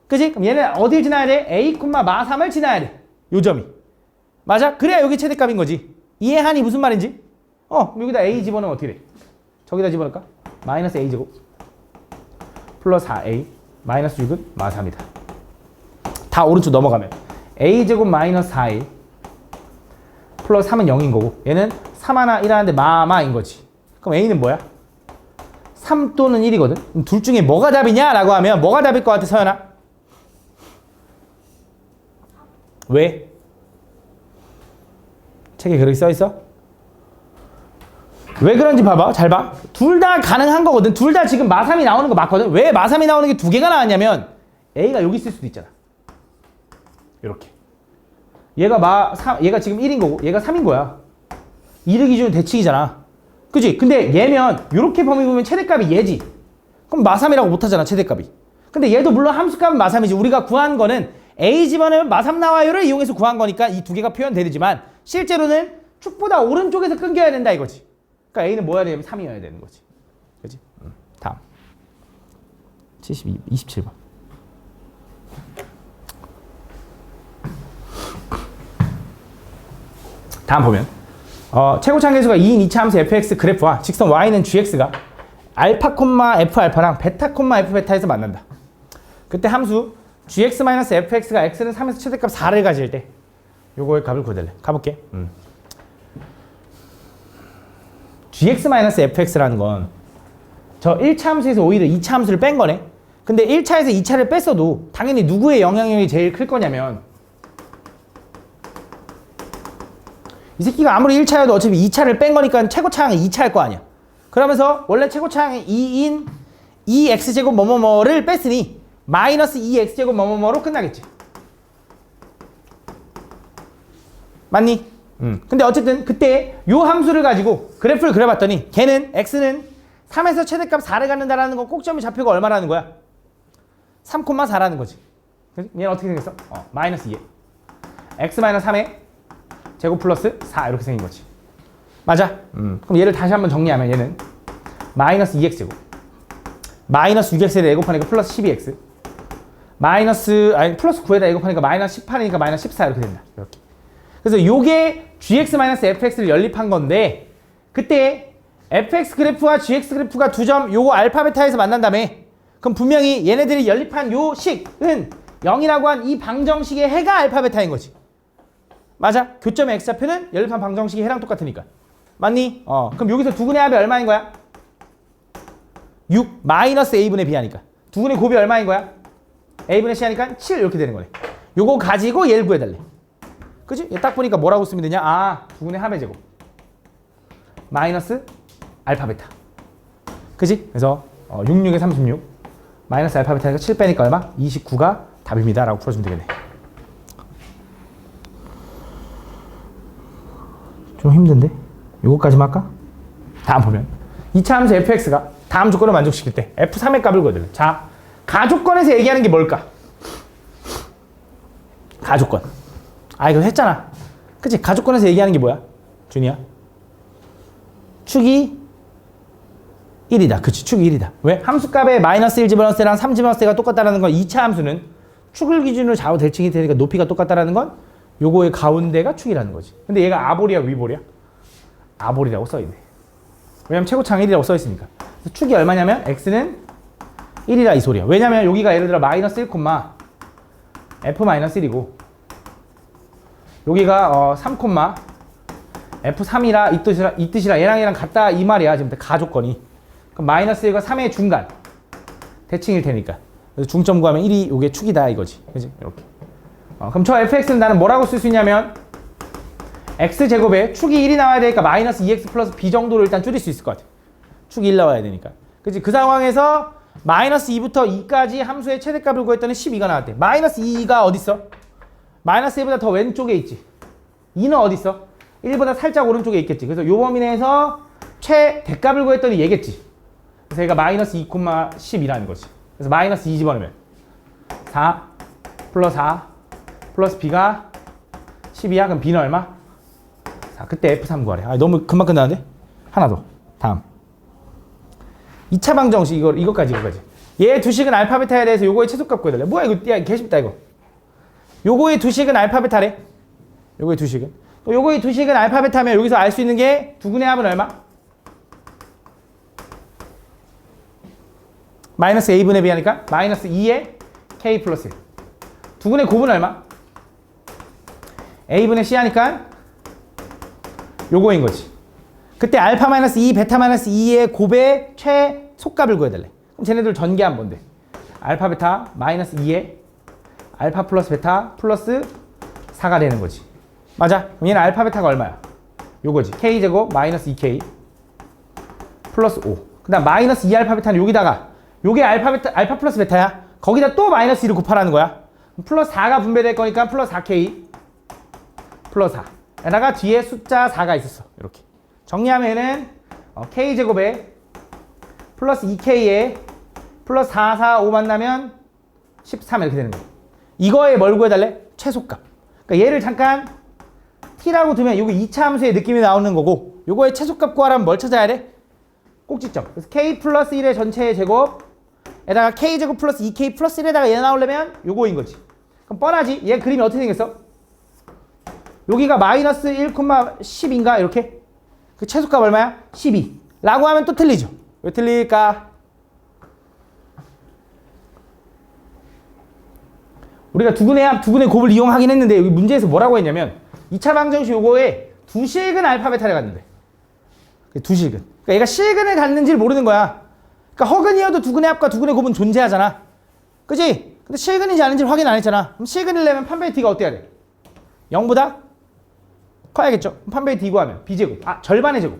그치? 그럼 얘는 어딜 지나야 돼? A, 마 3을 지나야 돼. 요 점이. 맞아? 그래야 여기 최대값인 거지. 이해하니 무슨 말인지? 여기다 a 집어넣으면 어떻게 돼? 저기다 집어넣을까? 마이너스 a 제곱 플러스 4a 마이너스 6은 마3이다. 다 오른쪽 넘어가면 a 제곱 마이너스 4a 플러스 3은 0인 거고 얘는 3 하나 1 하는데 마인 거지. 그럼 a는 뭐야? 3 또는 1이거든. 둘 중에 뭐가 답이냐? 라고 하면 뭐가 답일 것 같아, 서연아? 왜? 책에 그렇게 써있어? 왜 그런지 봐봐. 잘 봐. 둘 다 가능한 거거든. 둘 다 지금 마3이 나오는 거 맞거든. 왜 마3이 나오는 게 두 개가 나왔냐면 A가 여기 있을 수도 있잖아. 이렇게. 얘가 지금 1인 거고 얘가 3인 거야. 2를 기준으로 대칭이잖아. 그치? 근데 얘면 이렇게 범위 보면 최대값이 얘지. 그럼 마3이라고 못하잖아, 최대값이. 근데 얘도 물론 함수값은 마3이지. 우리가 구한 거는 A 집어넣으면 마3 나와요를 이용해서 구한 거니까 이 두 개가 표현되지만 실제로는 축보다 오른쪽에서 끊겨야 된다 이거지. 그러니까 A는 뭐여야 되냐면 3이어야 되는 거지. 그치? 다음 27번. 다음 보면 최고차 계수가 2인 2차 함수 fx 그래프와 직선 y는 gx가 알파 콤마 f 알파랑 베타 콤마 f 베타에서 만난다. 그때 함수 gx-fx가 x는 3에서 최대값 4를 가질 때 요거의 값을 구해달래. 가볼게. gx-fx라는 건 저 1차 함수에서 오히려 2차 함수를 뺀 거네. 근데 1차에서 2차를 뺐어도 당연히 누구의 영향력이 제일 클 거냐면 이 새끼가 아무리 1차여도 어차피 2차를 뺀 거니까 최고차항은 2차일 거 아니야. 그러면서 원래 최고차항이 2인 2x제곱 뭐뭐뭐를 뺐으니 마이너스 2x제곱 뭐뭐뭐로 끝나겠지. 맞니? 근데 어쨌든 그때 요 함수를 가지고 그래프를 그려봤더니 걔는 x는 3에서 최대값 4를 갖는다라는 건 꼭점이 좌표가 얼마라는 거야? 3,4라는 거지. 얘는 어떻게 생겼어? 마이너스 2에 x 마이너스 3에 제곱 플러스 4 이렇게 생긴 거지. 맞아? 그럼 얘를 다시 한번 정리하면 얘는 마이너스 2x제곱 마이너스 6x에 예곱하니까 플러스 12x 플러스 9에다 예곱하니까 마이너스 18이니까 마이너스 14 이렇게 된다. 이렇게. 그래서 요게 gx-fx를 연립한 건데 그때 fx 그래프와 gx 그래프가 두 점 요거 알파 베타에서 만난 다음에 그럼 분명히 얘네들이 연립한 요 식은 0이라고 한 이 방정식의 해가 알파 베타인 거지. 맞아? 교점의 x좌표는 연립한 방정식의 해랑 똑같으니까. 맞니? 그럼 여기서 두근의 합이 얼마인 거야? 6 마이너스 a분의 b 하니까 두근의 곱이 얼마인 거야? a분의 c 하니까 7 이렇게 되는 거네. 요거 가지고 얘를 구해달래. 그치? 얘 딱 보니까 뭐라고 쓰면 되냐? 두근의 합의 제곱 마이너스 알파 베타. 그치? 그래서 66에 36 마이너스 알파 베타니까 7 빼니까 얼마? 29가 답입니다 라고 풀어주면 되겠네. 좀 힘든데? 요거까지만 할까? 다음 보면 2차 함수 fx가 다음 조건을 만족시킬 때 f3의 값을 구해달래. 자, 가조건에서 얘기하는 게 뭘까? 가조건. 이거 했잖아. 그치? 가조건에서 얘기하는 게 뭐야? 준이야? 축이 1이다. 그치? 축이 1이다. 왜? 함수값에 마이너스 1 집어넣을 때랑 3 집어넣을 때가 똑같다라는 건 2차 함수는 축을 기준으로 좌우 대칭이 되니까 높이가 똑같다라는 건 요거의 가운데가 축이라는 거지. 근데 얘가 아볼이야, 위볼이야? 아볼이라고 써있네. 왜냐면 최고차항 1이라고 써있으니까. 그래서 축이 얼마냐면 x는 1이라 이 소리야. 왜냐면 여기가 예를 들어 마이너스 1, f-1이고 여기가 3, f3이라 이 뜻이라 얘랑 같다 이 말이야. 지금 가조건이. 그럼 마이너스 1과 3의 중간 대칭일 테니까. 그래서 중점 구하면 1이 요게 축이다 이거지. 그지? 이렇게. 그럼 저 fx는 나는 뭐라고 쓸 수 있냐면 x제곱에 축이 1이 나와야 되니까 마이너스 2x 플러스 b 정도로 일단 줄일 수 있을 것 같아. 축이 1 나와야 되니까. 그치? 그 상황에서 마이너스 2부터 2까지 함수의 최대값을 구했더니 12가 나왔대. 마이너스 2가 어딨어? 마이너스 1보다 더 왼쪽에 있지. 2는 어딨어? 1보다 살짝 오른쪽에 있겠지. 그래서 요 범위 내에서 최대값을 구했더니 얘겠지. 그래서 얘가 마이너스 2,10이라는 거지. 그래서 마이너스 2 집어넣으면 4 플러스 4 플러스 b가 10이야. 그럼 b는 얼마? 4. 그때 f3 구하래. 너무 금방 끝나는데? 하나 더. 다음. 2차 방정식 이거까지. 얘 두 식은 알파 베타에 대해서 요거의 최소값 구해달래. 뭐야 이거? 야, 개쉽다 이거. 요거의 두 식은 알파 베타래. 요거의 두식은. 요거의 두식은 알파 베타면 여기서 알 수 있는 게 두근의 합은 얼마? 마이너스 a분의 b 하니까 마이너스 2의 k 플러스 1. 두근의 곱은 얼마? a분의 c 하니까 요거인 거지. 그때 알파 마이너스 2, 베타 마이너스 2의 곱의 최소값을 구해달래. 그럼 쟤네들 전개하면 뭔데? 알파 베타 마이너스 2의 알파 플러스 베타 플러스 4가 되는 거지. 맞아? 그럼 얘는 알파 베타가 얼마야? 요거지. k제곱 마이너스 2k 플러스 5. 그 다음 마이너스 2알파 베타는 여기다가 요게 알파 플러스 베타야. 거기다 또 마이너스 2를 곱하라는 거야. 플러스 4가 분배될 거니까 플러스 4k 플러스 4. 에다가 뒤에 숫자 4가 있었어. 이렇게. 정리하면 얘는 k제곱에 플러스 2k에 플러스 4, 4, 5 만나면 13 이렇게 되는 거야. 이거에 뭘 구해달래? 최소값. 그러니까 얘를 잠깐 t라고 두면 이거 2차 함수의 느낌이 나오는 거고 요거의 최소값 구하려면 뭘 찾아야 돼? 꼭지점. 그래서 k 플러스 1의 전체의 제곱 에다가 k제곱 플러스 2k 플러스 1에다가 얘 나오려면 요거인 거지. 그럼 뻔하지? 얘 그림이 어떻게 생겼어? 여기가 마이너스 1,10인가? 이렇게? 그 최소값 얼마야? 12 라고 하면 또 틀리죠. 왜 틀릴까? 우리가 두근의 합, 두근의 곱을 이용하긴 했는데 여기 문제에서 뭐라고 했냐면 2차 방정식 요거에 두실근 알파 베타를 갖는데 두실근. 그러니까 얘가 실근을 갖는지를 모르는 거야. 그러니까 허근이어도 두근의 합과 두근의 곱은 존재하잖아. 그치? 근데 실근인지 아닌지를 확인 안 했잖아. 그럼 실근을 내면 판별의 t가 어때야 돼? 0보다 커야겠죠. 판별의 t 구하면 b제곱. 절반의 제곱.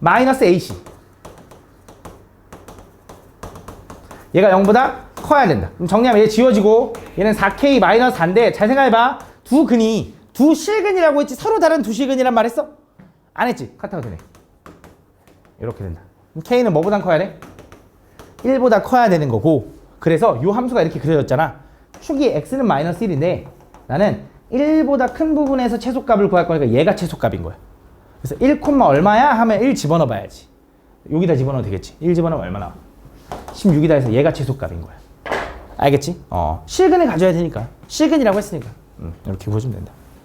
마이너스 ac. 얘가 0보다 커야 된다. 그럼 정리하면 얘 지워지고 얘는 4k 마이너스 4인데 잘 생각해봐. 두 근이 두 실근이라고 했지 서로 다른 두 실근이란 말 했어? 안 했지? 카타가 되네. 이렇게 된다. 그럼 k는 뭐보다 커야 돼? 1보다 커야 되는 거고 그래서 이 함수가 이렇게 그려졌잖아. 축이 x는 마이너스 1인데 나는 1보다 큰 부분에서 최소값을 구할 거니까 얘가 최소값인 거야. 그래서 1, 얼마야? 하면 1 집어넣어 봐야지. 여기다 집어넣으면 되겠지. 1 집어넣으면 얼마 나와? 16이다 해서 얘가 최소값인 거야. 알겠지? 실근을 가져야 되니까. 실근이라고 했으니까. 이렇게 보시면 된다.